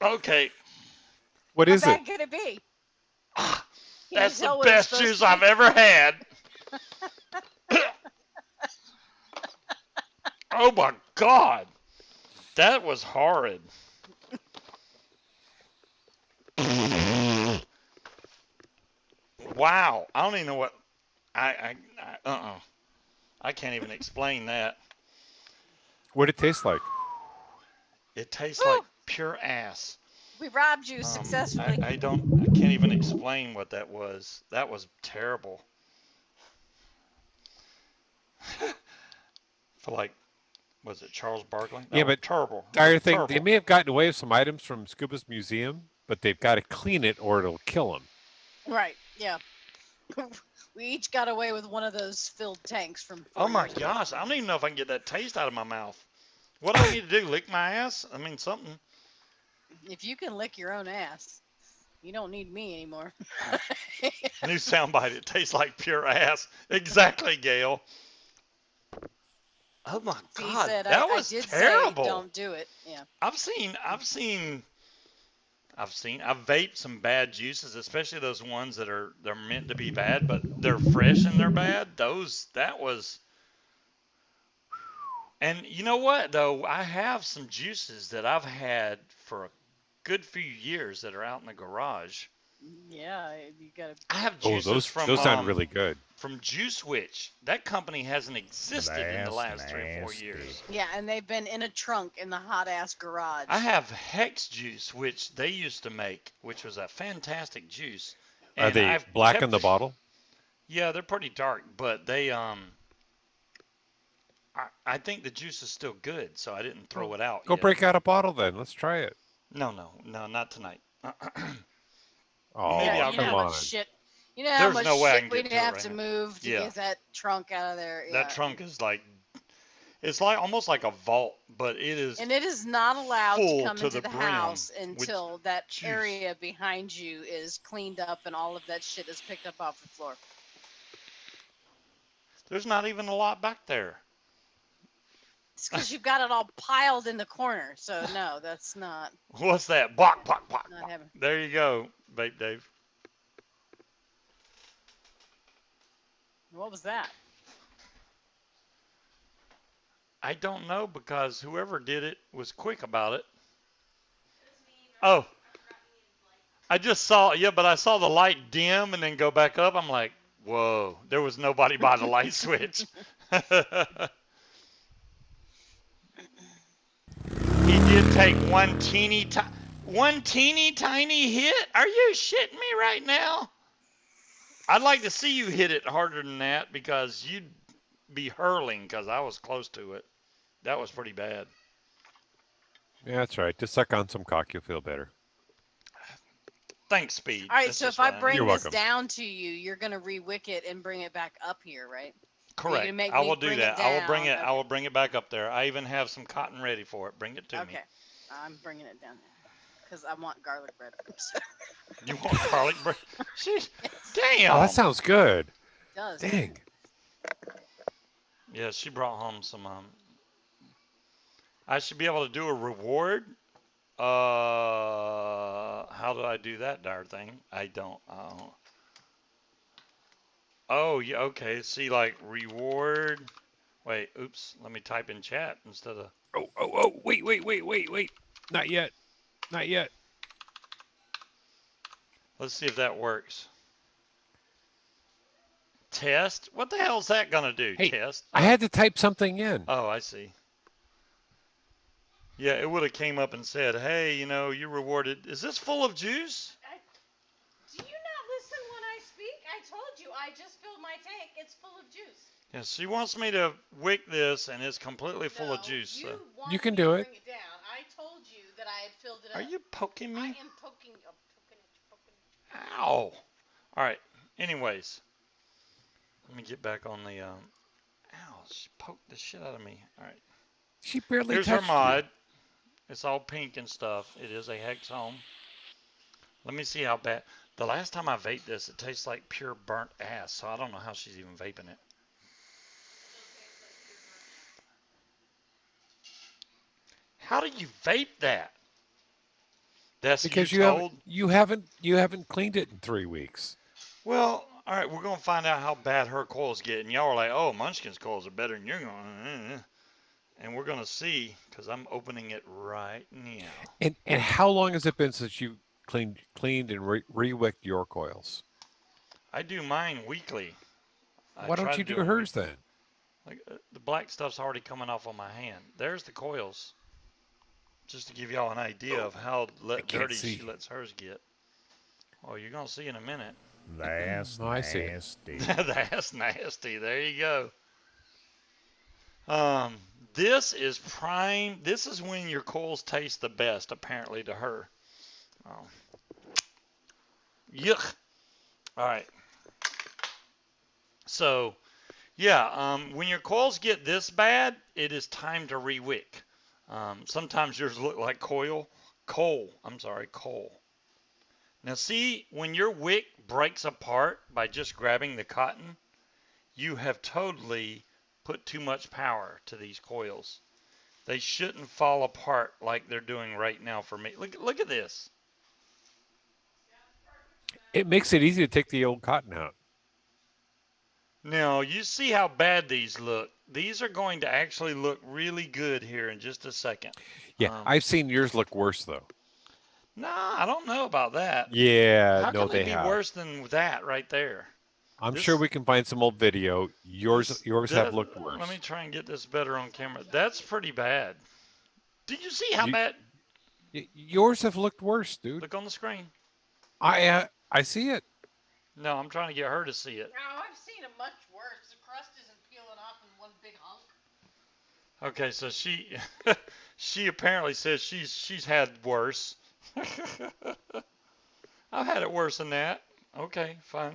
[SPEAKER 1] Okay,
[SPEAKER 2] What
[SPEAKER 3] How
[SPEAKER 2] is it?
[SPEAKER 3] bad could it be? Can you
[SPEAKER 1] that's the
[SPEAKER 3] tell what it's
[SPEAKER 1] best
[SPEAKER 3] supposed
[SPEAKER 1] juice
[SPEAKER 3] to be?
[SPEAKER 1] I've ever had. Oh my God, that was horrid. Wow, I don't even know what I can't even explain that.
[SPEAKER 2] What did it taste like?
[SPEAKER 1] It tastes like
[SPEAKER 3] Woo!
[SPEAKER 1] pure ass.
[SPEAKER 3] We robbed you successfully.
[SPEAKER 1] I can't even explain what that was. That was terrible. For like, was it Charles Barkley?
[SPEAKER 2] Yeah,
[SPEAKER 1] That was
[SPEAKER 2] but
[SPEAKER 1] terrible. That was
[SPEAKER 2] Dire thing, they
[SPEAKER 1] terrible.
[SPEAKER 2] may have gotten away with some items from Scuba's museum, but they've got to clean it or it'll kill them.
[SPEAKER 3] Right. Yeah. We each got away with one of those filled tanks from
[SPEAKER 1] Oh
[SPEAKER 3] 4
[SPEAKER 1] my
[SPEAKER 3] years ago.
[SPEAKER 1] gosh, I don't even know if I can get that taste out of my mouth. What do I need to do? Lick my ass? I mean, something.
[SPEAKER 3] If you can lick your own ass, you don't need me anymore.
[SPEAKER 1] New soundbite. It tastes like pure ass. Exactly, Gail. Oh my
[SPEAKER 3] He
[SPEAKER 1] God,
[SPEAKER 3] said,
[SPEAKER 1] that
[SPEAKER 3] I
[SPEAKER 1] was
[SPEAKER 3] did say
[SPEAKER 1] terrible.
[SPEAKER 3] don't do it. Yeah.
[SPEAKER 1] I've vaped some bad juices, especially those ones they're meant to be bad, but they're fresh and they're bad. That was. And you know what though? I have some juices that I've had for a good few years that are out in the garage.
[SPEAKER 3] Yeah, you gotta.
[SPEAKER 1] I have
[SPEAKER 2] Oh,
[SPEAKER 1] juices
[SPEAKER 2] those sound really good.
[SPEAKER 1] from Juice Witch. That company hasn't existed in the
[SPEAKER 4] That's
[SPEAKER 1] last 3 or 4
[SPEAKER 4] nasty.
[SPEAKER 1] years.
[SPEAKER 3] Yeah, and they've been in a trunk in the hot ass
[SPEAKER 1] I
[SPEAKER 3] garage.
[SPEAKER 1] have Hex Juice, which they used to make, which was a fantastic juice,
[SPEAKER 2] Are
[SPEAKER 1] and
[SPEAKER 2] they
[SPEAKER 1] I've
[SPEAKER 2] black in
[SPEAKER 1] kept
[SPEAKER 2] the
[SPEAKER 1] it.
[SPEAKER 2] bottle?
[SPEAKER 1] Yeah, they're pretty dark, but I think the juice is still good, so I didn't throw
[SPEAKER 2] Oh,
[SPEAKER 1] it out
[SPEAKER 2] go
[SPEAKER 1] yet.
[SPEAKER 2] break out a bottle then. Let's try it.
[SPEAKER 1] No, not tonight.
[SPEAKER 3] Yeah,
[SPEAKER 1] Maybe
[SPEAKER 2] Oh,
[SPEAKER 1] I'll
[SPEAKER 3] you know
[SPEAKER 2] come
[SPEAKER 3] how
[SPEAKER 1] get.
[SPEAKER 3] much
[SPEAKER 2] on.
[SPEAKER 3] shit. You know how
[SPEAKER 1] There's
[SPEAKER 3] much
[SPEAKER 1] no way I
[SPEAKER 3] shit
[SPEAKER 1] can get
[SPEAKER 3] we'd
[SPEAKER 1] to it
[SPEAKER 3] have
[SPEAKER 1] right
[SPEAKER 3] to
[SPEAKER 1] now.
[SPEAKER 3] move to
[SPEAKER 1] Yeah,
[SPEAKER 3] get that trunk out of there.
[SPEAKER 1] that
[SPEAKER 3] Yeah.
[SPEAKER 1] trunk is like It's like almost like a vault, but it is
[SPEAKER 3] And it is not allowed to
[SPEAKER 1] full
[SPEAKER 3] come
[SPEAKER 1] to
[SPEAKER 3] into
[SPEAKER 1] the
[SPEAKER 3] the
[SPEAKER 1] brim
[SPEAKER 3] house
[SPEAKER 1] with
[SPEAKER 3] until that
[SPEAKER 1] juice.
[SPEAKER 3] area behind you is cleaned up and all of that shit is picked up off the floor.
[SPEAKER 1] There's not even a lot back there.
[SPEAKER 3] It's because you've got it all piled in the corner. So no, that's not
[SPEAKER 1] What's that? Block, block, block, block.
[SPEAKER 3] happening.
[SPEAKER 1] There you go, Babe Dave.
[SPEAKER 3] What was that?
[SPEAKER 1] I don't know because whoever did it was quick about it. Oh, I just saw, yeah, but I saw the light dim and then go back up. I'm like, whoa, there was nobody by the light switch. He did take one teeny tiny hit. Are you shitting me right now? I'd like to see you hit it harder than that because you'd be hurling because I was close to it. That was pretty bad.
[SPEAKER 2] Yeah, that's right. Just suck on some cock, you'll feel better.
[SPEAKER 1] Thanks, Speed.
[SPEAKER 3] All right,
[SPEAKER 1] That's
[SPEAKER 3] so
[SPEAKER 1] just
[SPEAKER 3] if I
[SPEAKER 1] what I
[SPEAKER 3] bring
[SPEAKER 2] You're
[SPEAKER 1] need.
[SPEAKER 3] this
[SPEAKER 2] welcome.
[SPEAKER 3] down to you, you're gonna re-wick it and bring it back up here, right? Are you
[SPEAKER 1] Correct.
[SPEAKER 3] gonna make
[SPEAKER 1] I
[SPEAKER 3] me
[SPEAKER 1] will do
[SPEAKER 3] bring
[SPEAKER 1] that.
[SPEAKER 3] it
[SPEAKER 1] I will bring
[SPEAKER 3] down?
[SPEAKER 1] it. I will bring it back up there. I even have some cotton ready for it. Bring it to me.
[SPEAKER 3] Okay, I'm bringing it down because I want garlic bread first.
[SPEAKER 1] You want garlic bread? She's
[SPEAKER 3] Yes,
[SPEAKER 2] Oh, that
[SPEAKER 1] damn.
[SPEAKER 2] sounds good.
[SPEAKER 3] it does.
[SPEAKER 2] Dang.
[SPEAKER 1] Yeah, she brought home some. I should be able to do a reward. How do I do that darn thing? I don't. Oh, yeah. Okay. See, like reward. Wait. Oops. Let me type in chat instead of.
[SPEAKER 2] Oh, wait. Not yet. Not yet.
[SPEAKER 1] Let's see if that works. Test. What the hell is that gonna do?
[SPEAKER 2] Hey,
[SPEAKER 1] Test.
[SPEAKER 2] I had to type something in.
[SPEAKER 1] Oh, I see. Yeah, it would have came up and said, "Hey, you know, you rewarded. Is this full of juice?"
[SPEAKER 3] Do you not listen when I speak? I told you I just filled my tank. It's full of juice.
[SPEAKER 1] Yeah, she wants me to wick this, and it's completely full of
[SPEAKER 3] No,
[SPEAKER 1] juice.
[SPEAKER 3] you
[SPEAKER 1] So.
[SPEAKER 3] wanted
[SPEAKER 2] You can
[SPEAKER 3] me to
[SPEAKER 2] do it.
[SPEAKER 3] bring it down. I told you that I had filled it up.
[SPEAKER 1] Are you poking
[SPEAKER 3] I
[SPEAKER 1] me?
[SPEAKER 3] am poking it.
[SPEAKER 1] Ow! All right. Anyways, let me get back on the. Ow! She poked the shit out of me. All right.
[SPEAKER 2] She barely
[SPEAKER 1] Here's her
[SPEAKER 2] touched you.
[SPEAKER 1] mod. It's all pink and stuff. It is a hex home. Let me see how bad. The last time I vaped this, it tastes like pure burnt ass. So I don't know how she's even vaping it. How do you vape that? That's you
[SPEAKER 2] Because you haven't
[SPEAKER 1] told?
[SPEAKER 2] you haven't you haven't cleaned it in 3 weeks.
[SPEAKER 1] Well, all right, we're going to find out how bad her coils get. And y'all are like, oh, Munchkin's coils are better than you're going. And we're going to see because I'm opening it right now.
[SPEAKER 2] And how long has it been since you cleaned and re-wicked your coils?
[SPEAKER 1] I do mine weekly. I
[SPEAKER 2] Why
[SPEAKER 1] try
[SPEAKER 2] don't
[SPEAKER 1] to
[SPEAKER 2] you
[SPEAKER 1] do
[SPEAKER 2] do
[SPEAKER 1] them
[SPEAKER 2] hers
[SPEAKER 1] weekly.
[SPEAKER 2] then?
[SPEAKER 1] Like the black stuff's already coming off on my hand. There's the coils. Just to give y'all an idea
[SPEAKER 2] Oh,
[SPEAKER 1] of how
[SPEAKER 2] I can't
[SPEAKER 1] dirty she
[SPEAKER 2] see.
[SPEAKER 1] lets hers get. Oh, you're going to see in a minute.
[SPEAKER 4] That's
[SPEAKER 2] Oh, I see it.
[SPEAKER 4] nasty.
[SPEAKER 1] That's nasty. There you go. Um, this is prime. This is when your coils taste the best, apparently, to her. Oh, yuck. All right. So, yeah, when your coils get this bad, it is time to re-wick. Sometimes yours look like coal. I'm sorry, coal. Now, see, when your wick breaks apart by just grabbing the cotton, you have totally put too much power to these coils. They shouldn't fall apart like they're doing right now for me. Look at this.
[SPEAKER 2] It makes it easy to take the old cotton out.
[SPEAKER 1] Now, you see how bad these look. These are going to actually look really good here in just a second.
[SPEAKER 2] Yeah, I've seen yours look worse though.
[SPEAKER 1] Nah, I don't know about that.
[SPEAKER 2] Yeah,
[SPEAKER 1] How
[SPEAKER 2] no,
[SPEAKER 1] can they
[SPEAKER 2] they
[SPEAKER 1] be
[SPEAKER 2] have.
[SPEAKER 1] worse than that right there?
[SPEAKER 2] I'm sure
[SPEAKER 1] This,
[SPEAKER 2] we can find some old video. Yours
[SPEAKER 1] this,
[SPEAKER 2] yours have
[SPEAKER 1] that,
[SPEAKER 2] looked
[SPEAKER 1] let me
[SPEAKER 2] worse.
[SPEAKER 1] try and get this better on camera. That's pretty bad. Did you see how
[SPEAKER 2] You,
[SPEAKER 1] bad?
[SPEAKER 2] yours have looked worse, dude.
[SPEAKER 1] Look on the screen.
[SPEAKER 2] I see it.
[SPEAKER 1] No, I'm trying to get her to see it.
[SPEAKER 3] No, I've seen it much worse. The crust isn't peeling off in one big hunk.
[SPEAKER 1] Okay, so she she apparently says she's had worse. I've had it worse than that. Okay, fine.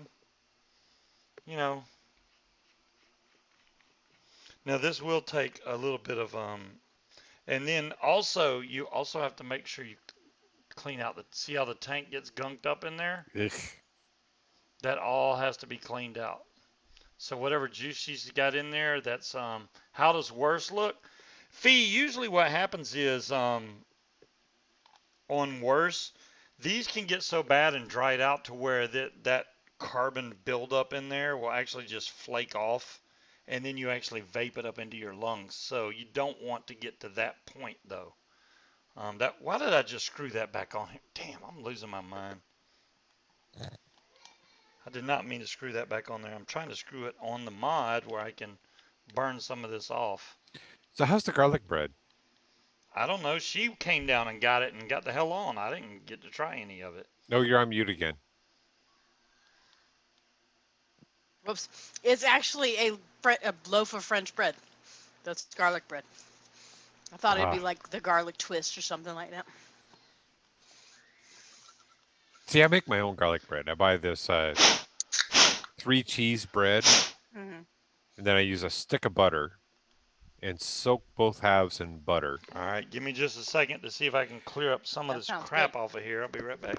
[SPEAKER 1] You know. Now this will take a little bit of and then also you also have to make sure you clean out the see how the tank gets gunked up in there?
[SPEAKER 2] Ugh.
[SPEAKER 1] That all has to be cleaned out. So whatever juice she's got in there, that's how does worse look? Fee, usually what happens is on worse, these can get so bad and dried out to where that carbon buildup in there will actually just flake off and then you actually vape it up into your lungs. So you don't want to get to that point though. That why did I just screw that back on here? Damn, I'm losing my mind. I did not mean to screw that back on there. I'm trying to screw it on the mod where I can burn some of this off.
[SPEAKER 2] So how's the garlic bread?
[SPEAKER 1] I don't know. She came down and got it and got the hell on. I didn't get to try any of it.
[SPEAKER 2] No, you're on mute again.
[SPEAKER 3] Whoops. It's actually a loaf of French bread. That's garlic bread. I thought it'd be like the garlic twist or something like that.
[SPEAKER 2] See, I make my own garlic bread. I buy this 3 cheese bread,
[SPEAKER 3] Mhm.
[SPEAKER 2] and then I use a stick of butter and soak both halves in butter.
[SPEAKER 1] All right, give me just a second to see if I can clear up some of
[SPEAKER 3] That
[SPEAKER 1] this
[SPEAKER 3] sounds
[SPEAKER 1] crap
[SPEAKER 3] good.
[SPEAKER 1] off of here. I'll be right back.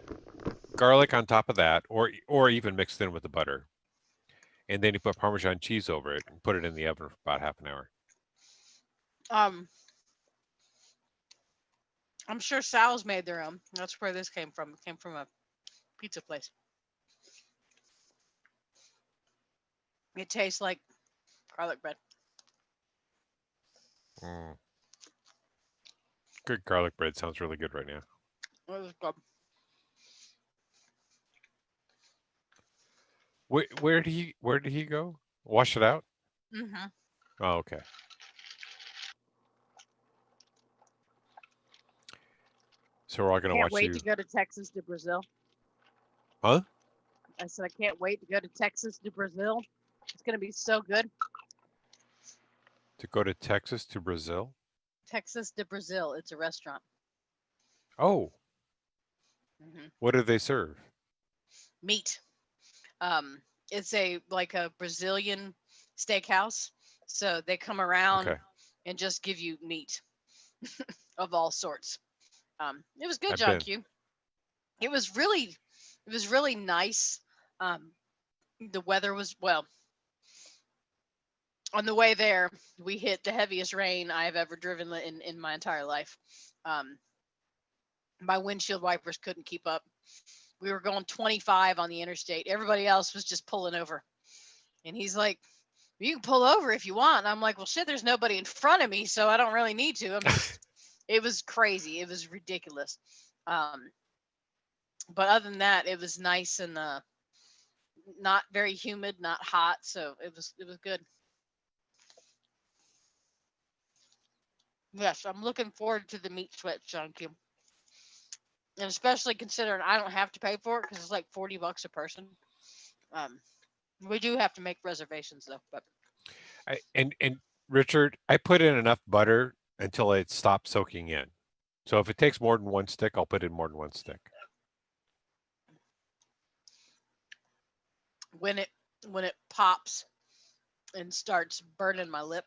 [SPEAKER 2] Garlic on top of that, or even mixed in with the butter. And then you put Parmesan cheese over it and put it in the oven for about half an hour.
[SPEAKER 3] I'm sure Sal's made their own. That's where this came from. It came from a pizza place. It tastes like garlic bread.
[SPEAKER 2] Mm. Good garlic bread sounds really good right now.
[SPEAKER 3] It was good.
[SPEAKER 2] Where did he go? Wash it out?
[SPEAKER 3] Mm-hmm.
[SPEAKER 2] Oh, okay. So we're all gonna
[SPEAKER 3] Can't
[SPEAKER 2] watch
[SPEAKER 3] wait
[SPEAKER 2] you.
[SPEAKER 3] to go to Texas to Brazil.
[SPEAKER 2] Huh?
[SPEAKER 3] I said I can't wait to go to Texas to Brazil. It's gonna be so good.
[SPEAKER 2] To go to Texas to Brazil?
[SPEAKER 3] Texas de Brazil. It's a restaurant.
[SPEAKER 2] Oh,
[SPEAKER 3] Mm-hmm.
[SPEAKER 2] what do they serve?
[SPEAKER 3] Meat. It's a Brazilian steakhouse. So they come around
[SPEAKER 2] Okay,
[SPEAKER 3] and just give you meat of all sorts. It was good,
[SPEAKER 2] I've
[SPEAKER 3] John
[SPEAKER 2] been.
[SPEAKER 3] Q. It was really nice. The weather was well. On the way there, we hit the heaviest rain I have ever driven in my entire life. My windshield wipers couldn't keep up. We were going 25 on the interstate. Everybody else was just pulling over. And he's like, you can pull over if you want. And I'm like, well, shit, there's nobody in front of me, so I don't really need to. It was crazy. It was ridiculous. But other than that, it was nice and not very humid, not hot. So it was good. Yes, I'm looking forward to the meat sweats, John Q. And especially considering I don't have to pay for it because it's like $40 a person. We do have to make reservations though. But
[SPEAKER 2] And Richard, I put in enough butter until it stops soaking in. So if it takes more than one stick, I'll put in more than one stick.
[SPEAKER 3] when it pops and starts burning my lip,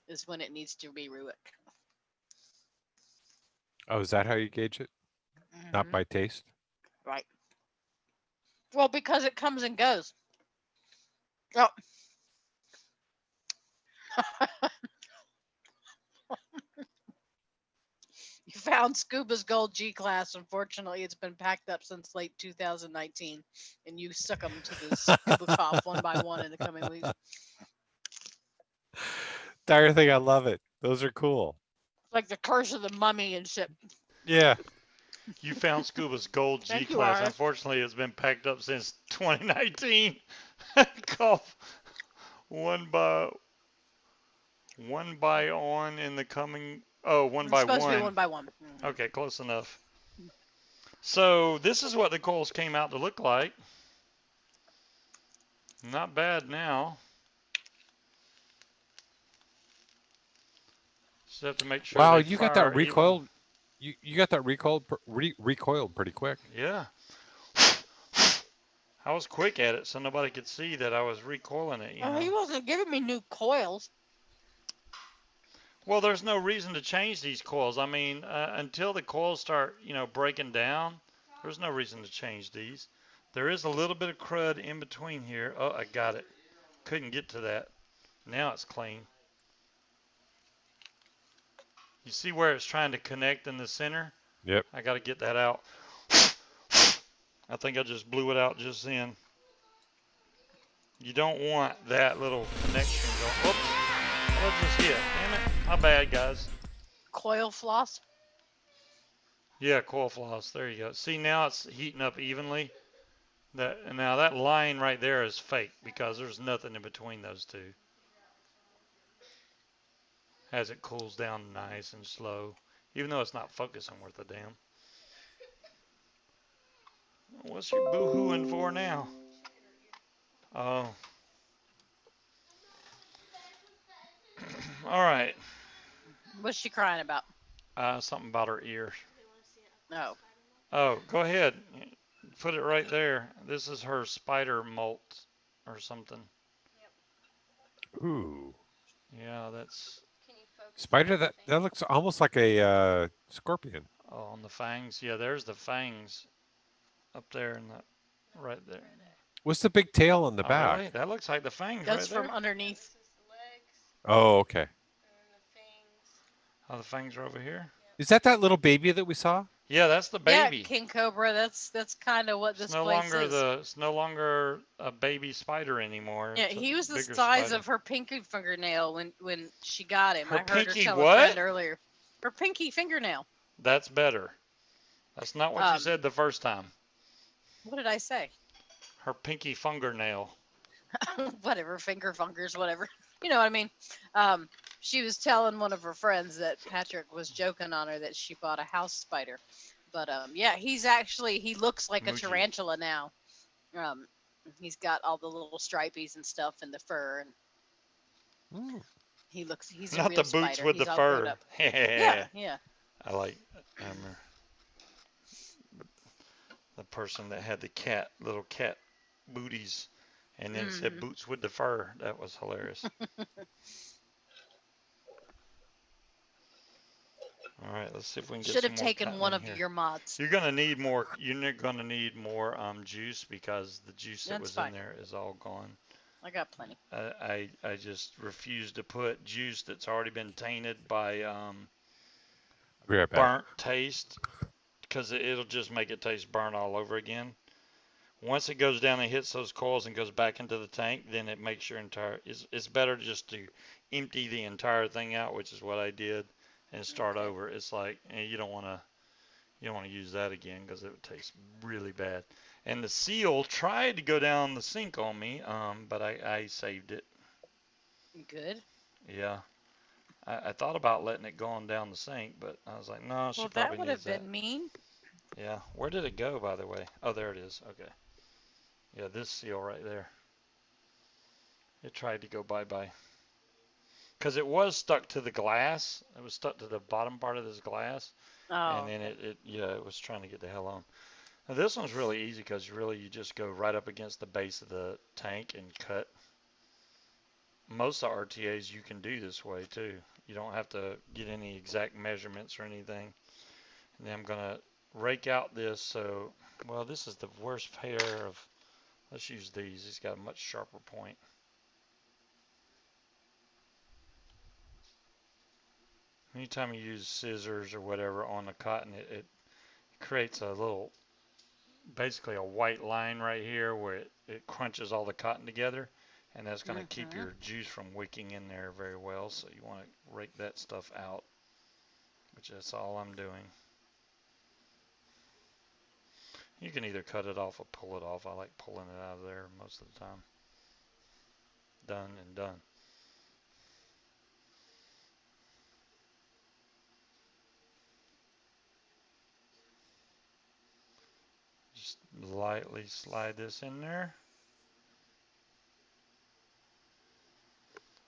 [SPEAKER 3] is when it needs to be Ruick.
[SPEAKER 2] Oh, is that how you gauge it? Not
[SPEAKER 3] Mhm.
[SPEAKER 2] by taste?
[SPEAKER 3] Right. Well, because it comes and goes. Oh. You found Scuba's Gold G-Class. Unfortunately, it's been packed up since late 2019, and you succumb to the Scuba cough one by one in the coming weeks.
[SPEAKER 2] Entire thing, I love it. Those are cool.
[SPEAKER 3] Like the curse of the mummy and shit.
[SPEAKER 2] Yeah.
[SPEAKER 1] You found Scuba's Gold
[SPEAKER 3] Thank you,
[SPEAKER 1] G-Class.
[SPEAKER 3] Aris.
[SPEAKER 1] Unfortunately, it's been packed up since 2019. Cough one by on in the coming. Oh, one
[SPEAKER 3] It's
[SPEAKER 1] by
[SPEAKER 3] supposed to be
[SPEAKER 1] one.
[SPEAKER 3] one by one. Mhm.
[SPEAKER 1] Okay, close enough. So this is what the coils came out to look like. Not bad now. Just have to make sure
[SPEAKER 2] Wow,
[SPEAKER 1] they
[SPEAKER 2] you got that
[SPEAKER 1] fire even.
[SPEAKER 2] recoiled. You got that recoiled pretty quick.
[SPEAKER 1] Yeah. I was quick at it so nobody could see that I was recoiling it, you
[SPEAKER 3] Oh, he
[SPEAKER 1] know.
[SPEAKER 3] wasn't giving me new coils.
[SPEAKER 1] Well, there's no reason to change these coils. I mean, until the coils start, breaking down, there's no reason to change these. There is a little bit of crud in between here. Oh, I got it. Couldn't get to that. Now it's clean. You see where it's trying to connect in the center?
[SPEAKER 2] Yep.
[SPEAKER 1] I got to get that out. I think I just blew it out just then. You don't want that little connection going. Oops. What just hit? Damn it. My bad, guys.
[SPEAKER 3] Coil floss.
[SPEAKER 1] Yeah, coil floss. There you go. See, now it's heating up evenly. Now that line right there is fake because there's nothing in between those two. As it cools down nice and slow, even though it's not focusing worth a damn. What's your boo-hooing for now? Oh. All right.
[SPEAKER 3] What's she crying about?
[SPEAKER 1] Something about her ear.
[SPEAKER 3] No.
[SPEAKER 1] Oh, go ahead. Put it right there. This is her spider molt or something.
[SPEAKER 2] Ooh.
[SPEAKER 1] Yeah, that's
[SPEAKER 2] Spider, that looks almost like a scorpion.
[SPEAKER 1] on the fangs. Yeah, there's the fangs up there and right there.
[SPEAKER 2] What's the big tail on the
[SPEAKER 1] Oh,
[SPEAKER 2] back?
[SPEAKER 1] really? That looks like the fangs
[SPEAKER 3] That's
[SPEAKER 1] right there.
[SPEAKER 3] from underneath.
[SPEAKER 2] Oh, okay.
[SPEAKER 1] Oh, the fangs are over here.
[SPEAKER 2] Is that little baby that we saw?
[SPEAKER 1] Yeah, that's the baby.
[SPEAKER 3] Yeah, King Cobra. That's kind of what this
[SPEAKER 1] It's no
[SPEAKER 3] place
[SPEAKER 1] longer
[SPEAKER 3] is.
[SPEAKER 1] it's no longer a baby spider anymore.
[SPEAKER 3] Yeah,
[SPEAKER 1] It's a
[SPEAKER 3] he was the
[SPEAKER 1] bigger
[SPEAKER 3] size
[SPEAKER 1] spider.
[SPEAKER 3] of her pinky fingernail when she got him.
[SPEAKER 1] Her
[SPEAKER 3] I heard her
[SPEAKER 1] pinky
[SPEAKER 3] tell
[SPEAKER 1] what?
[SPEAKER 3] a friend earlier. Her pinky fingernail.
[SPEAKER 1] That's better. That's not what you said the first time.
[SPEAKER 3] What did I say?
[SPEAKER 1] Her pinky fingernail.
[SPEAKER 3] Whatever, finger fungers, whatever. You know what I mean? She was telling one of her friends that Patrick was joking on her that she bought a house spider. But yeah, he looks like a
[SPEAKER 1] Muji.
[SPEAKER 3] tarantula now. He's got all the little stripies and stuff and the fur, and he's a
[SPEAKER 1] Not
[SPEAKER 3] real
[SPEAKER 1] the boots
[SPEAKER 3] spider.
[SPEAKER 1] with
[SPEAKER 3] He's
[SPEAKER 1] the
[SPEAKER 3] all grown
[SPEAKER 1] fur.
[SPEAKER 3] up. Yeah.
[SPEAKER 1] I remember the person that had the little cat booties, and then it said boots with the fur. That was hilarious. All right, let's see if we can get
[SPEAKER 3] Should
[SPEAKER 1] some
[SPEAKER 3] have
[SPEAKER 1] more
[SPEAKER 3] taken
[SPEAKER 1] cotton
[SPEAKER 3] one
[SPEAKER 1] in
[SPEAKER 3] of
[SPEAKER 1] here.
[SPEAKER 3] your mods.
[SPEAKER 1] You're gonna need more. You're gonna need more juice because the juice that
[SPEAKER 3] That's
[SPEAKER 1] was
[SPEAKER 3] fine.
[SPEAKER 1] in there is all gone.
[SPEAKER 3] I got plenty.
[SPEAKER 1] I just refuse to put juice that's already been tainted by
[SPEAKER 2] I'll be right back.
[SPEAKER 1] burnt taste because it'll just make it taste burnt all over again. Once it goes down and hits those coils and goes back into the tank, then it makes your entire. It's better just to empty the entire thing out, which is what I did, and start over. It's like you don't want to use that again because it would taste really bad. And the seal tried to go down the sink on me, but I saved it.
[SPEAKER 3] Good.
[SPEAKER 1] Yeah, I thought about letting it go on down the sink, but I was like, no, she
[SPEAKER 3] Well,
[SPEAKER 1] probably
[SPEAKER 3] that would
[SPEAKER 1] needs
[SPEAKER 3] have
[SPEAKER 1] that.
[SPEAKER 3] been mean.
[SPEAKER 1] Yeah, where did it go, by the way? Oh, there it is. Okay. Yeah, this seal right there. It tried to go bye-bye. Because it was stuck to the glass. It was stuck to the bottom part of this glass.
[SPEAKER 3] Oh.
[SPEAKER 1] And then it was trying to get the hell on. Now this one's really easy because really you just go right up against the base of the tank and cut. Most of the RTAs you can do this way too. You don't have to get any exact measurements or anything. And then I'm going to rake out this. So, well, this is the worst pair of, let's use these. It's got a much sharper point. Anytime you use scissors or whatever on the cotton, it creates a little, basically a white line right here where it crunches all the cotton together, and that's going to keep your juice from wicking in there very well. So you want to rake that stuff out, which is all I'm doing. You can either cut it off or pull it off. I like pulling it out of there most of the time. Done and done. Just lightly slide this in there.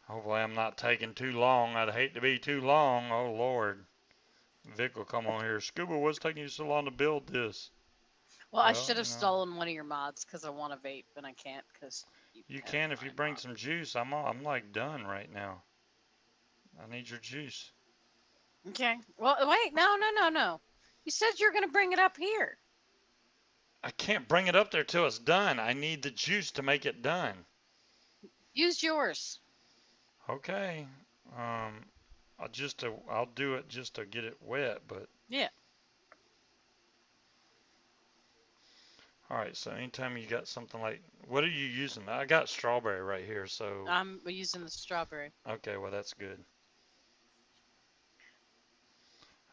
[SPEAKER 1] Hopefully I'm not taking too long. I'd hate to be too long. Oh Lord. Vic will come on here. Scuba, what's taking you so long to build this?
[SPEAKER 3] Well, I
[SPEAKER 1] Well,
[SPEAKER 3] should have stolen one of your mods because I want to vape, and I can't because
[SPEAKER 1] you
[SPEAKER 3] have
[SPEAKER 1] can if you
[SPEAKER 3] my
[SPEAKER 1] bring
[SPEAKER 3] mod.
[SPEAKER 1] some juice. I'm like done right now. I need your juice.
[SPEAKER 3] Okay. Well, wait. No. You said you're going to bring it up here.
[SPEAKER 1] I can't bring it up there till it's done. I need the juice to make it done.
[SPEAKER 3] Use yours.
[SPEAKER 1] Okay. Um, I'll do it just to get it wet, but
[SPEAKER 3] Yeah.
[SPEAKER 1] all right. So anytime you got something like, what are you using? I got strawberry right here. So
[SPEAKER 3] I'm using the strawberry.
[SPEAKER 1] okay, well that's good.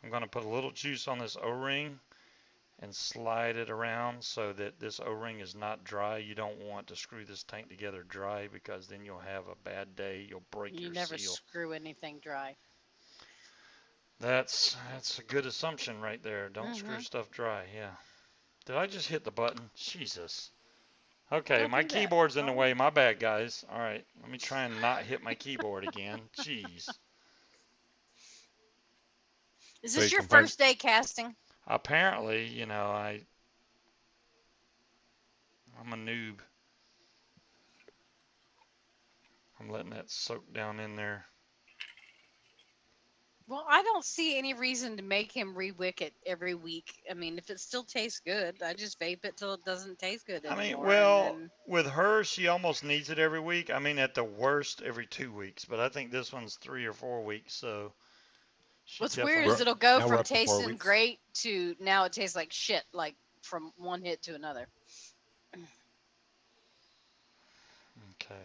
[SPEAKER 1] I'm gonna put a little juice on this O-ring and slide it around so that this O-ring is not dry. You don't want to screw this tank together dry because then you'll have a bad day. You'll break
[SPEAKER 3] You
[SPEAKER 1] your
[SPEAKER 3] never
[SPEAKER 1] seal.
[SPEAKER 3] screw anything dry.
[SPEAKER 1] That's a good assumption right there. Don't screw stuff dry. Yeah. Did I just hit the button? Jesus. Okay,
[SPEAKER 3] Don't
[SPEAKER 1] my
[SPEAKER 3] do that.
[SPEAKER 1] keyboard's in the
[SPEAKER 3] Oh.
[SPEAKER 1] way. My bad, guys. All right, let me try and not hit my keyboard again. Jeez.
[SPEAKER 3] Is
[SPEAKER 2] So
[SPEAKER 3] this
[SPEAKER 2] you
[SPEAKER 3] your
[SPEAKER 2] can find.
[SPEAKER 3] first day casting?
[SPEAKER 1] Apparently, I'm a noob. I'm letting that soak down in there.
[SPEAKER 3] Well, I don't see any reason to make him re-wick it every week. I mean, if it still tastes good, I just vape it till it doesn't taste good
[SPEAKER 1] I mean,
[SPEAKER 3] anymore, and
[SPEAKER 1] well,
[SPEAKER 3] then.
[SPEAKER 1] with her, she almost needs it every week. I mean, at the worst, every 2 weeks. But I think this one's 3 or 4 weeks, so she
[SPEAKER 3] What's weird is
[SPEAKER 1] definitely.
[SPEAKER 3] it'll go
[SPEAKER 2] Now we're
[SPEAKER 3] from
[SPEAKER 2] up to 4
[SPEAKER 3] tasting
[SPEAKER 2] weeks.
[SPEAKER 3] great to now it tastes like shit, like from one hit to another.
[SPEAKER 1] Okay.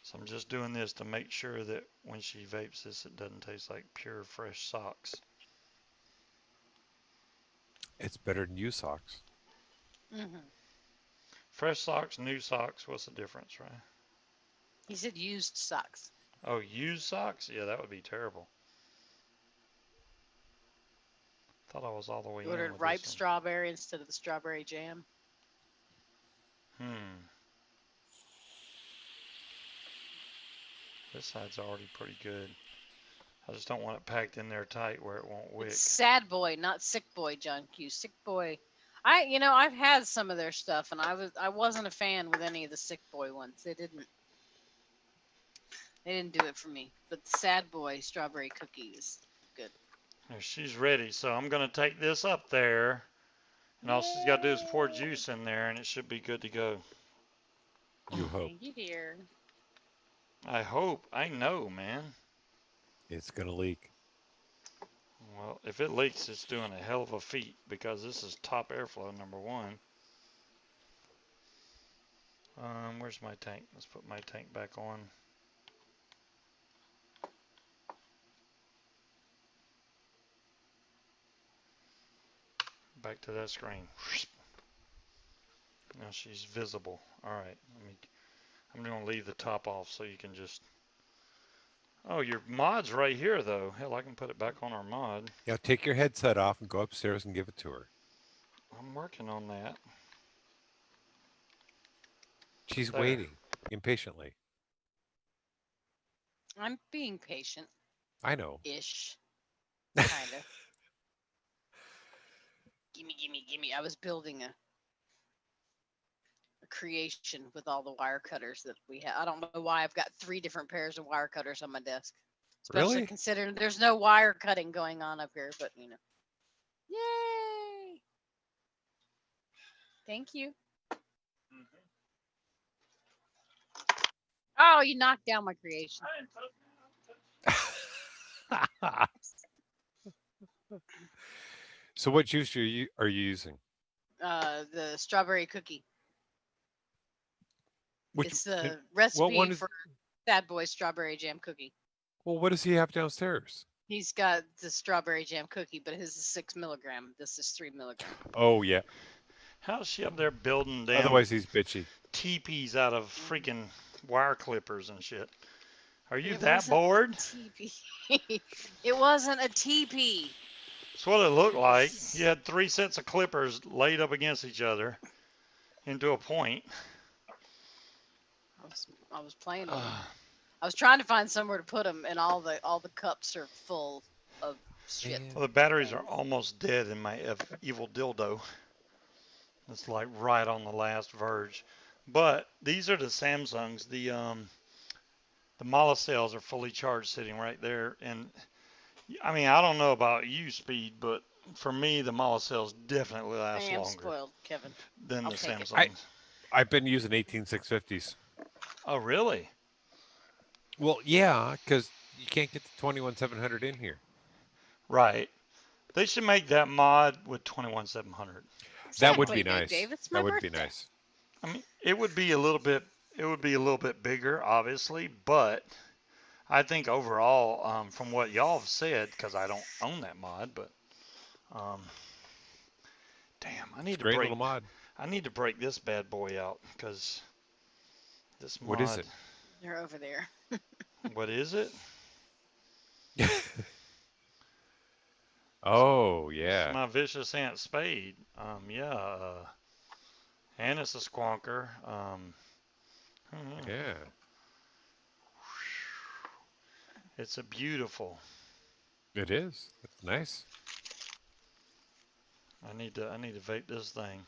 [SPEAKER 1] So I'm just doing this to make sure that when she vapes this, it doesn't taste like pure fresh socks.
[SPEAKER 2] It's better than used socks.
[SPEAKER 3] Hmm.
[SPEAKER 1] Fresh socks, new socks, what's the difference, right?
[SPEAKER 3] He said used socks.
[SPEAKER 1] Oh, used socks? Yeah, that would be terrible. Thought I was all the way
[SPEAKER 3] You
[SPEAKER 1] in
[SPEAKER 3] ordered
[SPEAKER 1] with
[SPEAKER 3] ripe
[SPEAKER 1] this one.
[SPEAKER 3] strawberry instead of the strawberry jam.
[SPEAKER 1] Hmm. This side's already pretty good. I just don't want it packed in there tight where it won't
[SPEAKER 3] It's
[SPEAKER 1] wick.
[SPEAKER 3] sad boy, not sick boy, John Q. Sick boy. I've had some of their stuff, and I wasn't a fan with any of the sick boy ones. They didn't do it for me. But the sad boy strawberry cookie is good.
[SPEAKER 1] There, she's ready, so I'm gonna take this up there, and all she's got to do is pour
[SPEAKER 3] Yay!
[SPEAKER 1] juice in there, and it should be good to go.
[SPEAKER 2] You hope.
[SPEAKER 3] Thank you, dear.
[SPEAKER 1] I hope. I know, man.
[SPEAKER 2] It's going to leak.
[SPEAKER 1] Well, if it leaks, it's doing a hell of a feat because this is top airflow number one. Where's my tank? Let's put my tank back on. Back to that screen. Now she's visible. All right, I'm gonna leave the top off so you can just. Oh, your mod's right here though. Hell, I can put it back on our mod.
[SPEAKER 2] Yeah, take your headset off and go upstairs and give it to her.
[SPEAKER 1] I'm working on that.
[SPEAKER 2] She's
[SPEAKER 1] There.
[SPEAKER 2] waiting impatiently.
[SPEAKER 3] I'm being patient
[SPEAKER 2] I know.
[SPEAKER 3] ish. Kinda. Gimme. I was building a creation with all the wire cutters that we have. I don't know why I've got 3 different pairs of wire cutters on my desk. Especially
[SPEAKER 2] Really?
[SPEAKER 3] considering there's no wire cutting going on up here, but Yay! Thank you. Oh, you knocked down my creation.
[SPEAKER 2] So what juice are you using?
[SPEAKER 3] The strawberry cookie.
[SPEAKER 2] Which
[SPEAKER 3] It's the
[SPEAKER 2] what one
[SPEAKER 3] recipe
[SPEAKER 2] is?
[SPEAKER 3] for Sad Boy strawberry jam cookie.
[SPEAKER 2] Well, what does he have downstairs?
[SPEAKER 3] He's got the strawberry jam cookie, but his is 6 milligram. This is 3 milligram.
[SPEAKER 2] Oh yeah.
[SPEAKER 1] How's she up there building damn
[SPEAKER 2] Otherwise he's bitchy.
[SPEAKER 1] teepees out of freaking wire clippers and shit? Are you
[SPEAKER 3] It
[SPEAKER 1] that
[SPEAKER 3] wasn't
[SPEAKER 1] bored?
[SPEAKER 3] teepee. It wasn't a teepee.
[SPEAKER 1] That's what it looked like. You had 3 sets of clippers laid up against each other into a point.
[SPEAKER 3] I was playing with them. I was trying to find somewhere to put them, and all the cups are full of shit.
[SPEAKER 2] Man.
[SPEAKER 1] Well, the batteries are
[SPEAKER 3] Things.
[SPEAKER 1] almost dead in my evil dildo. It's like right on the last verge. But these are the Samsungs. The Mala cells are fully charged sitting right there. And I mean, I don't know about you, Speed, but for me, the Mala cells definitely
[SPEAKER 3] I
[SPEAKER 1] last
[SPEAKER 3] am
[SPEAKER 1] longer
[SPEAKER 3] spoiled, Kevin.
[SPEAKER 1] than
[SPEAKER 3] I'll
[SPEAKER 1] the
[SPEAKER 3] take it.
[SPEAKER 1] Samsungs.
[SPEAKER 2] I've been using 18650s.
[SPEAKER 1] Oh, really?
[SPEAKER 2] Well, yeah, because you can't get the 21700 in here.
[SPEAKER 1] Right. They should make that mod with 21700.
[SPEAKER 2] That would
[SPEAKER 3] Exactly,
[SPEAKER 2] be
[SPEAKER 3] Big
[SPEAKER 2] nice.
[SPEAKER 3] Dave. It's my
[SPEAKER 2] That would be
[SPEAKER 3] birthday.
[SPEAKER 2] nice.
[SPEAKER 1] I mean, it would be a little bit bigger, obviously, but I think overall, from what y'all have said, because I don't own that mod, but um, damn,
[SPEAKER 2] It's a great little mod.
[SPEAKER 1] I need to break this bad boy out because this
[SPEAKER 2] What is
[SPEAKER 1] mod,
[SPEAKER 2] it?
[SPEAKER 3] They're over there.
[SPEAKER 1] what is it?
[SPEAKER 2] Oh,
[SPEAKER 1] It's
[SPEAKER 2] yeah.
[SPEAKER 1] my vicious Aunt Spade. Yeah, and it's a squonker. Hmm,
[SPEAKER 2] Yeah.
[SPEAKER 1] it's a beautiful.
[SPEAKER 2] It is. It's nice.
[SPEAKER 1] I need to vape this thing.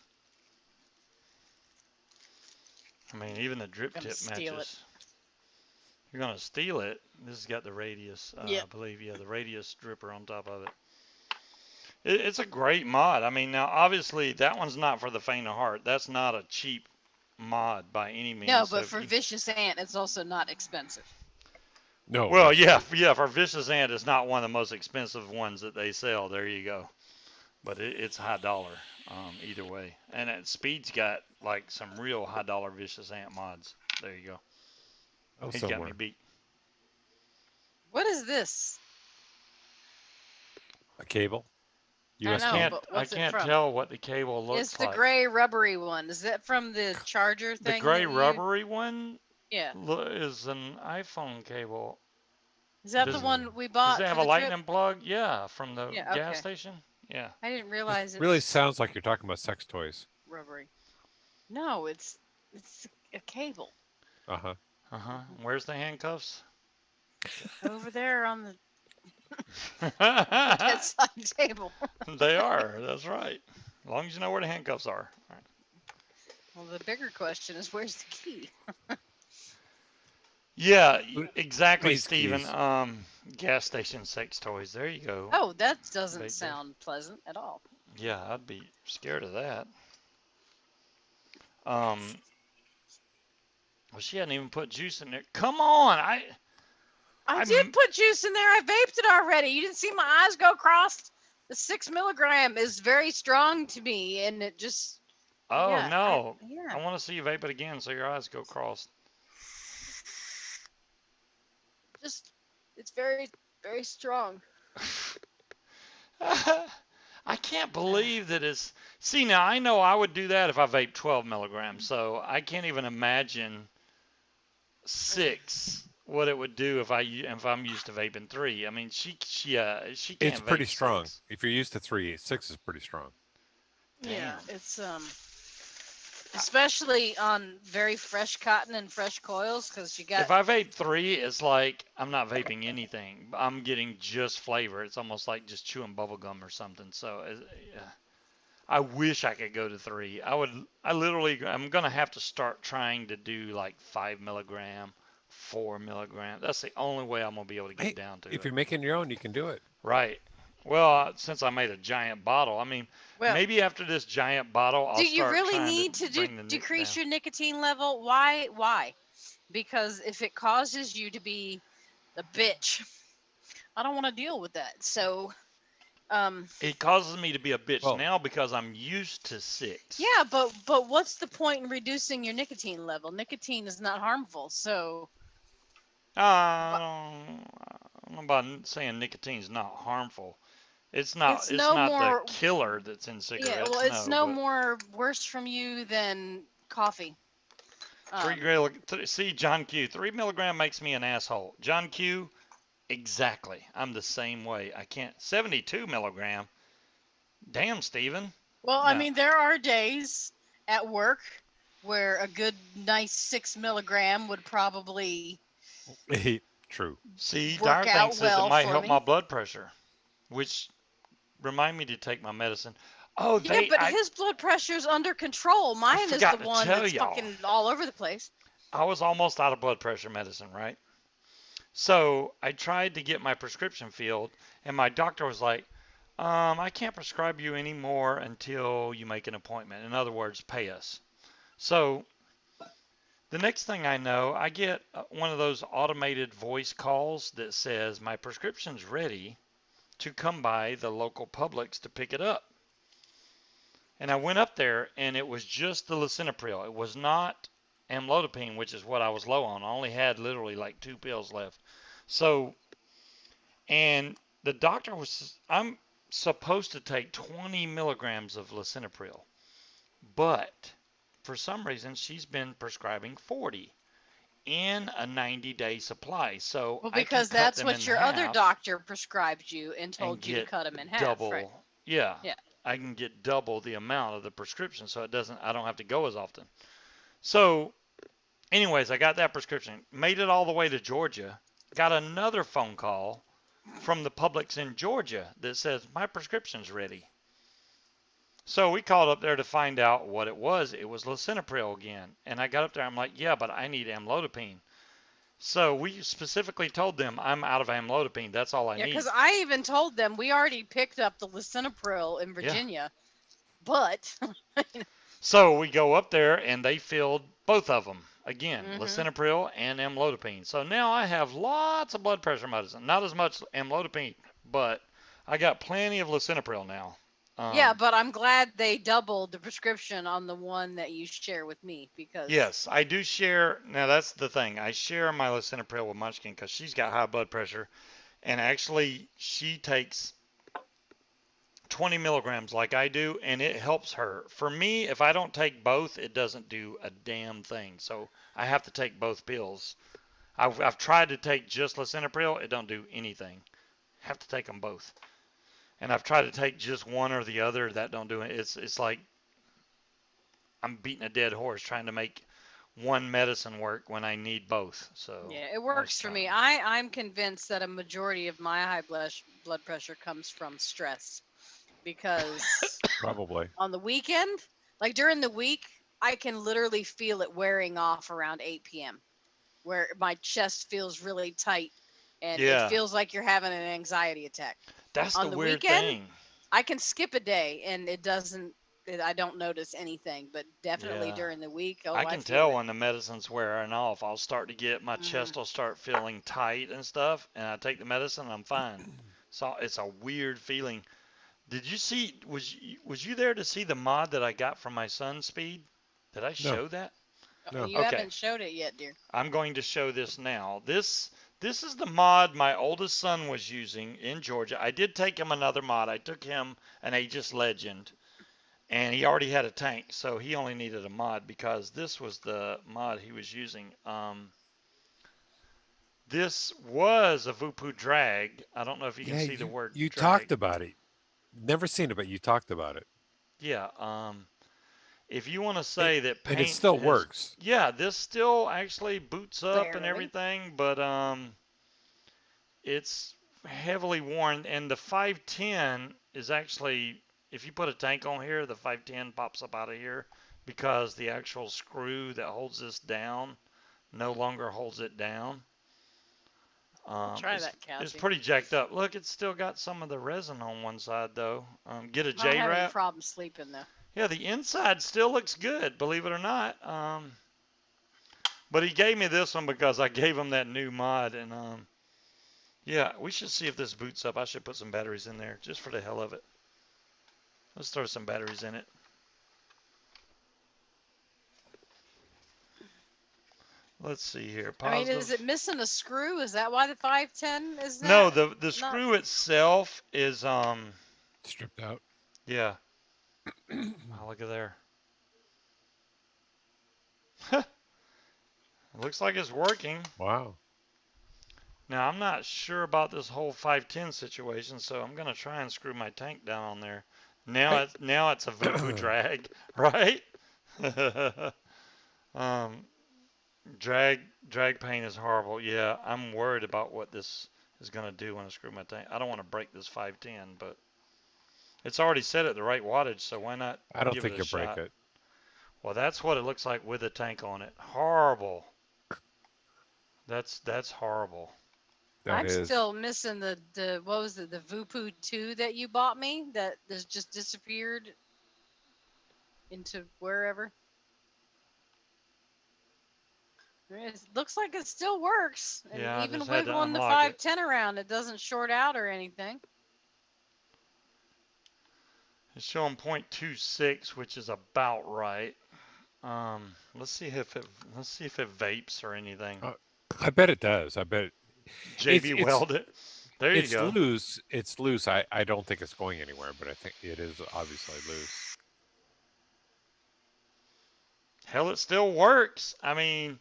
[SPEAKER 1] I mean, even the drip
[SPEAKER 3] Gonna
[SPEAKER 1] tip
[SPEAKER 3] steal it.
[SPEAKER 1] matches. You're gonna steal it. This has got the radius,
[SPEAKER 3] Yep.
[SPEAKER 1] I believe. Yeah, the radius dripper on top of it. It's a great mod. I mean, now obviously that one's not for the faint of heart. That's not a cheap mod by any
[SPEAKER 3] No,
[SPEAKER 1] means. So
[SPEAKER 3] but
[SPEAKER 1] if
[SPEAKER 3] for
[SPEAKER 1] you,
[SPEAKER 3] Vicious Ant, it's also not expensive.
[SPEAKER 2] No,
[SPEAKER 1] well,
[SPEAKER 2] that's
[SPEAKER 1] yeah,
[SPEAKER 2] true.
[SPEAKER 1] yeah, for Vicious Ant, it's not one of the most expensive ones that they sell. There you go. But it's high dollar, either way. And Speed's got like some real high dollar Vicious Ant mods. There you go.
[SPEAKER 2] Oh,
[SPEAKER 1] He's got me
[SPEAKER 2] somewhere.
[SPEAKER 1] beat.
[SPEAKER 3] What is this?
[SPEAKER 2] A cable.
[SPEAKER 3] I
[SPEAKER 1] I
[SPEAKER 3] know,
[SPEAKER 2] USB.
[SPEAKER 1] can't
[SPEAKER 3] but
[SPEAKER 1] I
[SPEAKER 3] what's it
[SPEAKER 1] can't
[SPEAKER 3] from?
[SPEAKER 1] tell what the cable
[SPEAKER 3] It's
[SPEAKER 1] looks
[SPEAKER 3] the
[SPEAKER 1] like.
[SPEAKER 3] gray rubbery one. Is that from the charger
[SPEAKER 1] The
[SPEAKER 3] thing
[SPEAKER 1] gray
[SPEAKER 3] that you?
[SPEAKER 1] rubbery one
[SPEAKER 3] Yeah.
[SPEAKER 1] is an iPhone cable.
[SPEAKER 3] Is that the
[SPEAKER 1] Does
[SPEAKER 2] Hmm.
[SPEAKER 3] one we
[SPEAKER 1] does it
[SPEAKER 3] bought
[SPEAKER 1] have
[SPEAKER 3] for
[SPEAKER 1] a
[SPEAKER 3] the trip?
[SPEAKER 1] lightning plug? Yeah, from the
[SPEAKER 3] Yeah.
[SPEAKER 1] gas
[SPEAKER 3] Okay.
[SPEAKER 1] station. Yeah.
[SPEAKER 3] I didn't
[SPEAKER 2] This
[SPEAKER 3] realize it
[SPEAKER 2] really
[SPEAKER 3] was
[SPEAKER 2] sounds like you're talking about sex toys.
[SPEAKER 3] rubbery. No, it's a cable.
[SPEAKER 2] Uh huh.
[SPEAKER 1] Uh-huh. Where's the handcuffs?
[SPEAKER 3] Over there on the
[SPEAKER 1] They
[SPEAKER 3] bedside table.
[SPEAKER 1] are. That's right. As long as you know where the handcuffs are. All right.
[SPEAKER 3] Well, the bigger question is where's the key?
[SPEAKER 1] Yeah,
[SPEAKER 2] Who
[SPEAKER 1] exactly,
[SPEAKER 2] needs
[SPEAKER 1] Stephen.
[SPEAKER 2] keys?
[SPEAKER 1] Gas station sex toys. There you go.
[SPEAKER 3] Oh, that doesn't
[SPEAKER 1] Big Dave.
[SPEAKER 3] sound pleasant at all.
[SPEAKER 1] Yeah, I'd be scared of that. Um, well, she hadn't even put juice in there. Come on,
[SPEAKER 3] I did
[SPEAKER 1] I'm.
[SPEAKER 3] put juice in there. I vaped it already. You didn't see my eyes go crossed. The 6 milligram is very strong to me, and it just
[SPEAKER 1] Oh no,
[SPEAKER 3] yeah.
[SPEAKER 1] I want to see you vape it again so your eyes go crossed.
[SPEAKER 3] Just it's very very strong.
[SPEAKER 1] I can't believe that it's. See, now I know I would do that if I vape 12 milligrams, so I can't even imagine six. What it would do if I'm used to vaping three. I mean, she
[SPEAKER 2] It's
[SPEAKER 1] can't
[SPEAKER 2] pretty
[SPEAKER 1] vape
[SPEAKER 2] strong.
[SPEAKER 1] six.
[SPEAKER 2] If you're used to 3, 6 is pretty strong.
[SPEAKER 3] Yeah,
[SPEAKER 1] Damn.
[SPEAKER 3] it's especially on very fresh cotton and fresh coils because you got
[SPEAKER 1] If I vape three, it's like I'm not vaping anything. I'm getting just flavor. It's almost like just chewing bubble gum or something. So I wish I could go to three. I'm gonna have to start trying to do like 5 milligram, 4 milligram. That's the only way I'm gonna be able to get
[SPEAKER 2] Hey,
[SPEAKER 1] down to
[SPEAKER 2] if
[SPEAKER 1] it.
[SPEAKER 2] you're making your own, you can do it.
[SPEAKER 1] Right. Well, since I made a giant bottle, I mean,
[SPEAKER 3] well.
[SPEAKER 1] maybe after this giant bottle, I'll
[SPEAKER 3] Do you
[SPEAKER 1] start
[SPEAKER 3] really
[SPEAKER 1] trying to
[SPEAKER 3] need to
[SPEAKER 1] bring the nick
[SPEAKER 3] decrease
[SPEAKER 1] down.
[SPEAKER 3] your nicotine level? Why? Why? Because if it causes you to be a bitch, I don't want to deal with that. So, um,
[SPEAKER 1] It causes me to be a bitch
[SPEAKER 2] Well,
[SPEAKER 1] now because I'm used to six.
[SPEAKER 3] yeah, but what's the point in reducing your nicotine level? Nicotine is not harmful. So,
[SPEAKER 1] I
[SPEAKER 3] but
[SPEAKER 1] don't know about saying nicotine's not harmful. It's not.
[SPEAKER 3] it's
[SPEAKER 1] It's
[SPEAKER 3] no
[SPEAKER 1] not the
[SPEAKER 3] more.
[SPEAKER 1] killer that's in
[SPEAKER 3] Yeah, well,
[SPEAKER 1] cigarettes,
[SPEAKER 3] it's
[SPEAKER 1] no.
[SPEAKER 3] no
[SPEAKER 1] But
[SPEAKER 3] more worse from you than coffee.
[SPEAKER 1] three
[SPEAKER 3] Um,
[SPEAKER 1] gram. See, John Q. 3 milligram makes me an asshole. John Q. Exactly. I'm the same way. I can't. 72 milligram. Damn, Steven.
[SPEAKER 3] well, I
[SPEAKER 1] No.
[SPEAKER 3] mean, there are days at work where a good, nice 6 milligram would probably
[SPEAKER 2] True.
[SPEAKER 1] See,
[SPEAKER 3] work
[SPEAKER 1] Dyer
[SPEAKER 3] out
[SPEAKER 1] thinks that it
[SPEAKER 3] well
[SPEAKER 1] might
[SPEAKER 3] for
[SPEAKER 1] help my
[SPEAKER 3] me.
[SPEAKER 1] blood pressure, which remind me to take my medicine. Oh,
[SPEAKER 3] Yeah, but his blood pressure's under control.
[SPEAKER 1] I
[SPEAKER 3] Mine is the
[SPEAKER 1] forgot to
[SPEAKER 3] one
[SPEAKER 1] tell
[SPEAKER 3] that's
[SPEAKER 1] y'all.
[SPEAKER 3] fucking all over the place.
[SPEAKER 1] I was almost out of blood pressure medicine, right? So I tried to get my prescription filled, and my doctor was like, I can't prescribe you anymore until you make an appointment. In other words, pay us. So the next thing I know, I get one of those automated voice calls that says, my prescription's ready to come by the local Publix to pick it up. And I went up there, and it was just the lisinopril. It was not amlodipine, which is what I was low on. I only had literally like 2 pills left. So, and the doctor was, I'm supposed to take 20 milligrams of lisinopril, but for some reason she's been prescribing 40 in a 90-day supply. So
[SPEAKER 3] Well,
[SPEAKER 1] I can
[SPEAKER 3] because
[SPEAKER 1] cut
[SPEAKER 3] that's
[SPEAKER 1] them in
[SPEAKER 3] what your other
[SPEAKER 1] half
[SPEAKER 3] doctor prescribed you and
[SPEAKER 1] and
[SPEAKER 3] told you to
[SPEAKER 1] get
[SPEAKER 3] cut them in half, right?
[SPEAKER 1] double. Yeah,
[SPEAKER 3] Yeah.
[SPEAKER 1] I can get double the amount of the prescription, so I don't have to go as often. So, anyways, I got that prescription, made it all the way to Georgia, got another phone call from the Publix in Georgia that says my prescription's ready. So we called up there to find out what it was. It was lisinopril again, and I got up there. I'm like, yeah, but I need amlodipine. So we specifically told them I'm out of amlodipine. That's all I
[SPEAKER 3] Yeah, because
[SPEAKER 1] need.
[SPEAKER 3] I even told them we already picked up the lisinopril in
[SPEAKER 1] Yeah.
[SPEAKER 3] Virginia, but
[SPEAKER 1] So we go up there and they filled both of them again,
[SPEAKER 3] hmm
[SPEAKER 1] lisinopril and amlodipine. So now I have lots of blood pressure medicine. Not as much amlodipine, but I got plenty of lisinopril now.
[SPEAKER 3] yeah,
[SPEAKER 1] Um,
[SPEAKER 3] but I'm glad they doubled the prescription on the one that you share with me because
[SPEAKER 1] yes, I do share. Now that's the thing. I share my lisinopril with Munchkin because she's got high blood pressure, and actually she takes 20 milligrams like I do, and it helps her. For me, if I don't take both, it doesn't do a damn thing. So I have to take both pills. I've tried to take just lisinopril, it don't do anything. Have to take them both. And I've tried to take just one or the other, that don't do it. It's like I'm beating a dead horse trying to make one medicine work when I need both. So
[SPEAKER 3] yeah, it
[SPEAKER 1] I was
[SPEAKER 3] works for me.
[SPEAKER 1] trying.
[SPEAKER 3] I'm convinced that a majority of my high blood pressure comes from stress because
[SPEAKER 2] Probably.
[SPEAKER 3] on the weekend, like during the week, I can literally feel it wearing off around 8 p.m. where my chest feels really tight and it
[SPEAKER 1] Yeah,
[SPEAKER 3] feels like you're having an anxiety attack.
[SPEAKER 1] that's the
[SPEAKER 3] On the
[SPEAKER 1] weird
[SPEAKER 3] weekend,
[SPEAKER 1] thing.
[SPEAKER 3] I can skip a day and I don't notice anything, but definitely
[SPEAKER 1] Yeah.
[SPEAKER 3] during the week, oh,
[SPEAKER 1] I
[SPEAKER 3] I
[SPEAKER 1] can
[SPEAKER 3] feel
[SPEAKER 1] tell
[SPEAKER 3] it.
[SPEAKER 1] when the medicine's wearing off. I'll start to get my
[SPEAKER 3] hmm
[SPEAKER 1] chest will start feeling tight and stuff, and I take the medicine and I'm fine. So it's a weird feeling. Did you see was you there to see the mod that I got from my son Speed? Did I
[SPEAKER 2] No,
[SPEAKER 1] show that?
[SPEAKER 2] no.
[SPEAKER 3] You
[SPEAKER 1] Okay.
[SPEAKER 3] haven't showed it yet, dear.
[SPEAKER 1] I'm going to show this now. This is the mod my oldest son was using in Georgia. I did take him another mod. I took him an Aegis Legend, and he already had a tank, so he only needed a mod because this was the mod he was using. This was a Vupu drag. I don't know if you can
[SPEAKER 2] Yeah,
[SPEAKER 1] see the
[SPEAKER 2] you
[SPEAKER 1] word
[SPEAKER 2] you
[SPEAKER 1] drag.
[SPEAKER 2] talked about it. Never seen it, but you talked about it,
[SPEAKER 1] Yeah. If you want to
[SPEAKER 2] and,
[SPEAKER 1] say that
[SPEAKER 2] and it
[SPEAKER 1] paint
[SPEAKER 2] still
[SPEAKER 1] has,
[SPEAKER 2] works.
[SPEAKER 1] yeah, this still actually boots up and
[SPEAKER 3] Barely.
[SPEAKER 1] everything, but it's heavily worn, and the 510 is actually, if you put a tank on here, the 510 pops up out of here because the actual screw that holds this down no longer holds it down.
[SPEAKER 3] I'll try
[SPEAKER 1] It's
[SPEAKER 3] that,
[SPEAKER 1] it's
[SPEAKER 3] Cassie.
[SPEAKER 1] pretty jacked up. Look, it's still got some of the resin on one side though. Get a
[SPEAKER 3] I don't
[SPEAKER 1] J
[SPEAKER 3] have any
[SPEAKER 1] wrap.
[SPEAKER 3] problem sleeping though.
[SPEAKER 1] Yeah, the inside still looks good, believe it or not. But he gave me this one because I gave him that new mod, and yeah, we should see if this boots up. I should put some batteries in there just for the hell of it. Let's throw some batteries in it. Let's see here.
[SPEAKER 3] I mean, is it
[SPEAKER 1] Positive.
[SPEAKER 3] missing a screw? Is that why the 510 is
[SPEAKER 1] No,
[SPEAKER 3] that
[SPEAKER 1] the
[SPEAKER 3] not?
[SPEAKER 1] screw itself is
[SPEAKER 2] Stripped out.
[SPEAKER 1] yeah. Oh, look at there. It looks like it's working.
[SPEAKER 2] Wow.
[SPEAKER 1] Now I'm not sure about this whole 510 situation, so I'm gonna try and screw my tank down on there.
[SPEAKER 2] I
[SPEAKER 1] Now it's a Vupu drag, right? um, Drag drag paint is horrible. Yeah, I'm worried about what this is gonna do when I screw my tank. I don't want to break this 510, but it's already set at the right wattage, so why not
[SPEAKER 2] I don't
[SPEAKER 1] give it
[SPEAKER 2] think
[SPEAKER 1] a
[SPEAKER 2] you'll break
[SPEAKER 1] shot?
[SPEAKER 2] it.
[SPEAKER 1] Well, that's what it looks like with a tank on it. Horrible. That's horrible.
[SPEAKER 2] That
[SPEAKER 3] I'm
[SPEAKER 2] is.
[SPEAKER 3] still missing the what was it, the Vupu 2 that you bought me that just disappeared into wherever. It looks like it still works, and
[SPEAKER 1] Yeah, I
[SPEAKER 3] even
[SPEAKER 1] just had to
[SPEAKER 3] wiggling the
[SPEAKER 1] unlock it.
[SPEAKER 3] 510 around, it doesn't short out or anything.
[SPEAKER 1] It's showing 0.26, which is about right. Let's see if it vapes or anything.
[SPEAKER 2] Uh, I bet it does. I bet it's
[SPEAKER 1] JB
[SPEAKER 2] it's
[SPEAKER 1] Weld it. There you
[SPEAKER 2] it's
[SPEAKER 1] go.
[SPEAKER 2] loose. It's loose. I don't think it's going anywhere, but I think it is obviously loose.
[SPEAKER 1] Hell, it still works. I mean,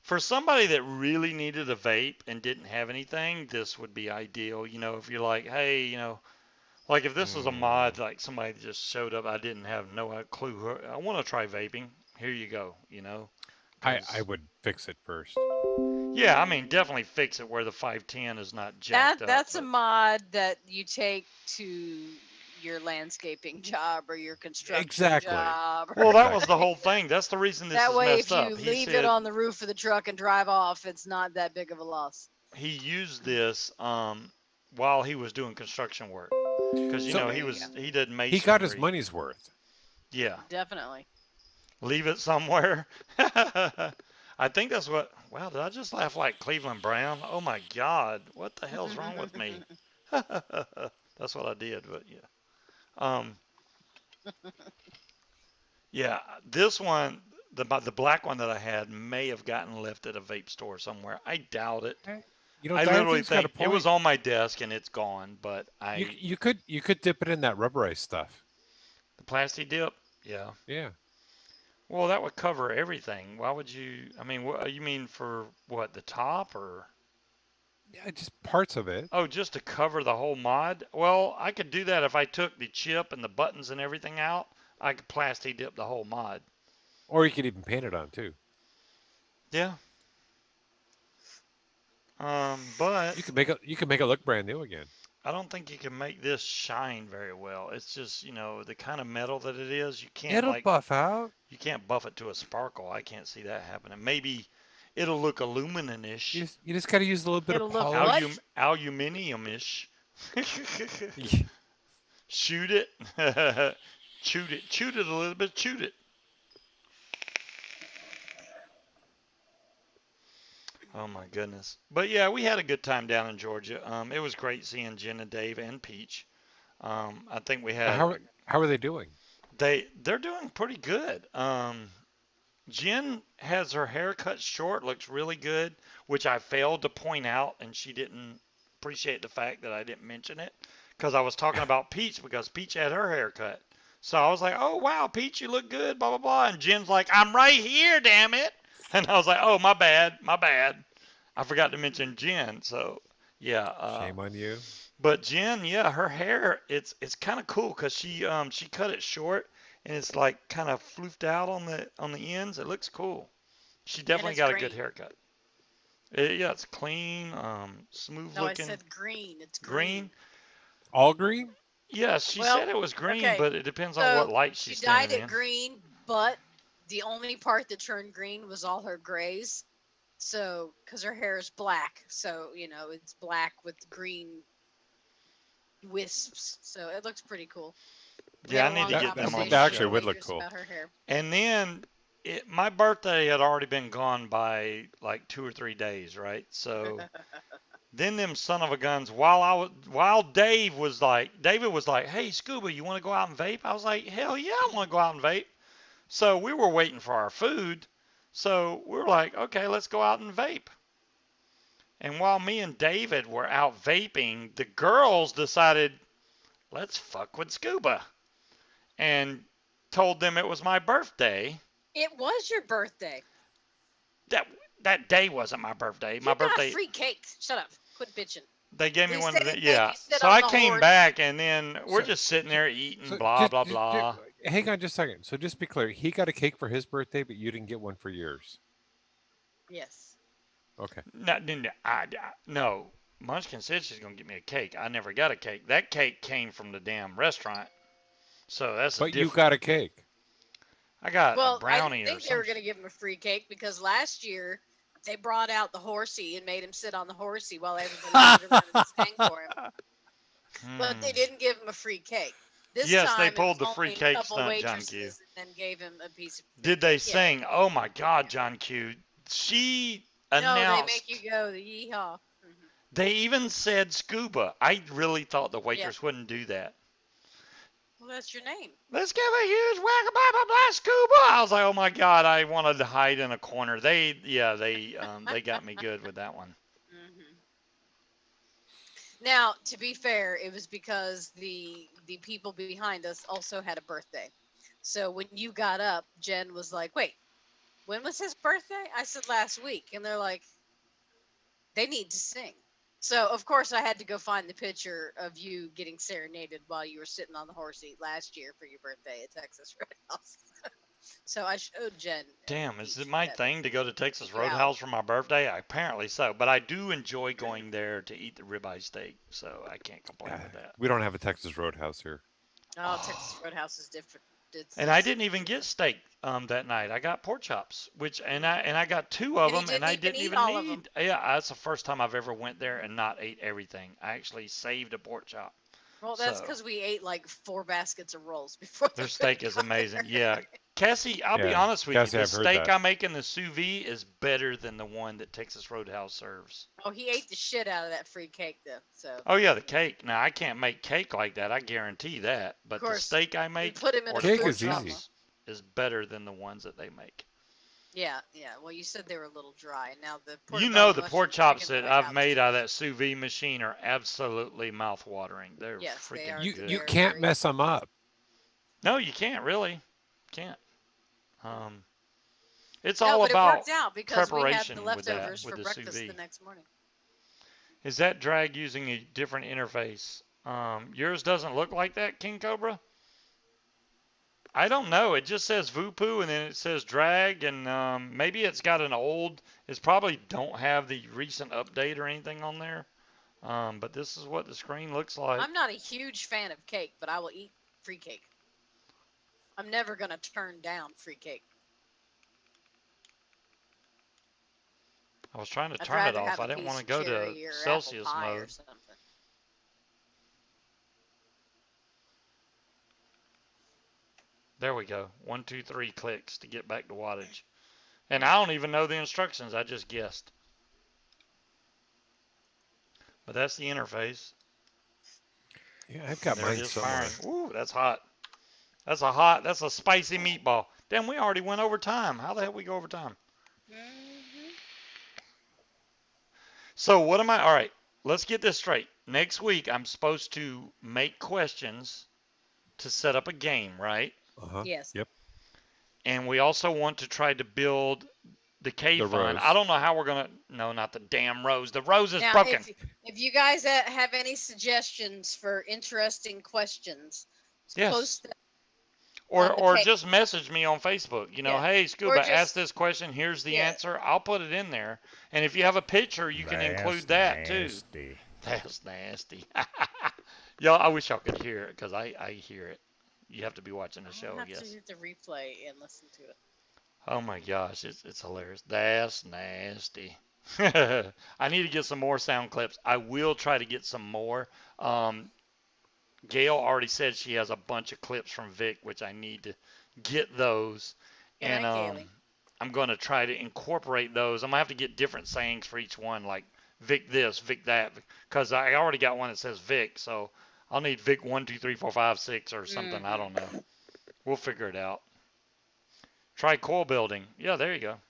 [SPEAKER 1] for somebody that really needed a vape and didn't have anything, this would be ideal. You know, if you're like, hey, like if this was a
[SPEAKER 2] Mm,
[SPEAKER 1] mod, like somebody just showed up, I didn't have no clue. I want to try vaping. Here you go.
[SPEAKER 2] I
[SPEAKER 1] Because
[SPEAKER 2] would fix it first.
[SPEAKER 1] yeah, I mean, definitely fix it where the 510 is not jacked up.
[SPEAKER 3] That's a
[SPEAKER 1] But
[SPEAKER 3] mod that you take to your landscaping job or your construction
[SPEAKER 2] Exactly.
[SPEAKER 3] job.
[SPEAKER 1] well, that was
[SPEAKER 2] Exactly.
[SPEAKER 1] the whole thing. That's the reason this
[SPEAKER 3] That
[SPEAKER 1] is
[SPEAKER 3] way,
[SPEAKER 1] messed
[SPEAKER 3] if you
[SPEAKER 1] up. He
[SPEAKER 3] leave it
[SPEAKER 1] said
[SPEAKER 3] on the roof of the truck and drive off, it's not that big of a loss.
[SPEAKER 1] he used this while he was doing construction work because
[SPEAKER 2] So
[SPEAKER 3] There you go.
[SPEAKER 1] he did
[SPEAKER 2] he got his
[SPEAKER 1] masonry.
[SPEAKER 2] money's worth.
[SPEAKER 1] Yeah,
[SPEAKER 3] Definitely.
[SPEAKER 1] leave it somewhere. I think that's what. Wow, did I just laugh like Cleveland Brown? Oh my God, what the hell's wrong with me? That's what I did, but yeah. Um, yeah, this one, the black one that I had may have gotten left at a vape store somewhere. I doubt it.
[SPEAKER 2] Eh,
[SPEAKER 1] I literally
[SPEAKER 2] Diothink's got a
[SPEAKER 1] think it was
[SPEAKER 2] point.
[SPEAKER 1] on my desk and it's gone, but
[SPEAKER 2] You could dip it in that rubberized stuff.
[SPEAKER 1] the plastic dip, yeah.
[SPEAKER 2] Yeah.
[SPEAKER 1] Well, that would cover everything. Why would you? I mean, what you mean for what, the top or?
[SPEAKER 2] Yeah, just parts of it.
[SPEAKER 1] Oh, just to cover the whole mod? Well, I could do that if I took the chip and the buttons and everything out. I could plastic dip the whole mod.
[SPEAKER 2] Or you could even paint it on too.
[SPEAKER 1] Yeah. But
[SPEAKER 2] You could make it look brand new again.
[SPEAKER 1] I don't think you can make this shine very well. It's just, the kind of metal that it is,
[SPEAKER 2] It'll buff out.
[SPEAKER 1] you can't buff it to a sparkle. I can't see that happening. Maybe it'll look aluminum-ish,
[SPEAKER 2] You just got to use a little bit of
[SPEAKER 3] It'll look what?
[SPEAKER 2] polish.
[SPEAKER 1] aluminium-ish. Shoot it. Shoot it a little bit, shoot it. Oh my goodness. But yeah, we had a good time down in Georgia. It was great seeing Jen and Dave and Peach. I think we had
[SPEAKER 2] How are they doing?
[SPEAKER 1] they're doing pretty good. Jen has her hair cut short, looks really good, which I failed to point out, and she didn't appreciate the fact that I didn't mention it because I was talking about Peach because Peach had her hair cut. So I was like, "Oh wow, Peach, you look good," blah blah blah, and Jen's like, "I'm right here, damn it," and I was like, "Oh my bad, my bad." I forgot to mention Jen. So yeah,
[SPEAKER 2] Shame on you.
[SPEAKER 1] but Jen, yeah, her hair it's kind of cool because she cut it short and it's like kind of floofed out on the ends. It looks cool. She
[SPEAKER 3] And
[SPEAKER 1] definitely
[SPEAKER 3] it's
[SPEAKER 1] got a good
[SPEAKER 3] green.
[SPEAKER 1] haircut. Yeah, it's clean, smooth
[SPEAKER 3] No, I
[SPEAKER 1] looking,
[SPEAKER 3] said green. It's
[SPEAKER 1] green.
[SPEAKER 3] green.
[SPEAKER 2] All green?
[SPEAKER 1] Yes, she
[SPEAKER 3] Well,
[SPEAKER 1] said it was green,
[SPEAKER 3] okay.
[SPEAKER 1] but it depends on what
[SPEAKER 3] So
[SPEAKER 1] light
[SPEAKER 3] she
[SPEAKER 1] she's
[SPEAKER 3] dyed
[SPEAKER 1] standing
[SPEAKER 3] it
[SPEAKER 1] in.
[SPEAKER 3] green, but the only part that turned green was all her grays. So, because her hair is black, so it's black with green wisps. So it looks pretty cool. We
[SPEAKER 1] Yeah,
[SPEAKER 3] had
[SPEAKER 1] I
[SPEAKER 3] a
[SPEAKER 1] need
[SPEAKER 3] long
[SPEAKER 1] to
[SPEAKER 2] That
[SPEAKER 1] get them on
[SPEAKER 2] that
[SPEAKER 1] the
[SPEAKER 3] conversation
[SPEAKER 2] actually
[SPEAKER 3] for
[SPEAKER 1] show.
[SPEAKER 2] would look
[SPEAKER 3] years
[SPEAKER 2] cool.
[SPEAKER 3] about her hair.
[SPEAKER 1] And then my birthday had already been gone by like 2 or 3 days, right? So then them son of a guns, while David was like, "Hey Scuba, you want to go out and vape?" I was like, "Hell yeah, I want to go out and vape." So we were waiting for our food. So we were like, "Okay, let's go out and vape." And while me and David were out vaping, the girls decided, "Let's fuck with Scuba," and told them it was my birthday.
[SPEAKER 3] It was your birthday.
[SPEAKER 1] That that day wasn't my birthday. My
[SPEAKER 3] You got
[SPEAKER 1] birthday,
[SPEAKER 3] free cake. Shut up. Quit bitching.
[SPEAKER 1] they gave
[SPEAKER 3] At
[SPEAKER 1] me
[SPEAKER 3] least
[SPEAKER 1] one
[SPEAKER 3] they
[SPEAKER 1] of the,
[SPEAKER 3] didn't make
[SPEAKER 1] yeah.
[SPEAKER 3] you sit
[SPEAKER 1] So
[SPEAKER 3] on
[SPEAKER 1] I
[SPEAKER 3] the
[SPEAKER 1] came
[SPEAKER 3] horse.
[SPEAKER 1] back and then we're
[SPEAKER 2] So,
[SPEAKER 1] just sitting there eating,
[SPEAKER 2] so
[SPEAKER 1] blah blah blah.
[SPEAKER 2] hang on just a second. So just be clear, he got a cake for his birthday, but you didn't get one for yours.
[SPEAKER 3] Yes.
[SPEAKER 2] Okay.
[SPEAKER 1] No. Munchkin said she's gonna get me a cake. I never got a cake. That cake came from the damn restaurant, so that's a
[SPEAKER 2] But you
[SPEAKER 1] different.
[SPEAKER 2] got a cake.
[SPEAKER 1] I got a
[SPEAKER 3] Well, I didn't
[SPEAKER 1] brownie or
[SPEAKER 3] think they were
[SPEAKER 1] some.
[SPEAKER 3] going to give him a free cake because last year they brought out the horsey and made him sit on the horsey while everybody stood around and sang for him. But they
[SPEAKER 1] Hmm.
[SPEAKER 3] didn't give him a free cake. This
[SPEAKER 1] Yes, they
[SPEAKER 3] time it
[SPEAKER 1] pulled
[SPEAKER 3] was
[SPEAKER 1] the free
[SPEAKER 3] only a
[SPEAKER 1] cake
[SPEAKER 3] couple
[SPEAKER 1] stunt, John Q.
[SPEAKER 3] waitresses and then gave him a piece of free
[SPEAKER 1] Did they
[SPEAKER 3] cake. Yeah.
[SPEAKER 1] sing? Oh my God, John Q. She
[SPEAKER 3] No, they make
[SPEAKER 1] announced.
[SPEAKER 3] you go the yeehaw.
[SPEAKER 1] They even said scuba. I really thought the
[SPEAKER 3] Yeah.
[SPEAKER 1] waitress wouldn't do that.
[SPEAKER 3] Well, that's your name.
[SPEAKER 1] Let's give a huge welcome, blah blah blah, scuba. I was like, oh my God, I wanted to hide in a corner. They got me good with that one.
[SPEAKER 3] hmm Now, to be fair, it was because the people behind us also had a birthday. So when you got up, Jen was like, "Wait, when was his birthday?" I said last week, and they're like, "They need to sing." So of course I had to go find the picture of you getting serenaded while you were sitting on the horse seat last year for your birthday at Texas Roadhouse. So I showed Jen and
[SPEAKER 1] Damn, is it
[SPEAKER 3] Peach
[SPEAKER 1] my
[SPEAKER 3] that
[SPEAKER 1] thing to go to Texas
[SPEAKER 3] video out.
[SPEAKER 1] Roadhouse for my birthday? Apparently so, but I do enjoy going there to eat the ribeye steak, so I can't complain
[SPEAKER 2] Yeah,
[SPEAKER 1] with that.
[SPEAKER 2] we don't have a Texas Roadhouse here.
[SPEAKER 3] Oh, Texas
[SPEAKER 1] Oh.
[SPEAKER 3] Roadhouse is different.
[SPEAKER 1] And I
[SPEAKER 3] It's
[SPEAKER 1] didn't even get steak that night. I got pork chops, which
[SPEAKER 3] hmm
[SPEAKER 1] I got two of
[SPEAKER 3] and he
[SPEAKER 1] them, and
[SPEAKER 3] didn't
[SPEAKER 1] I
[SPEAKER 3] even
[SPEAKER 1] didn't
[SPEAKER 3] eat
[SPEAKER 1] even
[SPEAKER 3] all of them.
[SPEAKER 1] need. Yeah, that's the first time I've ever went there and not ate everything. I actually saved a pork chop.
[SPEAKER 3] Well, that's
[SPEAKER 1] So
[SPEAKER 3] because we ate like 4 baskets of rolls before the
[SPEAKER 1] their
[SPEAKER 3] food
[SPEAKER 1] steak is
[SPEAKER 3] got
[SPEAKER 1] amazing.
[SPEAKER 3] there.
[SPEAKER 1] Yeah, Cassie, I'll be
[SPEAKER 2] Yeah,
[SPEAKER 1] honest with you.
[SPEAKER 2] Cassie,
[SPEAKER 1] The
[SPEAKER 2] I've heard
[SPEAKER 1] steak
[SPEAKER 2] that.
[SPEAKER 1] I make in the sous vide is better than the one that Texas Roadhouse serves.
[SPEAKER 3] Oh, he ate the shit out of that free cake though. So,
[SPEAKER 1] Oh yeah, the cake. Now I can't make cake like that. I guarantee that.
[SPEAKER 3] of
[SPEAKER 1] But the
[SPEAKER 3] course,
[SPEAKER 1] steak I
[SPEAKER 3] we
[SPEAKER 1] make
[SPEAKER 3] put him in
[SPEAKER 1] or
[SPEAKER 3] a
[SPEAKER 1] the
[SPEAKER 2] Cake
[SPEAKER 3] food
[SPEAKER 1] pork
[SPEAKER 2] is easy.
[SPEAKER 3] coma.
[SPEAKER 1] chops is better than the ones that they make.
[SPEAKER 3] Yeah, yeah. Well, you said they were a little dry. Now the
[SPEAKER 1] You know
[SPEAKER 3] portobello
[SPEAKER 1] the
[SPEAKER 3] mushroom
[SPEAKER 1] pork chops
[SPEAKER 3] chicken that
[SPEAKER 1] that
[SPEAKER 3] I
[SPEAKER 1] I've
[SPEAKER 3] have is
[SPEAKER 1] made out of that
[SPEAKER 3] delicious.
[SPEAKER 1] sous vide machine are absolutely mouth-watering. They're
[SPEAKER 3] Yes, they
[SPEAKER 1] freaking
[SPEAKER 3] are.
[SPEAKER 2] You
[SPEAKER 3] They
[SPEAKER 1] good.
[SPEAKER 3] are
[SPEAKER 2] can't
[SPEAKER 3] very
[SPEAKER 2] mess them
[SPEAKER 3] delicious.
[SPEAKER 2] up.
[SPEAKER 1] No, you can't really. Can't. Um, it's
[SPEAKER 3] No,
[SPEAKER 1] all
[SPEAKER 3] but it
[SPEAKER 1] about
[SPEAKER 3] worked out because we had the
[SPEAKER 1] preparation with that
[SPEAKER 3] leftovers
[SPEAKER 1] with
[SPEAKER 3] for
[SPEAKER 1] the sous
[SPEAKER 3] breakfast the
[SPEAKER 1] vide.
[SPEAKER 3] next morning.
[SPEAKER 1] Is that drag using a different interface? Yours doesn't look like that, King Cobra. I don't know. It just says Vupu and then it says drag and maybe it's got an old. It's probably don't have the recent update or anything on there. But this is what the screen looks like.
[SPEAKER 3] I'm not a huge fan of cake, but I will eat free cake. I'm never gonna turn down free cake.
[SPEAKER 1] I was trying to
[SPEAKER 3] I'd
[SPEAKER 1] turn it
[SPEAKER 3] rather
[SPEAKER 1] off.
[SPEAKER 3] have
[SPEAKER 1] I
[SPEAKER 3] a
[SPEAKER 1] didn't want
[SPEAKER 3] piece
[SPEAKER 1] to
[SPEAKER 3] of
[SPEAKER 1] go to
[SPEAKER 3] cherry or apple
[SPEAKER 1] Celsius
[SPEAKER 3] pie or
[SPEAKER 1] mode.
[SPEAKER 3] something.
[SPEAKER 1] There we go. 1, 2, 3 clicks to get back to wattage. And I don't even know the instructions. I just guessed. But that's the interface.
[SPEAKER 2] Yeah, I've
[SPEAKER 1] And
[SPEAKER 2] got
[SPEAKER 1] there it
[SPEAKER 2] mine
[SPEAKER 1] is
[SPEAKER 2] somewhere.
[SPEAKER 1] firing. Ooh, that's hot. That's a spicy meatball. Damn, we already went over time. How the hell we go over time?
[SPEAKER 3] hmm
[SPEAKER 1] So what am I? All right, let's get this straight. Next week, I'm supposed to make questions to set up a game, right?
[SPEAKER 2] Uh-huh.
[SPEAKER 3] Yes.
[SPEAKER 2] Yep.
[SPEAKER 1] And we also want to try to build the cave
[SPEAKER 2] The
[SPEAKER 1] fund. I
[SPEAKER 2] rose.
[SPEAKER 1] don't know how we're gonna. No, not the damn rose. The rose is
[SPEAKER 3] Now,
[SPEAKER 1] broken.
[SPEAKER 3] if you guys have any suggestions for interesting questions,
[SPEAKER 1] Yes.
[SPEAKER 3] post them on the
[SPEAKER 1] Or
[SPEAKER 3] page.
[SPEAKER 1] just message me on Facebook. You know,
[SPEAKER 3] Yeah.
[SPEAKER 1] hey
[SPEAKER 3] Or
[SPEAKER 1] Scuba, ask
[SPEAKER 3] just
[SPEAKER 1] this question. Here's the
[SPEAKER 3] yeah.
[SPEAKER 1] answer. I'll put it in there. And if you have a picture, you can
[SPEAKER 4] That's
[SPEAKER 1] include that too.
[SPEAKER 4] nasty.
[SPEAKER 1] That's nasty. Y'all, I wish y'all could hear it because I hear it. You have to be watching the
[SPEAKER 3] I'll
[SPEAKER 1] show, I
[SPEAKER 3] have to
[SPEAKER 1] guess.
[SPEAKER 3] hit the replay and listen to it.
[SPEAKER 1] Oh my gosh, it's hilarious. That's nasty. I need to get some more sound clips. I will try to get some more. Um, Gail already said she has a bunch of clips from Vic, which I need to get those.
[SPEAKER 3] Good
[SPEAKER 1] And
[SPEAKER 3] night, Gailey.
[SPEAKER 1] I'm going to try to incorporate those. I'm going to have to get different sayings for each one, like Vic this, Vic that, because I already got one that says Vic. So I'll need Vic 1, 2, 3, 4, 5, 6 or something. I don't
[SPEAKER 3] hmm
[SPEAKER 1] know. We'll figure it out. Try core building. Yeah, there you go.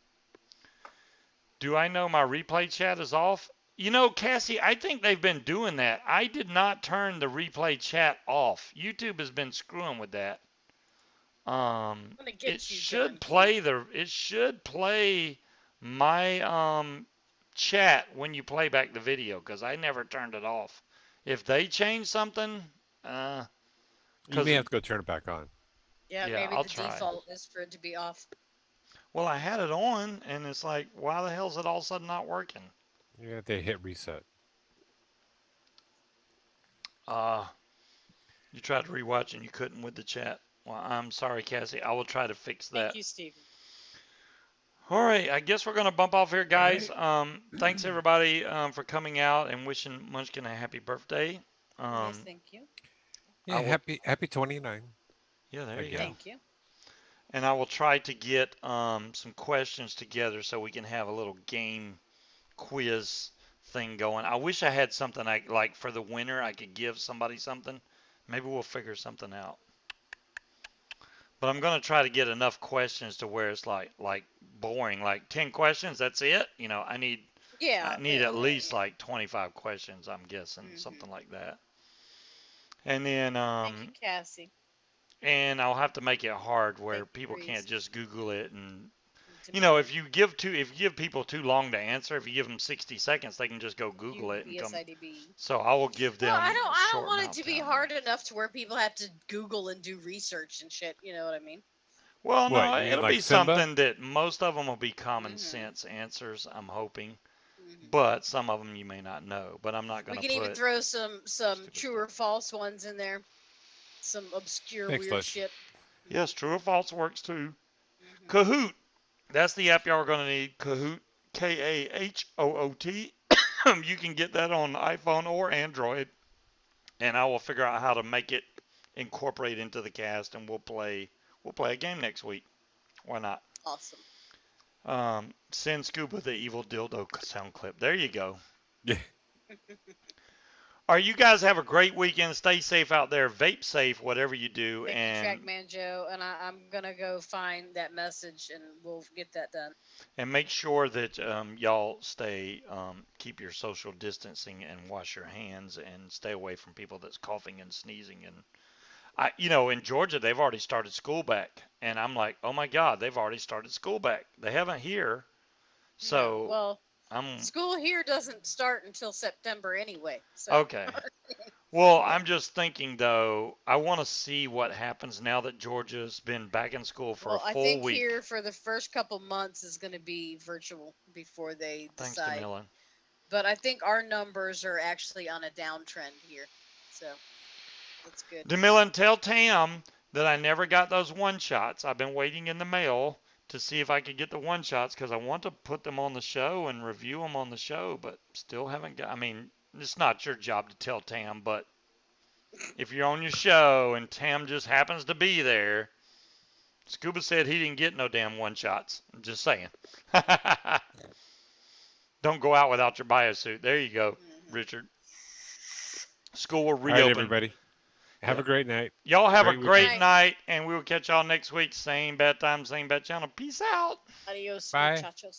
[SPEAKER 1] Do I know my replay chat is off? You know, Cassie, I think they've been doing that. I did not turn the replay chat off. YouTube has been screwing with that.
[SPEAKER 3] I'm gonna get you, John
[SPEAKER 1] It should play my chat when you play back the video because I never turned it off. If they change something, uh,
[SPEAKER 2] You may
[SPEAKER 1] cause
[SPEAKER 2] have to go turn it back on.
[SPEAKER 3] Yeah,
[SPEAKER 1] yeah,
[SPEAKER 3] maybe
[SPEAKER 1] I'll
[SPEAKER 3] the
[SPEAKER 1] try.
[SPEAKER 3] default is for it to be off.
[SPEAKER 1] Well, I had it on, and it's like, why the hell is it all of a sudden not working?
[SPEAKER 2] Yeah, they hit reset.
[SPEAKER 1] Uh, you tried to rewatch and you couldn't with the chat. Well, I'm sorry, Cassie. I will try to fix
[SPEAKER 3] Thank
[SPEAKER 1] that.
[SPEAKER 3] you, Stephen.
[SPEAKER 1] All right, I guess we're gonna bump off here,
[SPEAKER 2] All
[SPEAKER 1] guys.
[SPEAKER 2] right.
[SPEAKER 1] Thanks everybody for coming out and wishing Munchkin a happy birthday.
[SPEAKER 3] Yes,
[SPEAKER 1] Um,
[SPEAKER 3] thank you.
[SPEAKER 1] I
[SPEAKER 2] Yeah,
[SPEAKER 1] will.
[SPEAKER 2] happy 29
[SPEAKER 1] Yeah, there you go.
[SPEAKER 2] again.
[SPEAKER 3] Thank you.
[SPEAKER 1] And I will try to get some questions together so we can have a little game quiz thing going. I wish I had something I like for the winner. I could give somebody something. Maybe we'll figure something out. But I'm gonna try to get enough questions to where it's like boring, like 10 questions. That's it. You know, I
[SPEAKER 3] Yeah,
[SPEAKER 1] need
[SPEAKER 3] yeah,
[SPEAKER 1] at
[SPEAKER 3] yeah,
[SPEAKER 1] least
[SPEAKER 3] yeah.
[SPEAKER 1] like 25 questions. I'm guessing something
[SPEAKER 3] Hmm.
[SPEAKER 1] like that. And then
[SPEAKER 3] Thank you, Cassie.
[SPEAKER 1] and I'll have to make it hard where
[SPEAKER 3] Thank you,
[SPEAKER 1] people can't
[SPEAKER 3] Breeze.
[SPEAKER 1] just Google it and you know,
[SPEAKER 3] Dominion.
[SPEAKER 1] if you give people too long to answer, if you give them 60 seconds, they can just go Google it and come.
[SPEAKER 3] QBSIDB.
[SPEAKER 1] So I will give
[SPEAKER 3] Well, I
[SPEAKER 1] them
[SPEAKER 3] don't
[SPEAKER 1] a
[SPEAKER 3] I don't
[SPEAKER 1] short
[SPEAKER 3] want it
[SPEAKER 1] amount
[SPEAKER 3] to
[SPEAKER 1] of
[SPEAKER 3] be
[SPEAKER 1] time.
[SPEAKER 3] hard enough to where people have to Google and do research and shit. You know what I mean?
[SPEAKER 1] Well,
[SPEAKER 2] What,
[SPEAKER 1] no,
[SPEAKER 2] you mean
[SPEAKER 1] it'll
[SPEAKER 2] like
[SPEAKER 1] be
[SPEAKER 2] Simba?
[SPEAKER 1] something that most of them will be common
[SPEAKER 3] Hmm.
[SPEAKER 1] sense answers, I'm hoping.
[SPEAKER 3] Hmm.
[SPEAKER 1] But some of them you may not know. But I'm not
[SPEAKER 3] We
[SPEAKER 1] going to
[SPEAKER 3] can even
[SPEAKER 1] put
[SPEAKER 3] throw some
[SPEAKER 1] stupid
[SPEAKER 3] true
[SPEAKER 1] stuff.
[SPEAKER 3] or false ones in there. Some obscure weird
[SPEAKER 2] Excellent.
[SPEAKER 3] shit.
[SPEAKER 1] Yes, true or false works too.
[SPEAKER 3] Hmm.
[SPEAKER 1] Kahoot. That's the app y'all are going to need. Kahoot. Kahoot. You can get that on iPhone or Android. And I will figure out how to make it incorporate into the cast, and we'll play a game next week. Why not?
[SPEAKER 3] Awesome.
[SPEAKER 1] Send Scuba the evil dildo sound clip. There you go.
[SPEAKER 2] Yeah.
[SPEAKER 1] All right, you guys have a great weekend. Stay safe out there. Vape safe, whatever you do,
[SPEAKER 3] Thank you,
[SPEAKER 1] and
[SPEAKER 3] Trackman Joe. And I'm gonna go find that message and we'll get that done.
[SPEAKER 1] make sure that y'all keep your social distancing and wash your hands and stay away from people that's coughing and sneezing. And in Georgia, they've already started school back, and I'm like, oh my God, they've already started school back. They haven't here,
[SPEAKER 3] No,
[SPEAKER 1] so
[SPEAKER 3] well,
[SPEAKER 1] I'm
[SPEAKER 3] school here doesn't start until September anyway. So
[SPEAKER 1] okay. Well,
[SPEAKER 3] yeah.
[SPEAKER 1] I'm just thinking though, I want to see what happens now that Georgia's been back in school for a
[SPEAKER 3] Well, I
[SPEAKER 1] full
[SPEAKER 3] think
[SPEAKER 1] week.
[SPEAKER 3] here for the first couple months is going to be virtual before they
[SPEAKER 1] Thanks to
[SPEAKER 3] decide.
[SPEAKER 1] Millen.
[SPEAKER 3] But I think our numbers are actually on a downtrend here. So that's good.
[SPEAKER 1] DeMillan, tell Tam that I never got those one shots. I've been waiting in the mail to see if I could get the one shots because I want to put them on the show and review them on the show, but still haven't got. I mean, it's not your job to tell Tam, but if you're on your show and Tam just happens to be there, Scuba said he didn't get no damn one shots. I'm just saying. Don't go out without your biosuit. There you go,
[SPEAKER 3] Hmm.
[SPEAKER 1] Richard. School will
[SPEAKER 2] All right,
[SPEAKER 1] reopen.
[SPEAKER 2] everybody. Have
[SPEAKER 1] Yeah.
[SPEAKER 2] a great night.
[SPEAKER 1] Y'all have a
[SPEAKER 2] Great
[SPEAKER 3] Good
[SPEAKER 1] great
[SPEAKER 2] weekend.
[SPEAKER 3] night.
[SPEAKER 1] night, and we will catch y'all next week. Same bad time, same bad channel. Peace out.
[SPEAKER 3] Adios,
[SPEAKER 2] Bye.
[SPEAKER 3] muchachos.